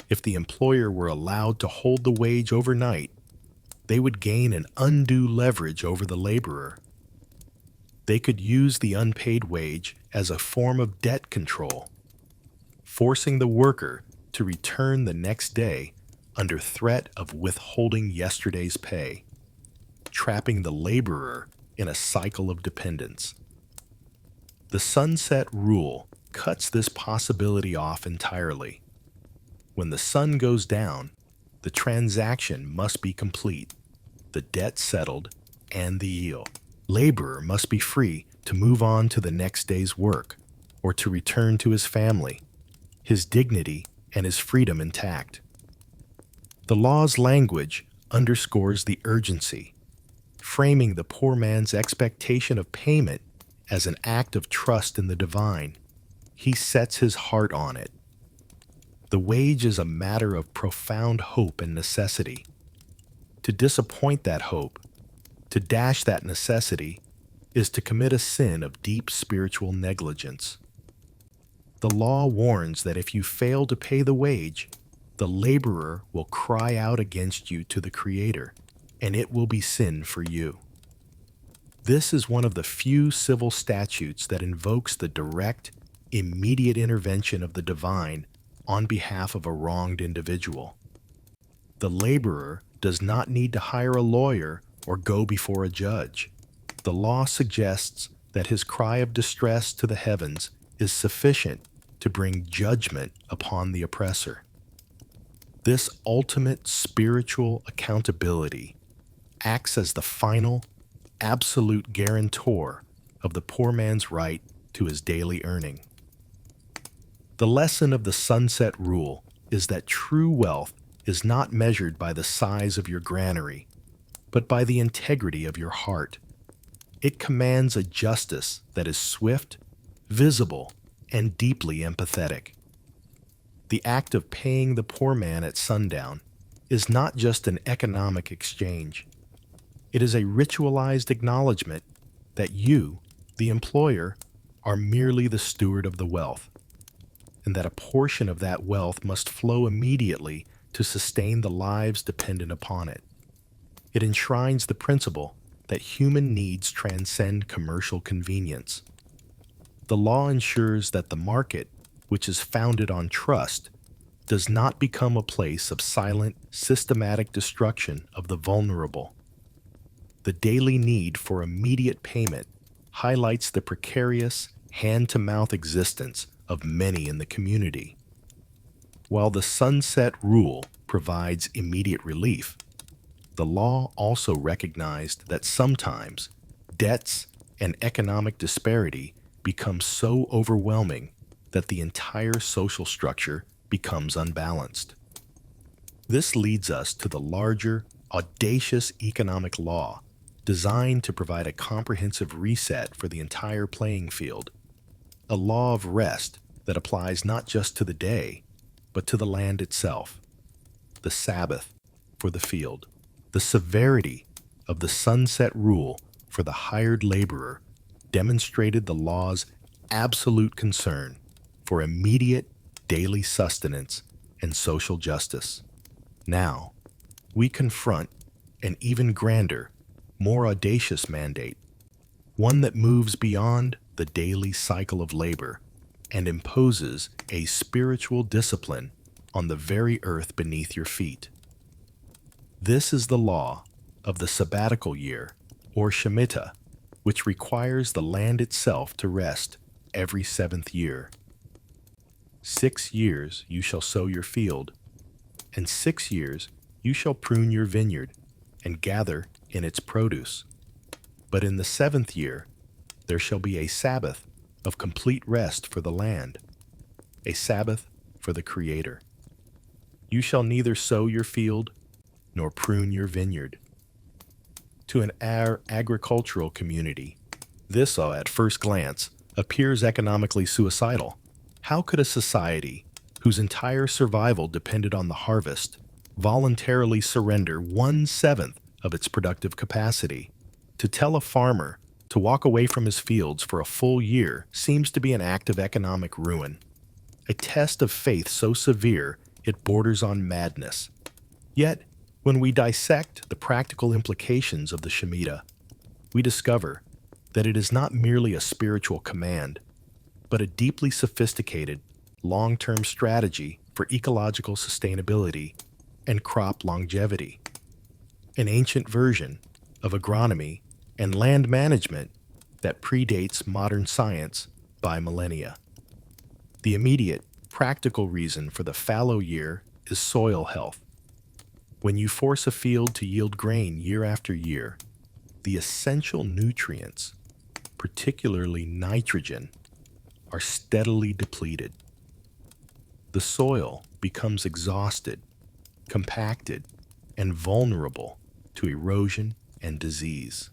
If the employer were allowed to hold the wage overnight, they would gain an undue leverage over the laborer. They could use the unpaid wage as a form of debt control, forcing the worker to return the next day under threat of withholding yesterday's pay, trapping the laborer in a cycle of dependence. The sunset rule cuts this possibility off entirely. When the sun goes down, the transaction must be complete, the debt settled, and the yield. Laborer must be free to move on to the next day's work or to return to his family, his dignity and his freedom intact. The law's language underscores the urgency, framing the poor man's expectation of payment as an act of trust in the divine. He sets his heart on it. The wage is a matter of profound hope and necessity. To disappoint that hope, to dash that necessity, is to commit a sin of deep spiritual negligence. The law warns that if you fail to pay the wage, the laborer will cry out against you to the Creator, and it will be sin for you. This is one of the few civil statutes that invokes the direct, immediate intervention of the divine on behalf of a wronged individual. The laborer does not need to hire a lawyer or go before a judge. The law suggests that his cry of distress to the heavens is sufficient to bring judgment upon the oppressor. This ultimate spiritual accountability acts as the final, absolute guarantor of the poor man's right to his daily earning. The lesson of the sunset rule is that true wealth is not measured by the size of your granary, but by the integrity of your heart. It commands a justice that is swift, visible, and deeply empathetic. The act of paying the poor man at sundown is not just an economic exchange. It is a ritualized acknowledgement that you, the employer, are merely the steward of the wealth, and that a portion of that wealth must flow immediately to sustain the lives dependent upon it. It enshrines the principle that human needs transcend commercial convenience. The law ensures that the market, which is founded on trust, does not become a place of silent, systematic destruction of the vulnerable. The daily need for immediate payment highlights the precarious, hand-to-mouth existence of many in the community. While the sunset rule provides immediate relief, the law also recognized that sometimes debts and economic disparity become so overwhelming that the entire social structure becomes unbalanced. This leads us to the larger, audacious economic law designed to provide a comprehensive reset for the entire playing field, a law of rest that applies not just to the day, but to the land itself, the Sabbath for the field. The severity of the sunset rule for the hired laborer demonstrated the law's absolute concern for immediate daily sustenance and social justice. Now, we confront an even grander, more audacious mandate, one that moves beyond the daily cycle of labor and imposes a spiritual discipline on the very earth beneath your feet. This is the law of the sabbatical year, or Shemitah, which requires the land itself to rest every 7th year. 6 years you shall sow your field, and 6 years you shall prune your vineyard and gather in its produce. But in the 7th year there shall be a Sabbath of complete rest for the land, a Sabbath for the Creator. You shall neither sow your field nor prune your vineyard. To an agricultural community, this, at first glance, appears economically suicidal. How could a society whose entire survival depended on the harvest voluntarily surrender 1/7 of its productive capacity? To tell a farmer to walk away from his fields for a full year seems to be an act of economic ruin, a test of faith so severe it borders on madness. Yet, when we dissect the practical implications of the Shemitah, we discover that it is not merely a spiritual command, but a deeply sophisticated, long-term strategy for ecological sustainability and crop longevity, an ancient version of agronomy and land management that predates modern science by millennia. The immediate, practical reason for the fallow year is soil health. When you force a field to yield grain year after year, the essential nutrients, particularly nitrogen, are steadily depleted. The soil becomes exhausted, compacted, and vulnerable to erosion and disease.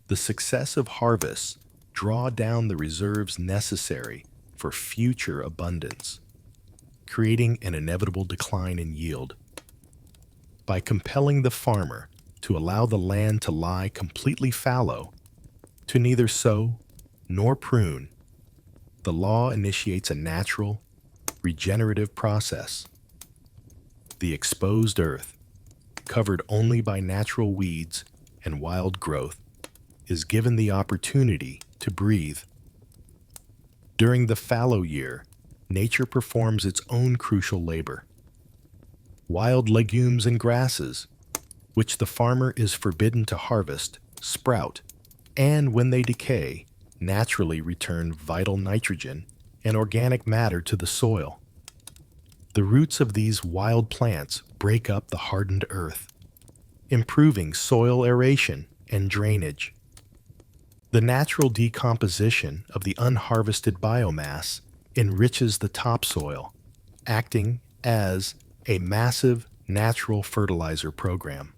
The successive harvests draw down the reserves necessary for future abundance, creating an inevitable decline in yield. By compelling the farmer to allow the land to lie completely fallow, to neither sow nor prune, the law initiates a natural, regenerative process. The exposed earth, covered only by natural weeds and wild growth, is given the opportunity to breathe. During the fallow year, nature performs its own crucial labor. Wild legumes and grasses, which the farmer is forbidden to harvest, sprout, and when they decay, naturally return vital nitrogen and organic matter to the soil. The roots of these wild plants break up the hardened earth, improving soil aeration and drainage. The natural decomposition of the unharvested biomass enriches the topsoil, acting as a massive natural fertilizer program.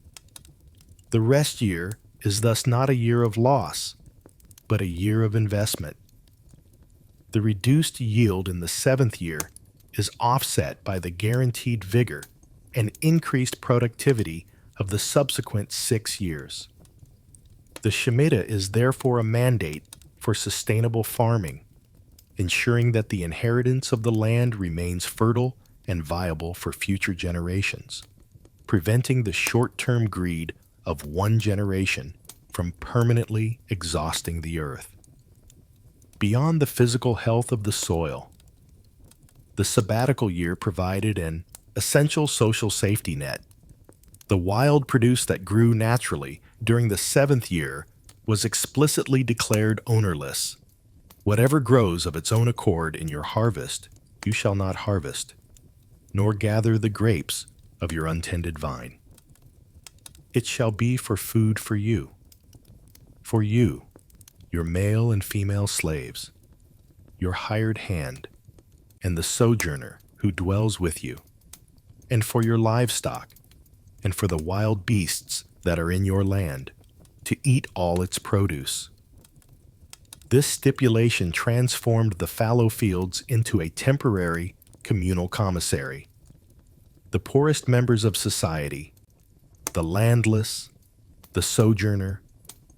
The rest year is thus not a year of loss, but a year of investment. The reduced yield in the 7th year is offset by the guaranteed vigor and increased productivity of the subsequent 6 years. The Shemitah is therefore a mandate for sustainable farming, ensuring that the inheritance of the land remains fertile and viable for future generations, preventing the short-term greed of one generation from permanently exhausting the earth. Beyond the physical health of the soil, the sabbatical year provided an essential social safety net. The wild produce that grew naturally during the 7th year was explicitly declared ownerless. Whatever grows of its own accord in your harvest, you shall not harvest, nor gather the grapes of your untended vine. It shall be for food for you, your male and female slaves, your hired hand, and the sojourner who dwells with you, and for your livestock, and for the wild beasts that are in your land, to eat all its produce. This stipulation transformed the fallow fields into a temporary communal commissary. The poorest members of society, the landless, the sojourner,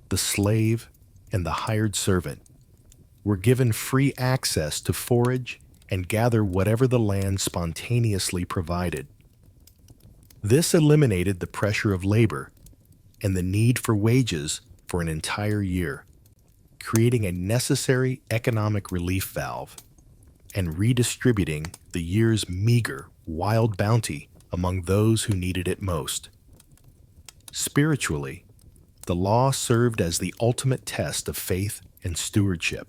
the slave, and the hired servant, were given free access to forage and gather whatever the land spontaneously provided. This eliminated the pressure of labor and the need for wages for an entire year, creating a necessary economic relief valve and redistributing the year's meager, wild bounty among those who needed it most. Spiritually, the law served as the ultimate test of faith and stewardship.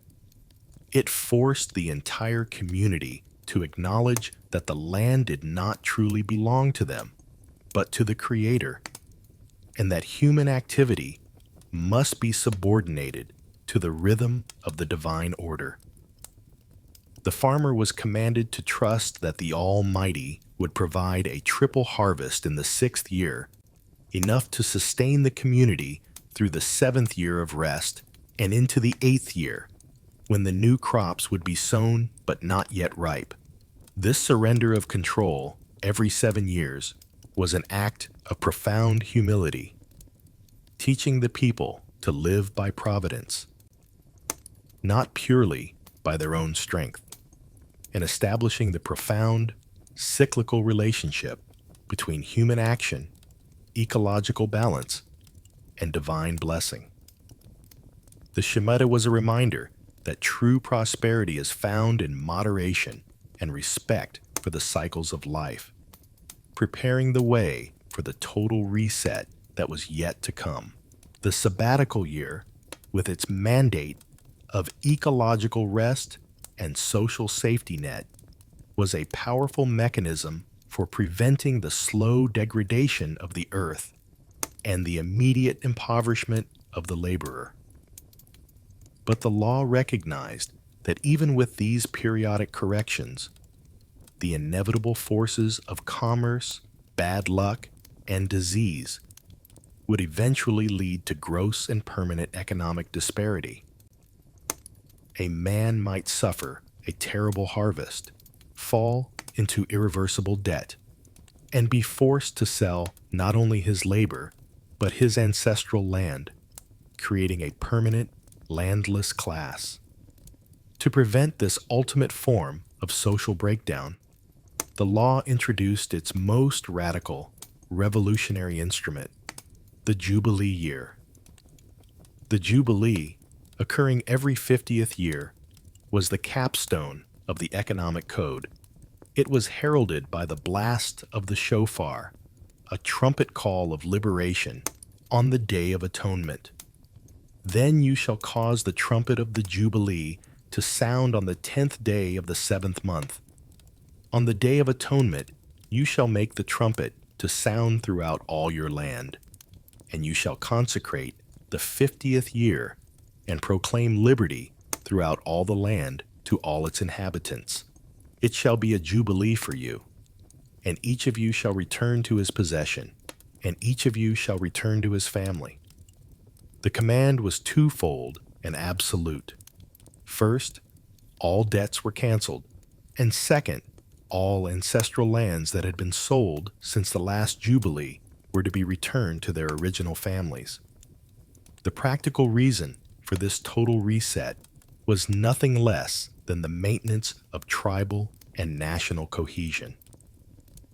It forced the entire community to acknowledge that the land did not truly belong to them, but to the Creator, and that human activity must be subordinated to the rhythm of the divine order. The farmer was commanded to trust that the Almighty would provide a triple harvest in the 6th year, enough to sustain the community through the 7th year of rest and into the 8th year, when the new crops would be sown but not yet ripe. This surrender of control every 7 years was an act of profound humility, teaching the people to live by providence, not purely by their own strength, and establishing the profound, cyclical relationship between human action, ecological balance, and divine blessing. The Shemitah was a reminder that true prosperity is found in moderation and respect for the cycles of life, preparing the way for the total reset that was yet to come. The sabbatical year, with its mandate of ecological rest and social safety net, was a powerful mechanism for preventing the slow degradation of the earth and the immediate impoverishment of the laborer. But the law recognized that even with these periodic corrections, the inevitable forces of commerce, bad luck, and disease would eventually lead to gross and permanent economic disparity. A man might suffer a terrible harvest, fall into irreversible debt, and be forced to sell not only his labor, but his ancestral land, creating a permanent, landless class. To prevent this ultimate form of social breakdown, the law introduced its most radical, revolutionary instrument, the Jubilee year. The Jubilee, occurring every 50th year, was the capstone of the economic code. It was heralded by the blast of the shofar, a trumpet call of liberation, on the Day of Atonement. Then you shall cause the trumpet of the Jubilee to sound on the 10th day of the 7th month. On the Day of Atonement, you shall make the trumpet to sound throughout all your land, and you shall consecrate the 50th year and proclaim liberty throughout all the land to all its inhabitants. It shall be a jubilee for you, and each of you shall return to his possession, and each of you shall return to his family. The command was twofold and absolute. First, all debts were canceled, and second, all ancestral lands that had been sold since the last Jubilee were to be returned to their original families. The practical reason for this total reset was nothing less than the maintenance of tribal and national cohesion.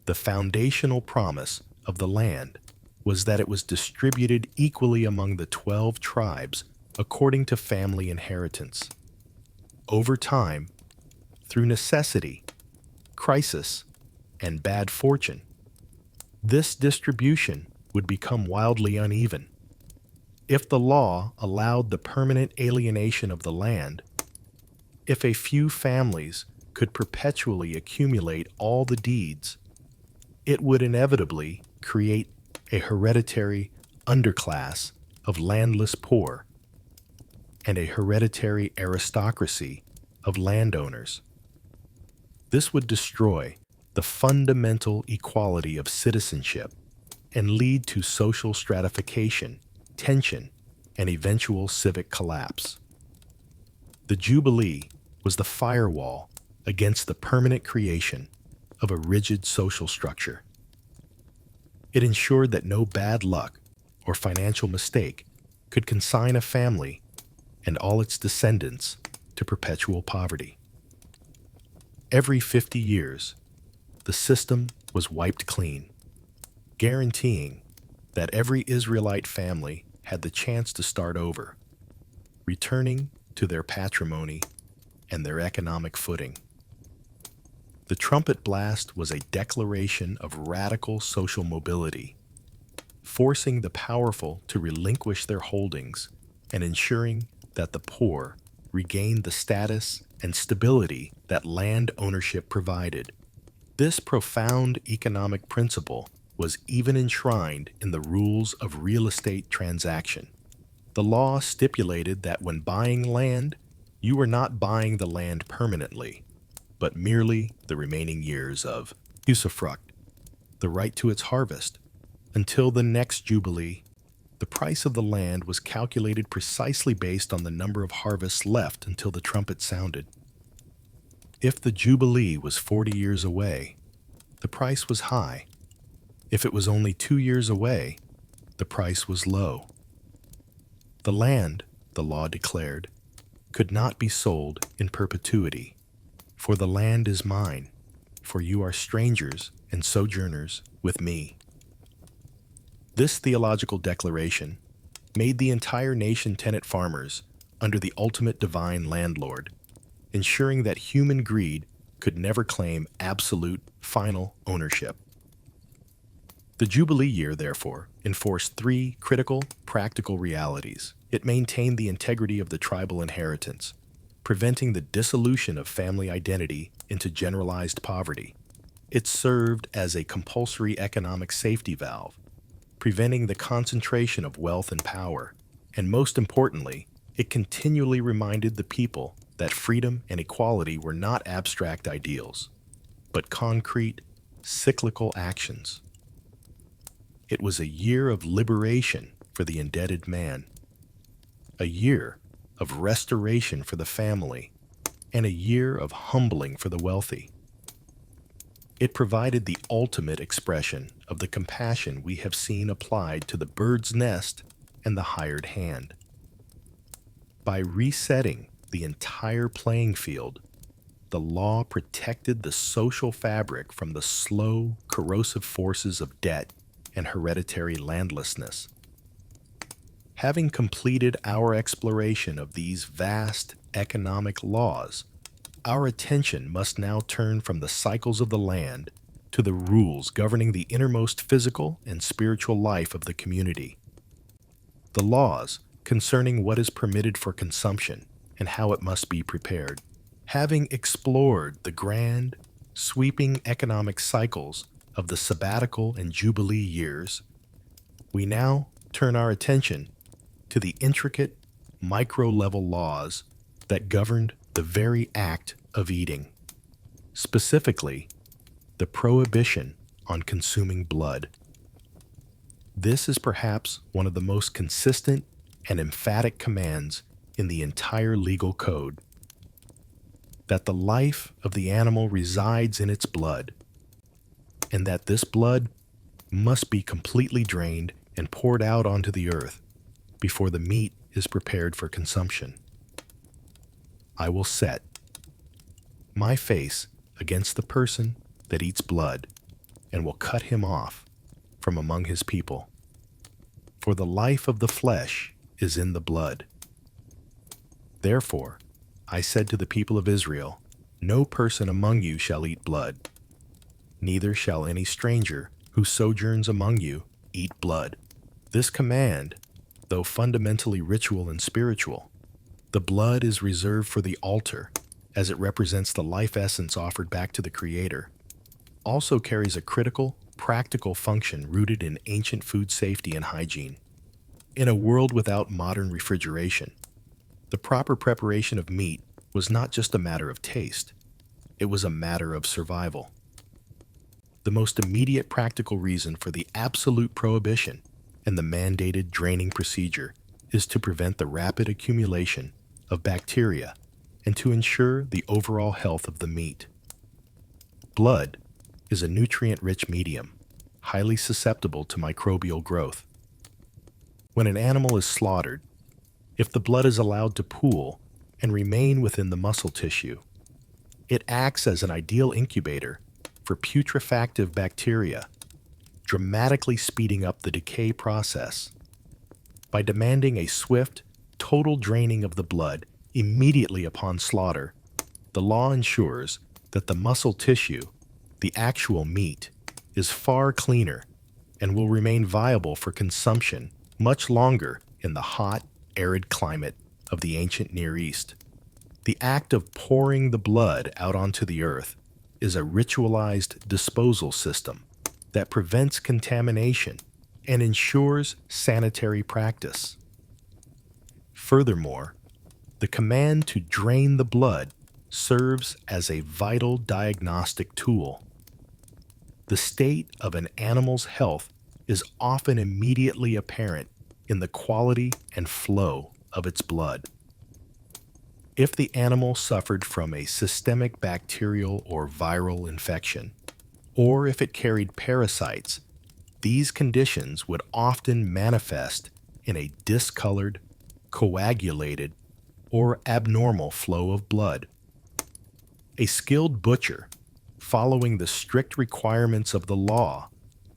The foundational promise of the land was that it was distributed equally among the 12 tribes according to family inheritance. Over time, through necessity, crisis, and bad fortune, this distribution would become wildly uneven. If the law allowed the permanent alienation of the land, if a few families could perpetually accumulate all the deeds, it would inevitably create a hereditary underclass of landless poor and a hereditary aristocracy of landowners. This would destroy the fundamental equality of citizenship and lead to social stratification, tension, and eventual civic collapse. The Jubilee was the firewall against the permanent creation of a rigid social structure. It ensured that no bad luck or financial mistake could consign a family and all its descendants to perpetual poverty. Every 50 years, the system was wiped clean, guaranteeing that every Israelite family had the chance to start over, returning to their patrimony and their economic footing. The trumpet blast was a declaration of radical social mobility, forcing the powerful to relinquish their holdings and ensuring that the poor regained the status and stability that land ownership provided. This profound economic principle was even enshrined in the rules of real estate transaction. The law stipulated that when buying land, you were not buying the land permanently, but merely the remaining years of usufruct, the right to its harvest. Until the next Jubilee, the price of the land was calculated precisely based on the number of harvests left until the trumpet sounded. If the Jubilee was 40 years away, the price was high. If it was only 2 years away, the price was low. The land, the law declared, could not be sold in perpetuity. For the land is mine, for you are strangers and sojourners with me. This theological declaration made the entire nation tenant farmers under the ultimate divine landlord, ensuring that human greed could never claim absolute, final ownership. The Jubilee year, therefore, enforced three critical, practical realities. It maintained the integrity of the tribal inheritance, preventing the dissolution of family identity into generalized poverty. It served as a compulsory economic safety valve, preventing the concentration of wealth and power. And most importantly, it continually reminded the people that freedom and equality were not abstract ideals, but concrete, cyclical actions. It was a year of liberation for the indebted man, a year of restoration for the family, and a year of humbling for the wealthy. It provided the ultimate expression of the compassion we have seen applied to the bird's nest and the hired hand. By resetting the entire playing field, the law protected the social fabric from the slow, corrosive forces of debt and hereditary landlessness. Having completed our exploration of these vast economic laws, our attention must now turn from the cycles of the land to the rules governing the innermost physical and spiritual life of the community. The laws concerning what is permitted for consumption and how it must be prepared. Having explored the grand, sweeping economic cycles of the sabbatical and jubilee years, we now turn our attention to the intricate, micro-level laws that governed the very act of eating. Specifically, the prohibition on consuming blood. This is perhaps one of the most consistent and emphatic commands in the entire legal code, that the life of the animal resides in its blood, and that this blood must be completely drained and poured out onto the earth before the meat is prepared for consumption. I will set my face against the person that eats blood and will cut him off from among his people. For the life of the flesh is in the blood. Therefore, I said to the people of Israel, no person among you shall eat blood, neither shall any stranger who sojourns among you eat blood. This command, though fundamentally ritual and spiritual, the blood is reserved for the altar, as it represents the life essence offered back to the Creator, also carries a critical, practical function rooted in ancient food safety and hygiene. In a world without modern refrigeration, the proper preparation of meat was not just a matter of taste, it was a matter of survival. The most immediate practical reason for the absolute prohibition and the mandated draining procedure is to prevent the rapid accumulation of bacteria and to ensure the overall health of the meat. Blood is a nutrient-rich medium, highly susceptible to microbial growth. When an animal is slaughtered, if the blood is allowed to pool, and remain within the muscle tissue. It acts as an ideal incubator for putrefactive bacteria, dramatically speeding up the decay process. By demanding a swift, total draining of the blood immediately upon slaughter, the law ensures that the muscle tissue, the actual meat, is far cleaner and will remain viable for consumption much longer in the hot, arid climate of the ancient Near East. The act of pouring the blood out onto the earth is a ritualized disposal system that prevents contamination and ensures sanitary practice. Furthermore, the command to drain the blood serves as a vital diagnostic tool. The state of an animal's health is often immediately apparent in the quality and flow of its blood. If the animal suffered from a systemic bacterial or viral infection, or if it carried parasites, these conditions would often manifest in a discolored, coagulated, or abnormal flow of blood. A skilled butcher, following the strict requirements of the law,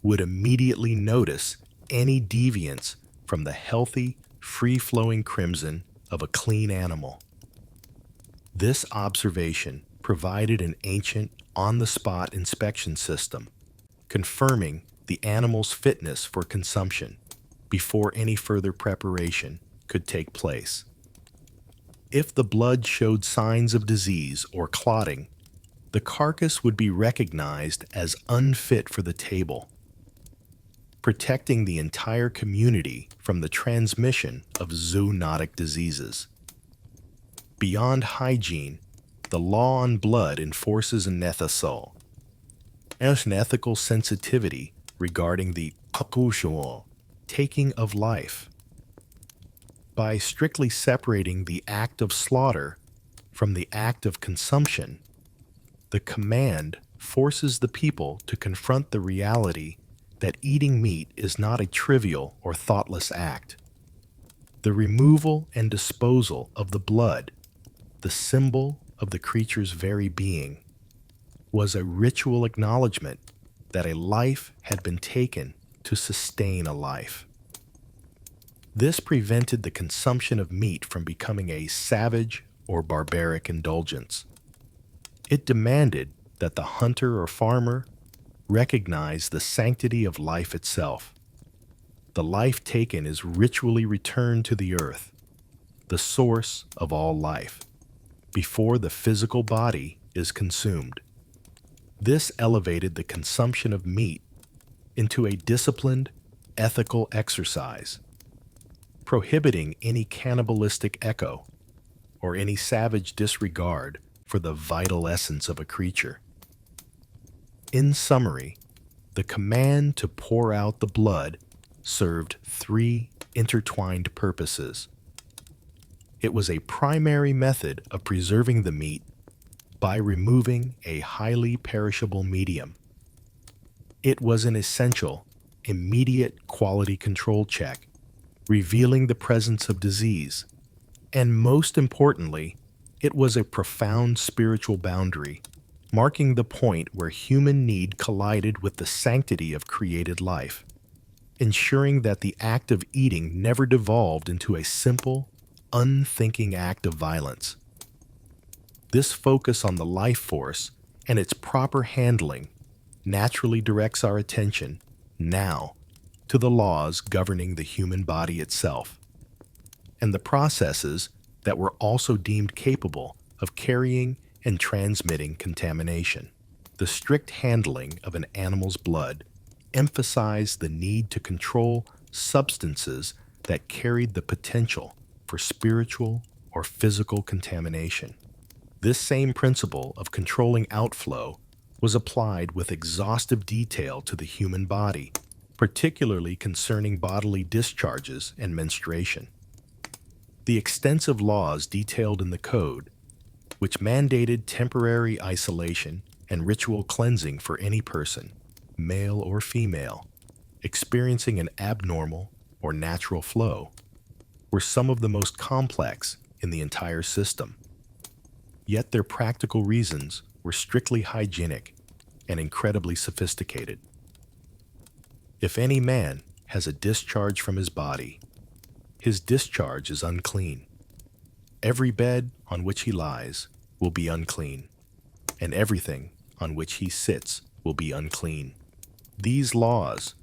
would immediately notice any deviance from the healthy, free-flowing crimson of a clean animal. This observation provided an ancient, on-the-spot inspection system, confirming the animal's fitness for consumption before any further preparation could take place. If the blood showed signs of disease or clotting, the carcass would be recognized as unfit for the table, protecting the entire community from the transmission of zoonotic diseases. Beyond hygiene, the law on blood enforces an ethical sensitivity regarding the taking of life. By strictly separating the act of slaughter from the act of consumption, the command forces the people to confront the reality that eating meat is not a trivial or thoughtless act. The removal and disposal of the blood, the symbol of the creature's very being, was a ritual acknowledgement that a life had been taken to sustain a life. This prevented the consumption of meat from becoming a savage or barbaric indulgence. It demanded that the hunter or farmer recognize the sanctity of life itself. The life taken is ritually returned to the earth, the source of all life, before the physical body is consumed. This elevated the consumption of meat into a disciplined, ethical exercise, prohibiting any cannibalistic echo or any savage disregard for the vital essence of a creature. In summary, the command to pour out the blood served three intertwined purposes. It was a primary method of preserving the meat by removing a highly perishable medium. It was an essential, immediate quality control check, revealing the presence of disease. And most importantly, it was a profound spiritual boundary, marking the point where human need collided with the sanctity of created life, ensuring that the act of eating never devolved into a simple, unthinking act of violence. This focus on the life force and its proper handling naturally directs our attention, now, to the laws governing the human body itself, and the processes that were also deemed capable of carrying and transmitting contamination. The strict handling of an animal's blood emphasized the need to control substances that carried the potential for spiritual or physical contamination. This same principle of controlling outflow was applied with exhaustive detail to the human body, particularly concerning bodily discharges and menstruation. The extensive laws detailed in the Code, which mandated temporary isolation and ritual cleansing for any person, male or female, experiencing an abnormal or natural flow, were some of the most complex in the entire system. Yet their practical reasons were strictly hygienic and incredibly sophisticated. If any man has a discharge from his body, his discharge is unclean. Every bed on which he lies will be unclean, and everything on which he sits will be unclean. These laws,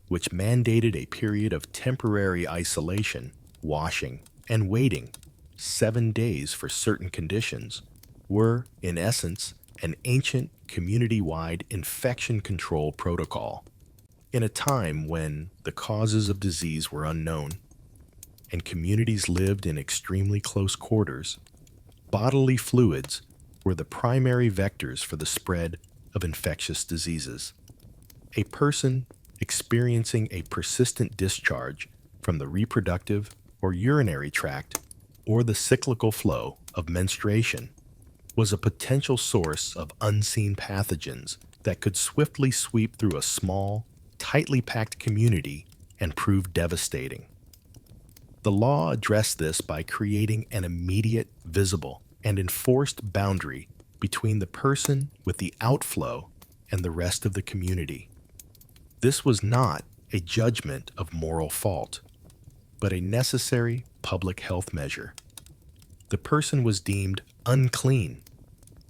which mandated a period of temporary isolation, washing, and waiting 7 days for certain conditions, were, in essence, an ancient community-wide infection control protocol. In a time when the causes of disease were unknown and communities lived in extremely close quarters, bodily fluids were the primary vectors for the spread of infectious diseases. A person experiencing a persistent discharge from the reproductive or urinary tract or the cyclical flow of menstruation was a potential source of unseen pathogens that could swiftly sweep through a small, tightly packed community and prove devastating. The law addressed this by creating an immediate, visible, and enforced boundary between the person with the outflow and the rest of the community. This was not a judgment of moral fault, but a necessary public health measure. The person was deemed unclean,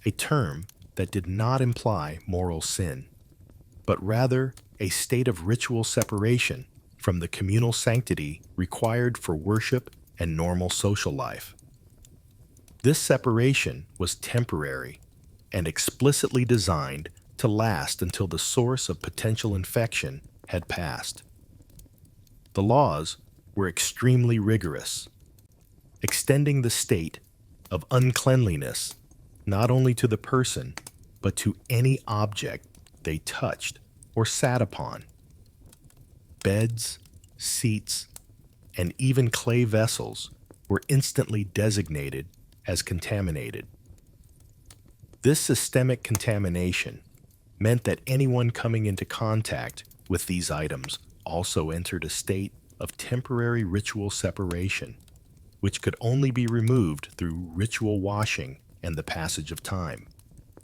a term that did not imply moral sin, but rather a state of ritual separation from the communal sanctity required for worship and normal social life. This separation was temporary and explicitly designed to last until the source of potential infection had passed. The laws were extremely rigorous, extending the state of uncleanliness not only to the person, but to any object they touched or sat upon. Beds, seats, and even clay vessels were instantly designated as contaminated. This systemic contamination meant that anyone coming into contact with these items also entered a state of temporary ritual separation, which could only be removed through ritual washing and the passage of time.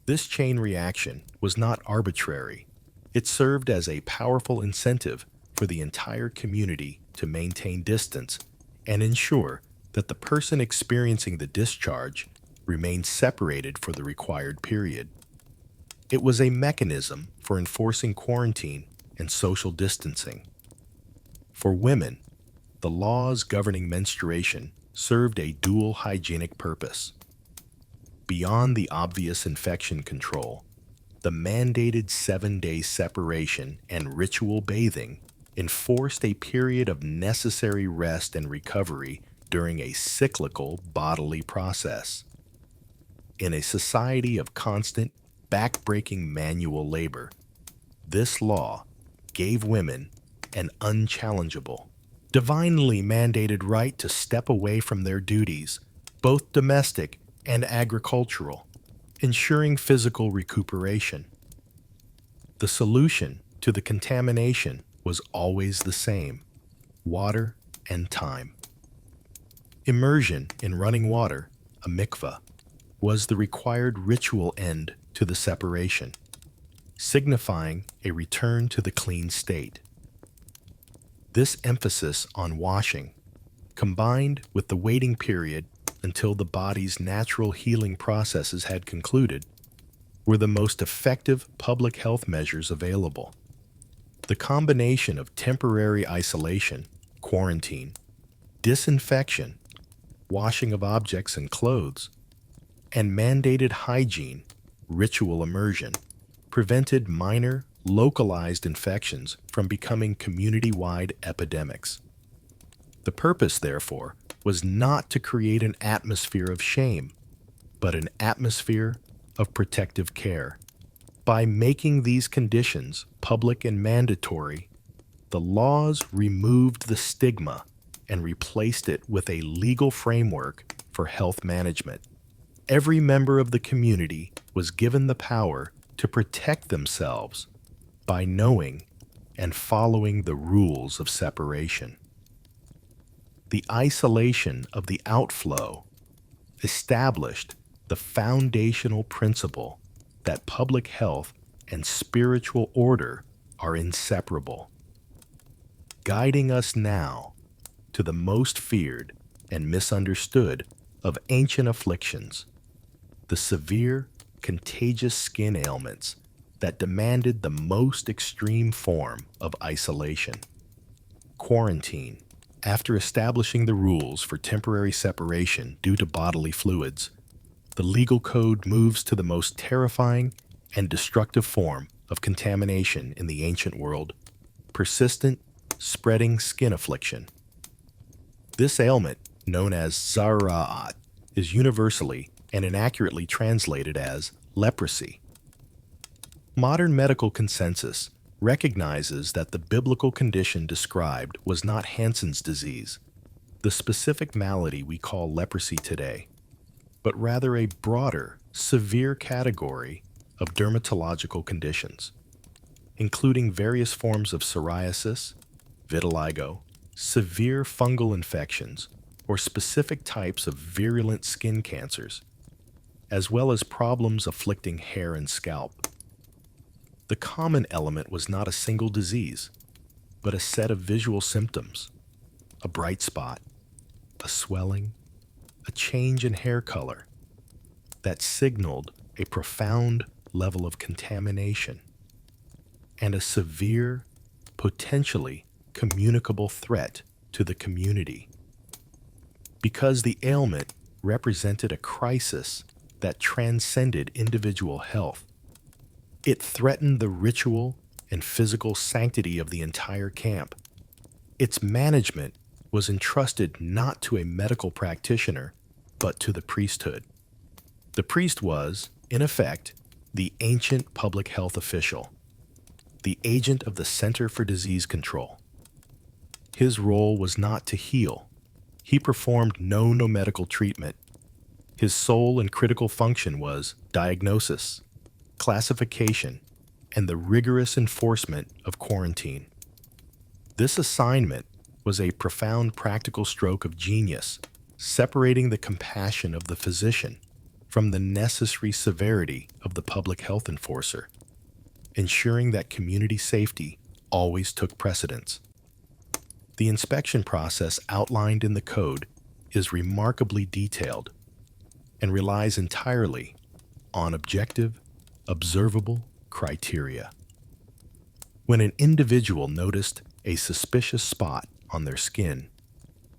This chain reaction was not arbitrary. It served as a powerful incentive for the entire community to maintain distance and ensure that the person experiencing the discharge remained separated for the required period. It was a mechanism for enforcing quarantine and social distancing. For women, the laws governing menstruation served a dual hygienic purpose. Beyond the obvious infection control, the mandated 7-day separation and ritual bathing enforced a period of necessary rest and recovery during a cyclical bodily process. In a society of constant, back-breaking manual labor, this law gave women an unchallengeable, divinely mandated right to step away from their duties, both domestic and agricultural, ensuring physical recuperation. The solution to the contamination was always the same: water and time. Immersion in running water, a mikveh, was the required ritual end to the separation, signifying a return to the clean state. This emphasis on washing, combined with the waiting period until the body's natural healing processes had concluded, were the most effective public health measures available. The combination of temporary isolation, quarantine, disinfection, washing of objects and clothes, and mandated hygiene, ritual immersion, prevented minor, localized infections from becoming community-wide epidemics. The purpose, therefore, was not to create an atmosphere of shame, but an atmosphere of protective care. By making these conditions public and mandatory, the laws removed the stigma and replaced it with a legal framework for health management. Every member of the community was given the power to protect themselves by knowing and following the rules of separation. The isolation of the outflow established the foundational principle that public health and spiritual order are inseparable, guiding us now to the most feared and misunderstood of ancient afflictions, the severe, contagious skin ailments that demanded the most extreme form of isolation. Quarantine. After establishing the rules for temporary separation due to bodily fluids, the legal code moves to the most terrifying and destructive form of contamination in the ancient world: persistent, spreading skin affliction. This ailment, known as zara'at, is universally and inaccurately translated as leprosy. Modern medical consensus recognizes that the biblical condition described was not Hansen's disease, the specific malady we call leprosy today, but rather a broader, severe category of dermatological conditions, including various forms of psoriasis, vitiligo, severe fungal infections, or specific types of virulent skin cancers, as well as problems afflicting hair and scalp. The common element was not a single disease, but a set of visual symptoms: a bright spot, a swelling, a change in hair color that signaled a profound level of contamination, and a severe, potentially communicable threat to the community. Because the ailment represented a crisis that transcended individual health, it threatened the ritual and physical sanctity of the entire camp. Its management was entrusted not to a medical practitioner, but to the priesthood. The priest was, in effect, the ancient public health official, the agent of the Center for Disease Control. His role was not to heal. He performed no medical treatment. His sole and critical function was diagnosis, classification, and the rigorous enforcement of quarantine. This assignment was a profound practical stroke of genius, separating the compassion of the physician from the necessary severity of the public health enforcer, ensuring that community safety always took precedence. The inspection process outlined in the code is remarkably detailed and relies entirely on objective, observable criteria. When an individual noticed a suspicious spot on their skin,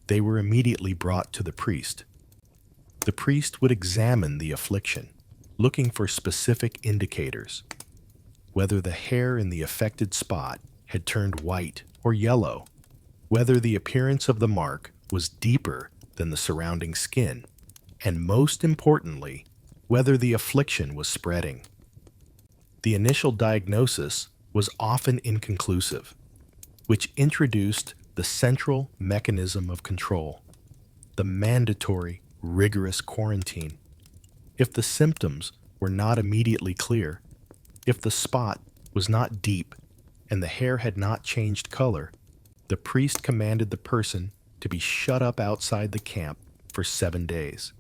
they were immediately brought to the priest. The priest would examine the affliction, looking for specific indicators: whether the hair in the affected spot had turned white or yellow, whether the appearance of the mark was deeper than the surrounding skin, and most importantly, whether the affliction was spreading. The initial diagnosis was often inconclusive, which introduced the central mechanism of control: the mandatory, rigorous quarantine. If the symptoms were not immediately clear, if the spot was not deep, and the hair had not changed color, the priest commanded the person to be shut up outside the camp for 7 days.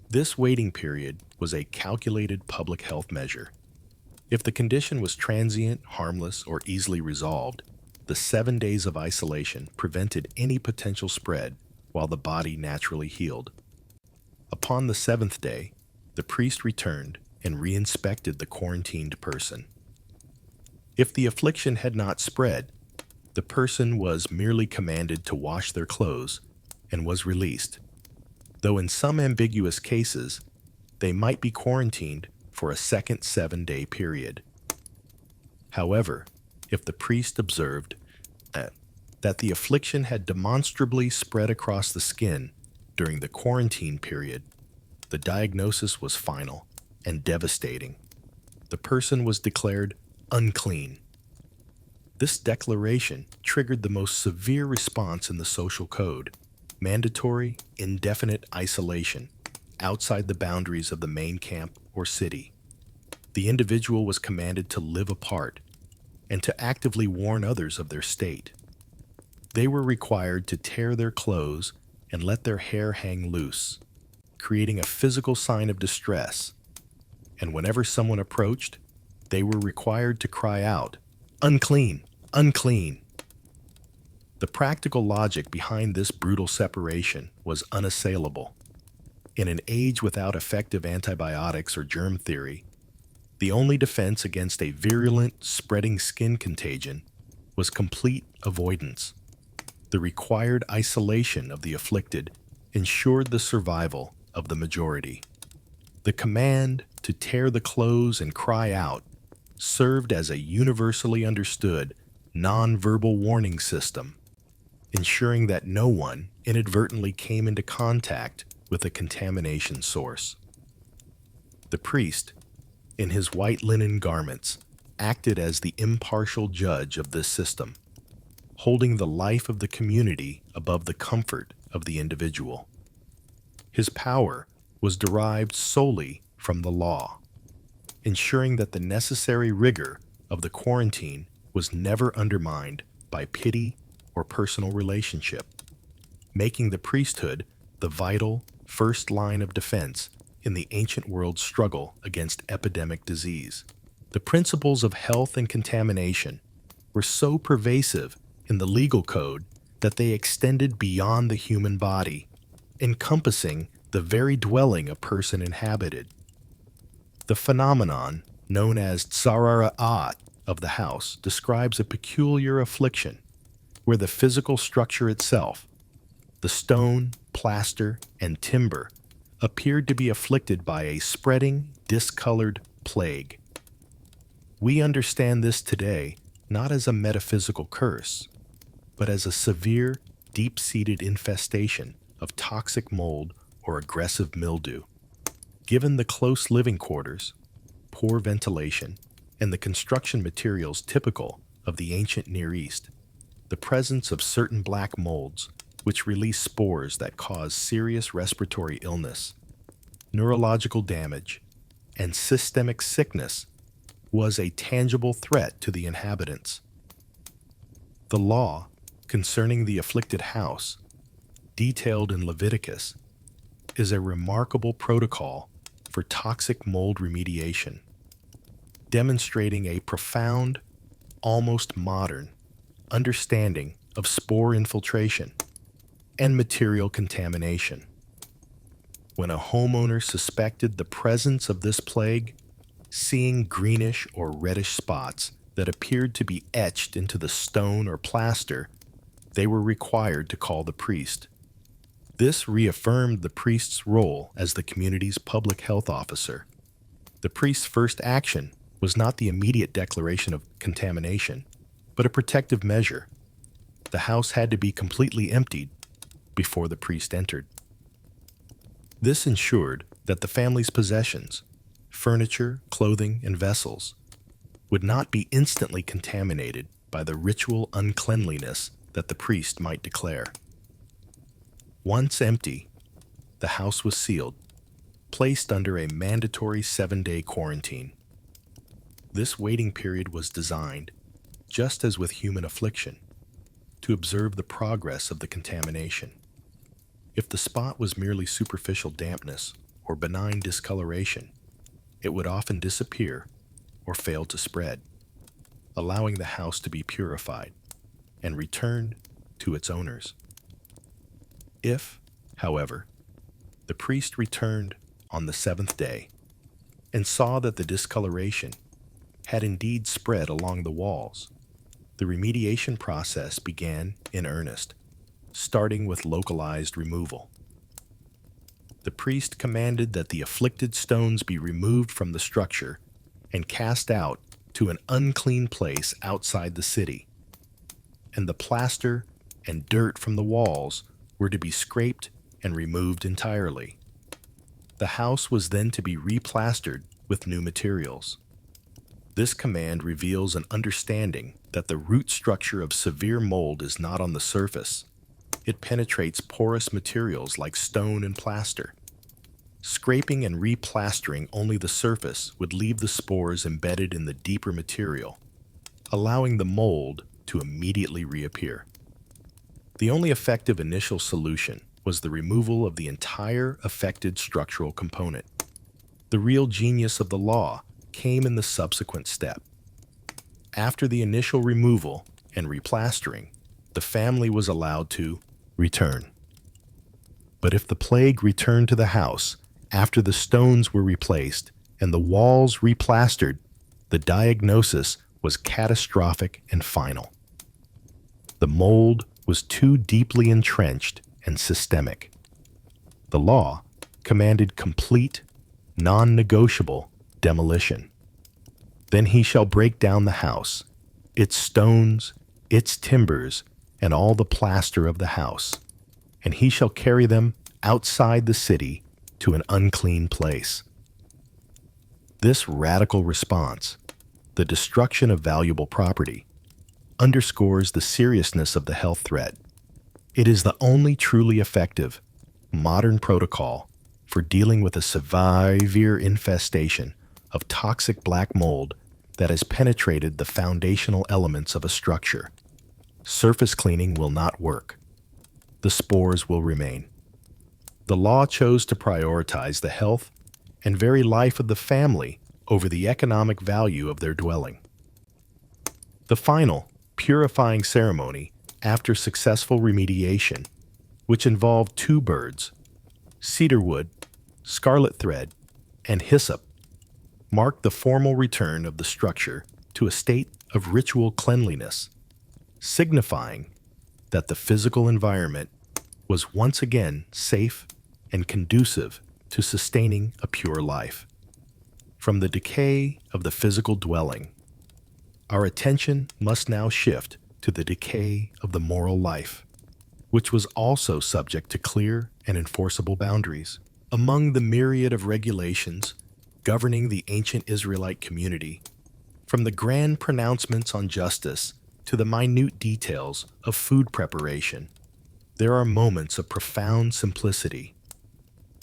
This waiting period was a calculated public health measure. If the condition was transient, harmless, or easily resolved, the 7 days of isolation prevented any potential spread while the body naturally healed. Upon the 7th day, the priest returned and re-inspected the quarantined person. If the affliction had not spread, the person was merely commanded to wash their clothes and was released, though in some ambiguous cases, they might be quarantined for a second 7-day period. However, if the priest observed that the affliction had demonstrably spread across the skin during the quarantine period, the diagnosis was final and devastating. The person was declared unclean. This declaration triggered the most severe response in the social code: mandatory, indefinite isolation outside the boundaries of the main camp or city. The individual was commanded to live apart and to actively warn others of their state. They were required to tear their clothes and let their hair hang loose. creating a physical sign of distress, and whenever someone approached, they were required to cry out, "Unclean! Unclean!" The practical logic behind this brutal separation was unassailable. In an age without effective antibiotics or germ theory, the only defense against a virulent, spreading skin contagion was complete avoidance. The required isolation of the afflicted ensured the survival of the majority. The command to tear the clothes and cry out served as a universally understood, non-verbal warning system, ensuring that no one inadvertently came into contact with a contamination source. The priest, in his white linen garments, acted as the impartial judge of this system, holding the life of the community above the comfort of the individual. His power was derived solely from the law, ensuring that the necessary rigor of the quarantine was never undermined by pity or personal relationship, making the priesthood the vital first line of defense in the ancient world's struggle against epidemic disease. The principles of health and contamination were so pervasive in the legal code that they extended beyond the human body, encompassing the very dwelling a person inhabited. The phenomenon, known as tsarara'at of the house, describes a peculiar affliction where the physical structure itself, the stone, plaster, and timber, appeared to be afflicted by a spreading, discolored plague. We understand this today not as a metaphysical curse, but as a severe, deep-seated infestation of toxic mold or aggressive mildew. Given the close living quarters, poor ventilation, and the construction materials typical of the ancient Near East, the presence of certain black molds, which release spores that cause serious respiratory illness, neurological damage, and systemic sickness, was a tangible threat to the inhabitants. The law concerning the afflicted house, detailed in Leviticus, is a remarkable protocol for toxic mold remediation, demonstrating a profound, almost modern, understanding of spore infiltration and material contamination. When a homeowner suspected the presence of this plague, seeing greenish or reddish spots that appeared to be etched into the stone or plaster, they were required to call the priest. This reaffirmed the priest's role as the community's public health officer. The priest's first action was not the immediate declaration of contamination, but a protective measure. The house had to be completely emptied before the priest entered. This ensured that the family's possessions, furniture, clothing, and vessels, would not be instantly contaminated by the ritual uncleanliness that the priest might declare. Once empty, the house was sealed, placed under a mandatory 7-day quarantine. This waiting period was designed, just as with human affliction, to observe the progress of the contamination. If the spot was merely superficial dampness or benign discoloration, it would often disappear or fail to spread, allowing the house to be purified and returned to its owners. If, however, the priest returned on the 7th day and saw that the discoloration had indeed spread along the walls, the remediation process began in earnest, starting with localized removal. The priest commanded that the afflicted stones be removed from the structure and cast out to an unclean place outside the city, and the plaster and dirt from the walls were to be scraped and removed entirely. The house was then to be replastered with new materials. This command reveals an understanding that the root structure of severe mold is not on the surface. It penetrates porous materials like stone and plaster. Scraping and replastering only the surface would leave the spores embedded in the deeper material, allowing the mold to immediately reappear. The only effective initial solution was the removal of the entire affected structural component. The real genius of the law came in the subsequent step. After the initial removal and replastering, the family was allowed to return. But if the plague returned to the house after the stones were replaced and the walls replastered, the diagnosis was catastrophic and final. The mold was too deeply entrenched and systemic. The law commanded complete, non-negotiable demolition. Then he shall break down the house, its stones, its timbers, and all the plaster of the house, and he shall carry them outside the city to an unclean place. This radical response, the destruction of valuable property, underscores the seriousness of the health threat. It is the only truly effective, modern protocol for dealing with a severe infestation of toxic black mold that has penetrated the foundational elements of a structure. Surface cleaning will not work. The spores will remain. The law chose to prioritize the health and very life of the family over the economic value of their dwelling. The final, purifying ceremony after successful remediation, which involved 2 birds, cedarwood, scarlet thread, and hyssop, marked the formal return of the structure to a state of ritual cleanliness, signifying that the physical environment was once again safe and conducive to sustaining a pure life. From the decay of the physical dwelling, our attention must now shift to the decay of the moral life, which was also subject to clear and enforceable boundaries. Among the myriad of regulations governing the ancient Israelite community, from the grand pronouncements on justice to the minute details of food preparation, there are moments of profound simplicity,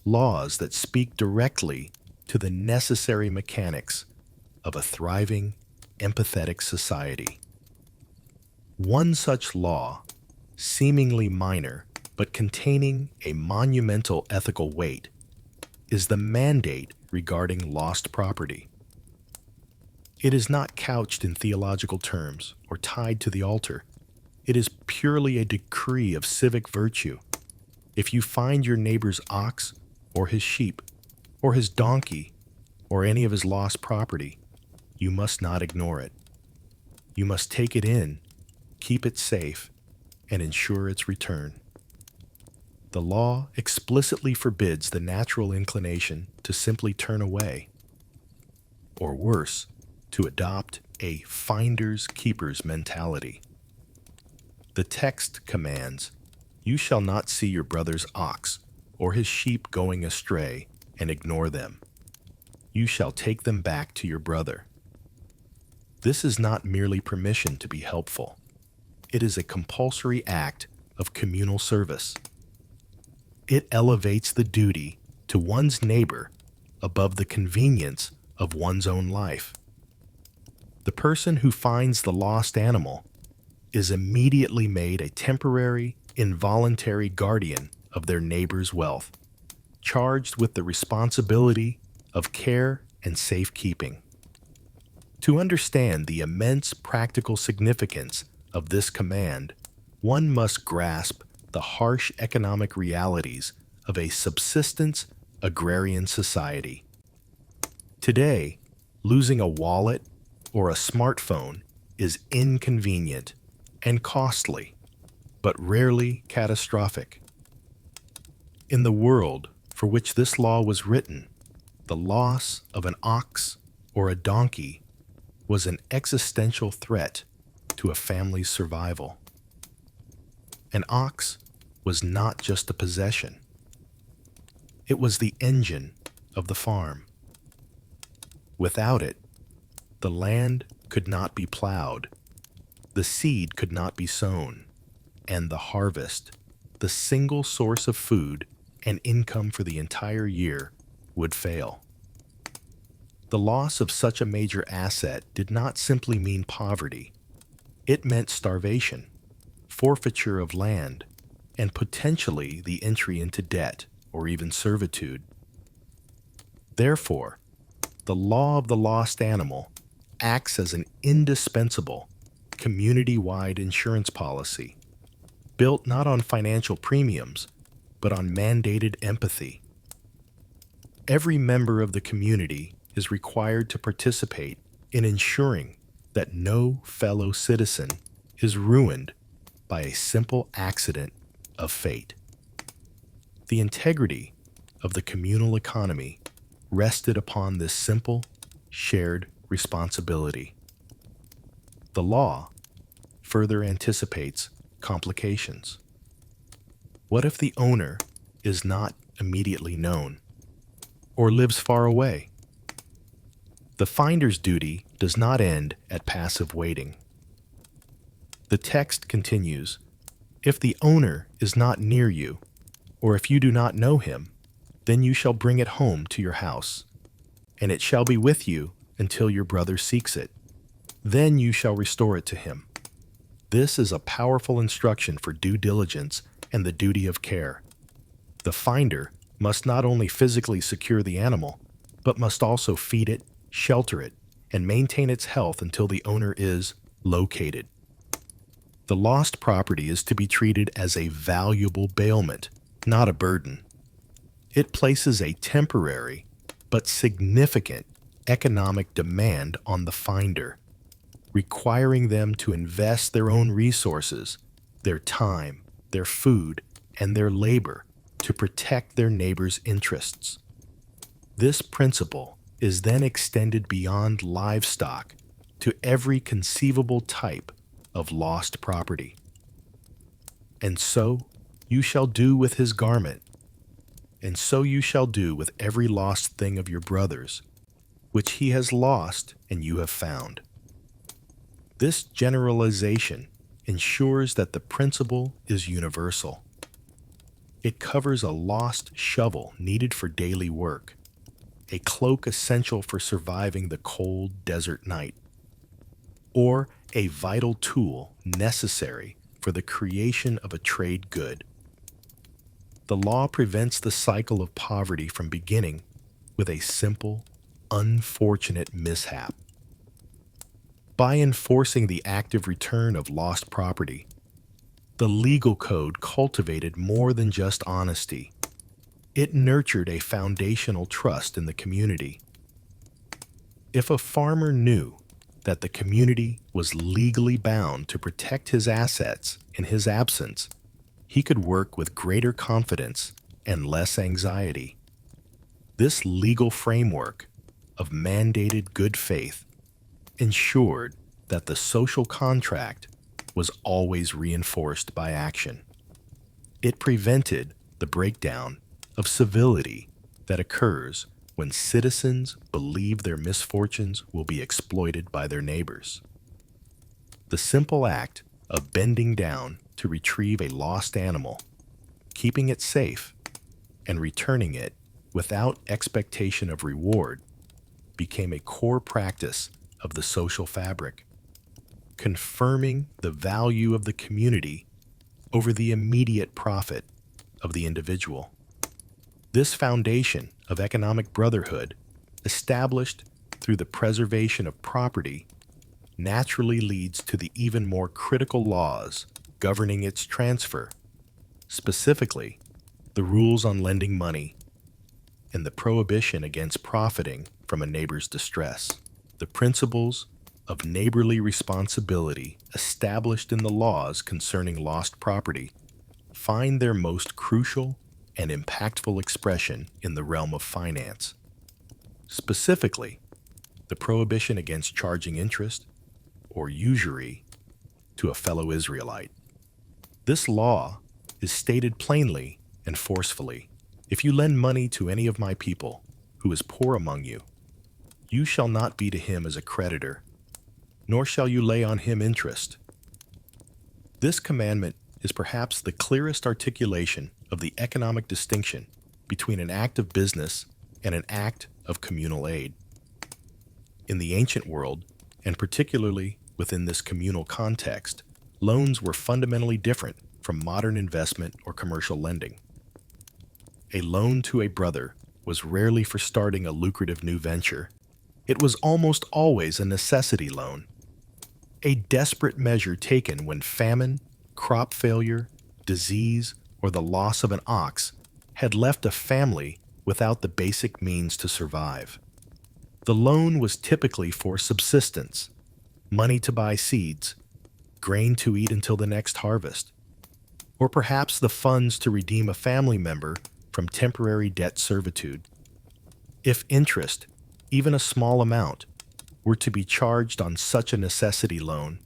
laws that speak directly to the necessary mechanics of a thriving, empathetic society. One such law, seemingly minor but containing a monumental ethical weight, is the mandate regarding lost property. It is not couched in theological terms or tied to the altar. It is purely a decree of civic virtue. If you find your neighbor's ox or his sheep or his donkey or any of his lost property, you must not ignore it. You must take it in, keep it safe, and ensure its return. The law explicitly forbids the natural inclination to simply turn away, or worse, to adopt a finders keepers mentality. The text commands, "You shall not see your brother's ox or his sheep going astray and ignore them. You shall take them back to your brother." This is not merely permission to be helpful. It is a compulsory act of communal service. It elevates the duty to one's neighbor above the convenience of one's own life. The person who finds the lost animal is immediately made a temporary, involuntary guardian of their neighbor's wealth, charged with the responsibility of care and safekeeping. To understand the immense practical significance of this command, one must grasp the harsh economic realities of a subsistence agrarian society. Today, losing a wallet or a smartphone is inconvenient and costly, but rarely catastrophic. In the world for which this law was written, the loss of an ox or a donkey was an existential threat to a family's survival. An ox was not just a possession. It was the engine of the farm. Without it, the land could not be plowed, the seed could not be sown, and the harvest, the single source of food and income for the entire year, would fail. The loss of such a major asset did not simply mean poverty. It meant starvation, forfeiture of land, and potentially the entry into debt or even servitude. Therefore, the law of the lost animal acts as an indispensable community-wide insurance policy, built not on financial premiums, but on mandated empathy. Every member of the community is required to participate in ensuring that no fellow citizen is ruined by a simple accident of fate. The integrity of the communal economy rested upon this simple, shared responsibility. The law further anticipates complications. What if the owner is not immediately known or lives far away? The finder's duty does not end at passive waiting. The text continues, "If the owner is not near you, or if you do not know him, then you shall bring it home to your house, and it shall be with you until your brother seeks it. Then you shall restore it to him." This is a powerful instruction for due diligence and the duty of care. The finder must not only physically secure the animal, but must also feed it, shelter it, and maintain its health until the owner is located. The lost property is to be treated as a valuable bailment, not a burden. It places a temporary but significant economic demand on the finder, requiring them to invest their own resources, their time, their food, and their labor to protect their neighbor's interests. This principle is then extended beyond livestock to every conceivable type of lost property. "And so you shall do with his garment, and so you shall do with every lost thing of your brother's, which he has lost and you have found." This generalization ensures that the principle is universal. It covers a lost shovel needed for daily work, a cloak essential for surviving the cold desert night, or a vital tool necessary for the creation of a trade good. The law prevents the cycle of poverty from beginning with a simple, unfortunate mishap. By enforcing the active return of lost property, the legal code cultivated more than just honesty. It nurtured a foundational trust in the community. If a farmer knew that the community was legally bound to protect his assets in his absence, he could work with greater confidence and less anxiety. This legal framework of mandated good faith ensured that the social contract was always reinforced by action. It prevented the breakdown of civility that occurs when citizens believe their misfortunes will be exploited by their neighbors. The simple act of bending down to retrieve a lost animal, keeping it safe, and returning it without expectation of reward became a core practice of the social fabric, confirming the value of the community over the immediate profit of the individual. This foundation of economic brotherhood, established through the preservation of property, naturally leads to the even more critical laws governing its transfer, specifically the rules on lending money and the prohibition against profiting from a neighbor's distress. The principles of neighborly responsibility established in the laws concerning lost property find their most crucial and impactful expression in the realm of finance. Specifically, the prohibition against charging interest or usury to a fellow Israelite. This law is stated plainly and forcefully. "If you lend money to any of my people who is poor among you, you shall not be to him as a creditor, nor shall you lay on him interest." This commandment is perhaps the clearest articulation of the economic distinction between an act of business and an act of communal aid. In the ancient world, and particularly within this communal context, loans were fundamentally different from modern investment or commercial lending. A loan to a brother was rarely for starting a lucrative new venture. It was almost always a necessity loan, a desperate measure taken when famine, crop failure, disease, or the loss of an ox had left a family without the basic means to survive. The loan was typically for subsistence, money to buy seeds, grain to eat until the next harvest, or perhaps the funds to redeem a family member from temporary debt servitude. If interest, even a small amount, were to be charged on such a necessity loan,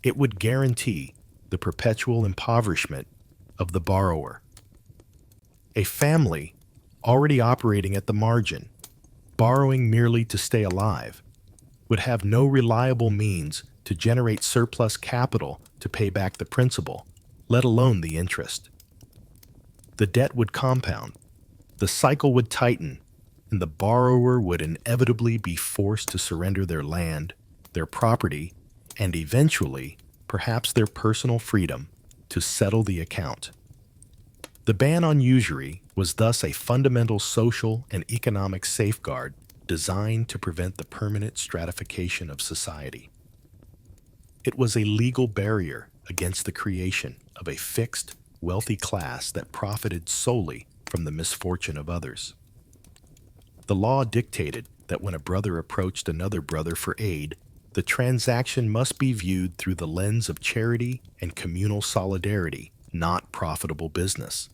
it would guarantee the perpetual impoverishment of the borrower. A family, already operating at the margin, borrowing merely to stay alive, would have no reliable means to generate surplus capital to pay back the principal, let alone the interest. The debt would compound, the cycle would tighten, and the borrower would inevitably be forced to surrender their land, their property, and eventually, perhaps their personal freedom, to settle the account. The ban on usury was thus a fundamental social and economic safeguard designed to prevent the permanent stratification of society. It was a legal barrier against the creation of a fixed, wealthy class that profited solely from the misfortune of others. The law dictated that when a brother approached another brother for aid, the transaction must be viewed through the lens of charity and communal solidarity, not profitable business.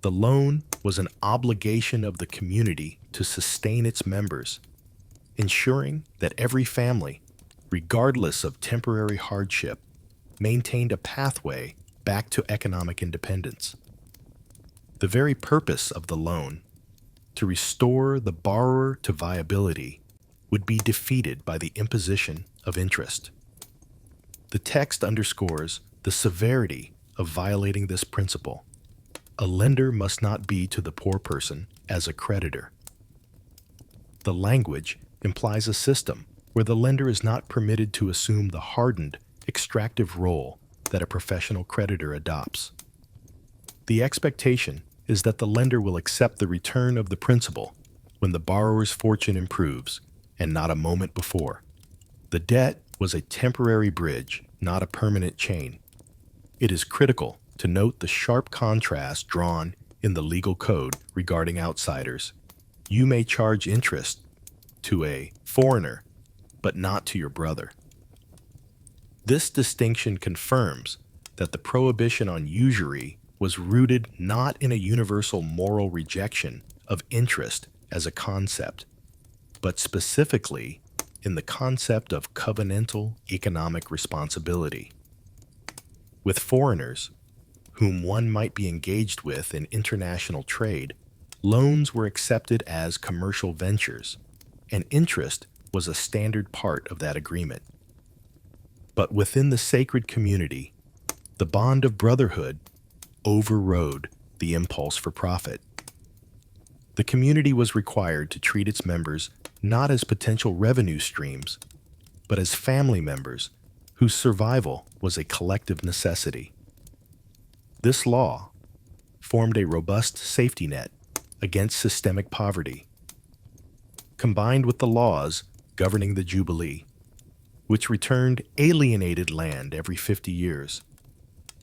The loan was an obligation of the community to sustain its members, ensuring that every family, regardless of temporary hardship, maintained a pathway back to economic independence. The very purpose of the loan, to restore the borrower to viability, would be defeated by the imposition of interest. The text underscores the severity of violating this principle. A lender must not be to the poor person as a creditor. The language implies a system where the lender is not permitted to assume the hardened, extractive role that a professional creditor adopts. The expectation is that the lender will accept the return of the principal when the borrower's fortune improves, and not a moment before. The debt was a temporary bridge, not a permanent chain. It is critical to note the sharp contrast drawn in the legal code regarding outsiders. You may charge interest to a foreigner, but not to your brother. This distinction confirms that the prohibition on usury was rooted not in a universal moral rejection of interest as a concept, but specifically in the concept of covenantal economic responsibility. With foreigners, whom one might be engaged with in international trade, loans were accepted as commercial ventures, and interest was a standard part of that agreement. But within the sacred community, the bond of brotherhood overrode the impulse for profit. The community was required to treat its members not as potential revenue streams, but as family members whose survival was a collective necessity. This law formed a robust safety net against systemic poverty, combined with the laws governing the Jubilee, which returned alienated land every 50 years.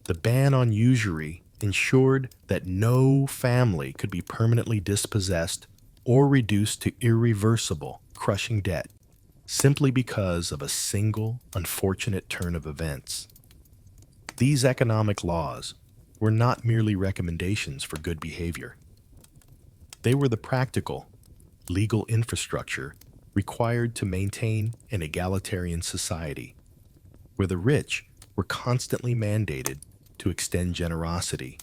The ban on usury ensured that no family could be permanently dispossessed or reduced to irreversible, crushing debt simply because of a single unfortunate turn of events. These economic laws were not merely recommendations for good behavior. They were the practical, legal infrastructure required to maintain an egalitarian society, where the rich were constantly mandated to extend generosity,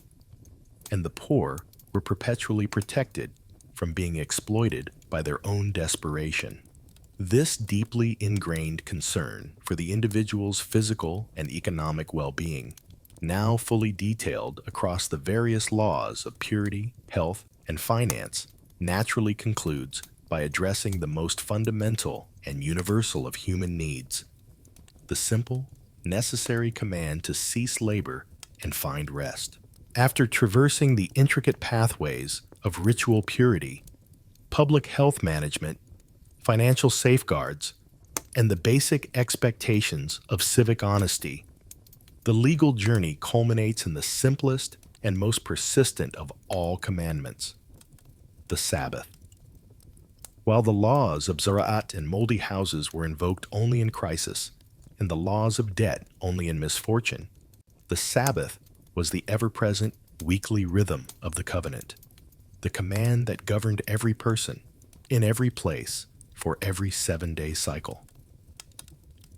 and the poor were perpetually protected from being exploited by their own desperation. This deeply ingrained concern for the individual's physical and economic well-being, now fully detailed across the various laws of purity, health, and finance, naturally concludes by addressing the most fundamental and universal of human needs: the simple, necessary command to cease labor and find rest. After traversing the intricate pathways of ritual purity, public health management, financial safeguards, and the basic expectations of civic honesty, the legal journey culminates in the simplest and most persistent of all commandments, the Sabbath. While the laws of Zaraat and moldy houses were invoked only in crisis, and the laws of debt only in misfortune, the Sabbath was the ever-present weekly rhythm of the covenant, the command that governed every person, in every place, for every 7-day cycle.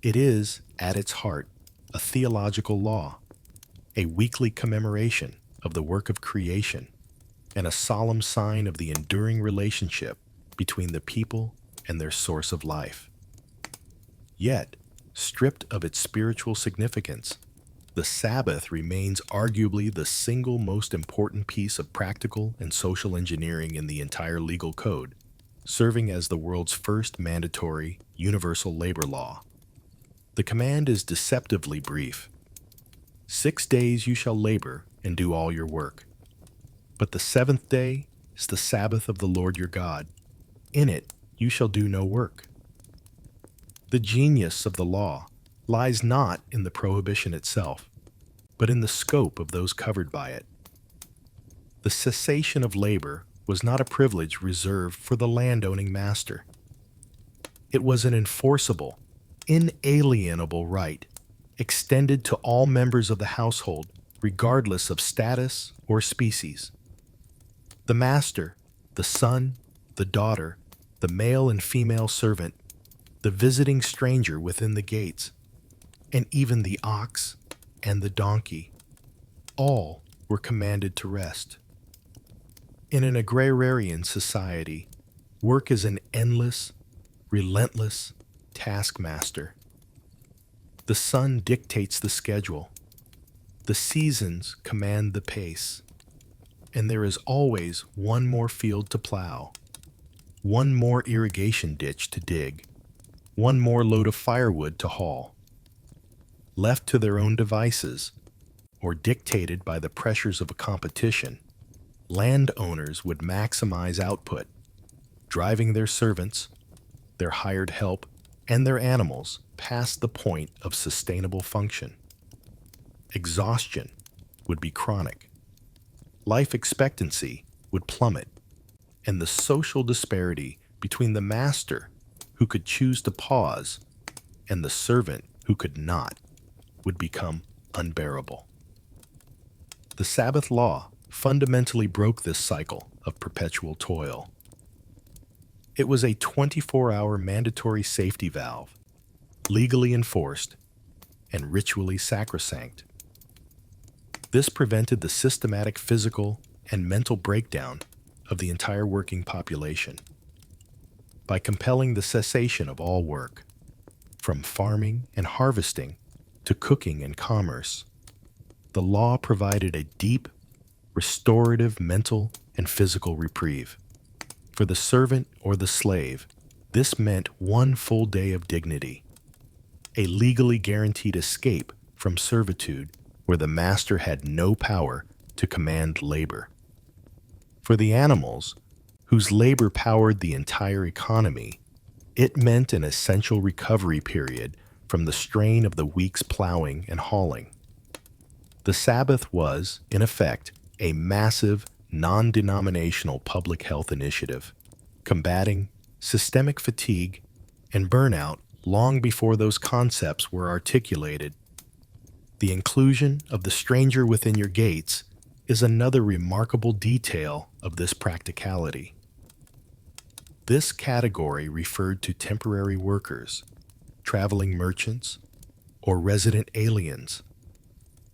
It is, at its heart, a theological law, a weekly commemoration of the work of creation, and a solemn sign of the enduring relationship between the people and their source of life. Yet, stripped of its spiritual significance, the Sabbath remains arguably the single most important piece of practical and social engineering in the entire legal code, serving as the world's first mandatory, universal labor law. The command is deceptively brief. 6 days you shall labor and do all your work. But the 7th day is the Sabbath of the Lord your God. In it you shall do no work. The genius of the law lies not in the prohibition itself, but in the scope of those covered by it. The cessation of labor was not a privilege reserved for the landowning master. It was an enforceable, inalienable right, extended to all members of the household, regardless of status or species. The master, the son, the daughter, the male and female servant, the visiting stranger within the gates, and even the ox and the donkey, all were commanded to rest. In an agrarian society, work is an endless, relentless taskmaster. The sun dictates the schedule, the seasons command the pace, and there is always one more field to plow, one more irrigation ditch to dig, one more load of firewood to haul. Left to their own devices, or dictated by the pressures of a competition, landowners would maximize output, driving their servants, their hired help, and their animals past the point of sustainable function. Exhaustion would be chronic. Life expectancy would plummet, and the social disparity between the master, who could choose to pause, and the servant who could not, would become unbearable. The Sabbath law fundamentally broke this cycle of perpetual toil. It was a 24-hour mandatory safety valve, legally enforced and ritually sacrosanct. This prevented the systematic physical and mental breakdown of the entire working population. By compelling the cessation of all work, from farming and harvesting to cooking and commerce, the law provided a deep, restorative mental and physical reprieve. For the servant or the slave, this meant one full day of dignity, a legally guaranteed escape from servitude where the master had no power to command labor. For the animals, whose labor powered the entire economy, it meant an essential recovery period from the strain of the week's plowing and hauling. The Sabbath was, in effect, a massive, non-denominational public health initiative, combating systemic fatigue and burnout long before those concepts were articulated. The inclusion of the stranger within your gates is another remarkable detail of this practicality. This category referred to temporary workers, traveling merchants, or resident aliens,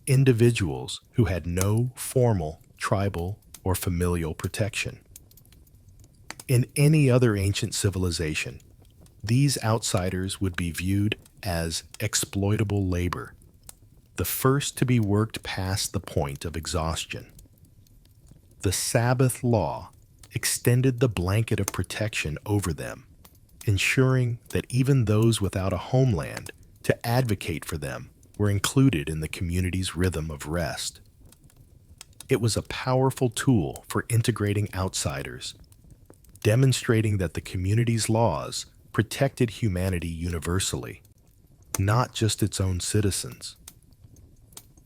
individuals who had no formal, tribal, or familial protection. In any other ancient civilization, these outsiders would be viewed as exploitable labor, the first to be worked past the point of exhaustion. The Sabbath law extended the blanket of protection over them, ensuring that even those without a homeland to advocate for them were included in the community's rhythm of rest. It was a powerful tool for integrating outsiders, demonstrating that the community's laws protected humanity universally, not just its own citizens.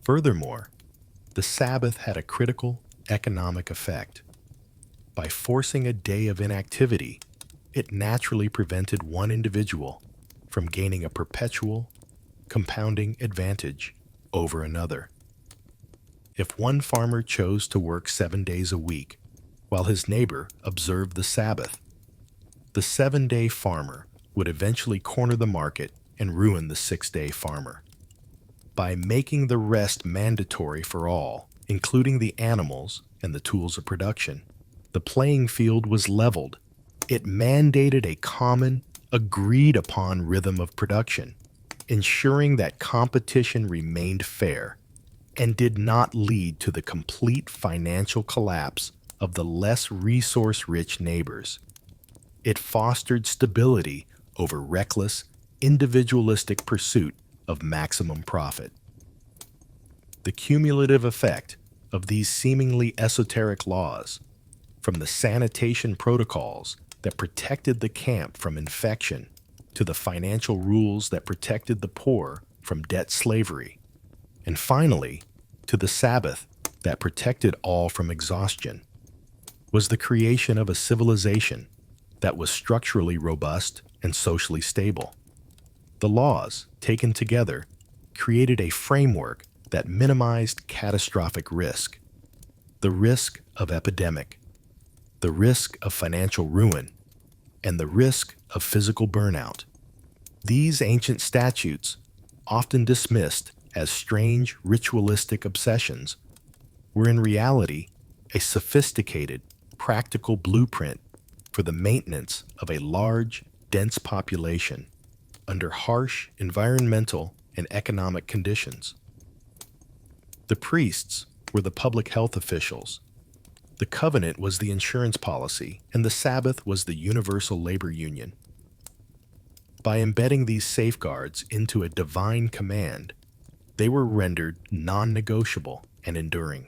Furthermore, the Sabbath had a critical economic effect. By forcing a day of inactivity, it naturally prevented one individual from gaining a perpetual, compounding advantage over another. If one farmer chose to work 7 days a week while his neighbor observed the Sabbath, the 7-day farmer would eventually corner the market and ruin the 6-day farmer. By making the rest mandatory for all, including the animals and the tools of production, the playing field was leveled. It mandated a common, agreed-upon rhythm of production, ensuring that competition remained fair and did not lead to the complete financial collapse of the less resource-rich neighbors. It fostered stability over reckless, individualistic pursuit of maximum profit. The cumulative effect of these seemingly esoteric laws, from the sanitation protocols that protected the camp from infection to the financial rules that protected the poor from debt slavery, and finally, to the Sabbath that protected all from exhaustion, was the creation of a civilization that was structurally robust and socially stable. The laws, taken together, created a framework that minimized catastrophic risk, the risk of epidemic, the risk of financial ruin, and the risk of physical burnout. These ancient statutes, often dismissed as strange ritualistic obsessions, were in reality a sophisticated, practical blueprint for the maintenance of a large, dense population under harsh environmental and economic conditions. The priests were the public health officials. The covenant was the insurance policy, and the Sabbath was the universal labor union. By embedding these safeguards into a divine command, they were rendered non-negotiable and enduring,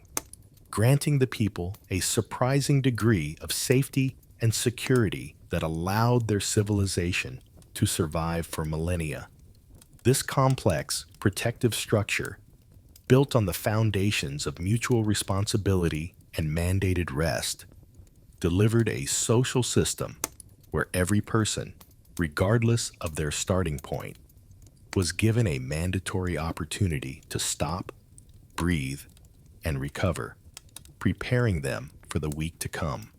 granting the people a surprising degree of safety and security that allowed their civilization to survive for millennia. This complex, protective structure, built on the foundations of mutual responsibility and mandated rest, delivered a social system where every person, regardless of their starting point, was given a mandatory opportunity to stop, breathe, and recover, preparing them for the week to come.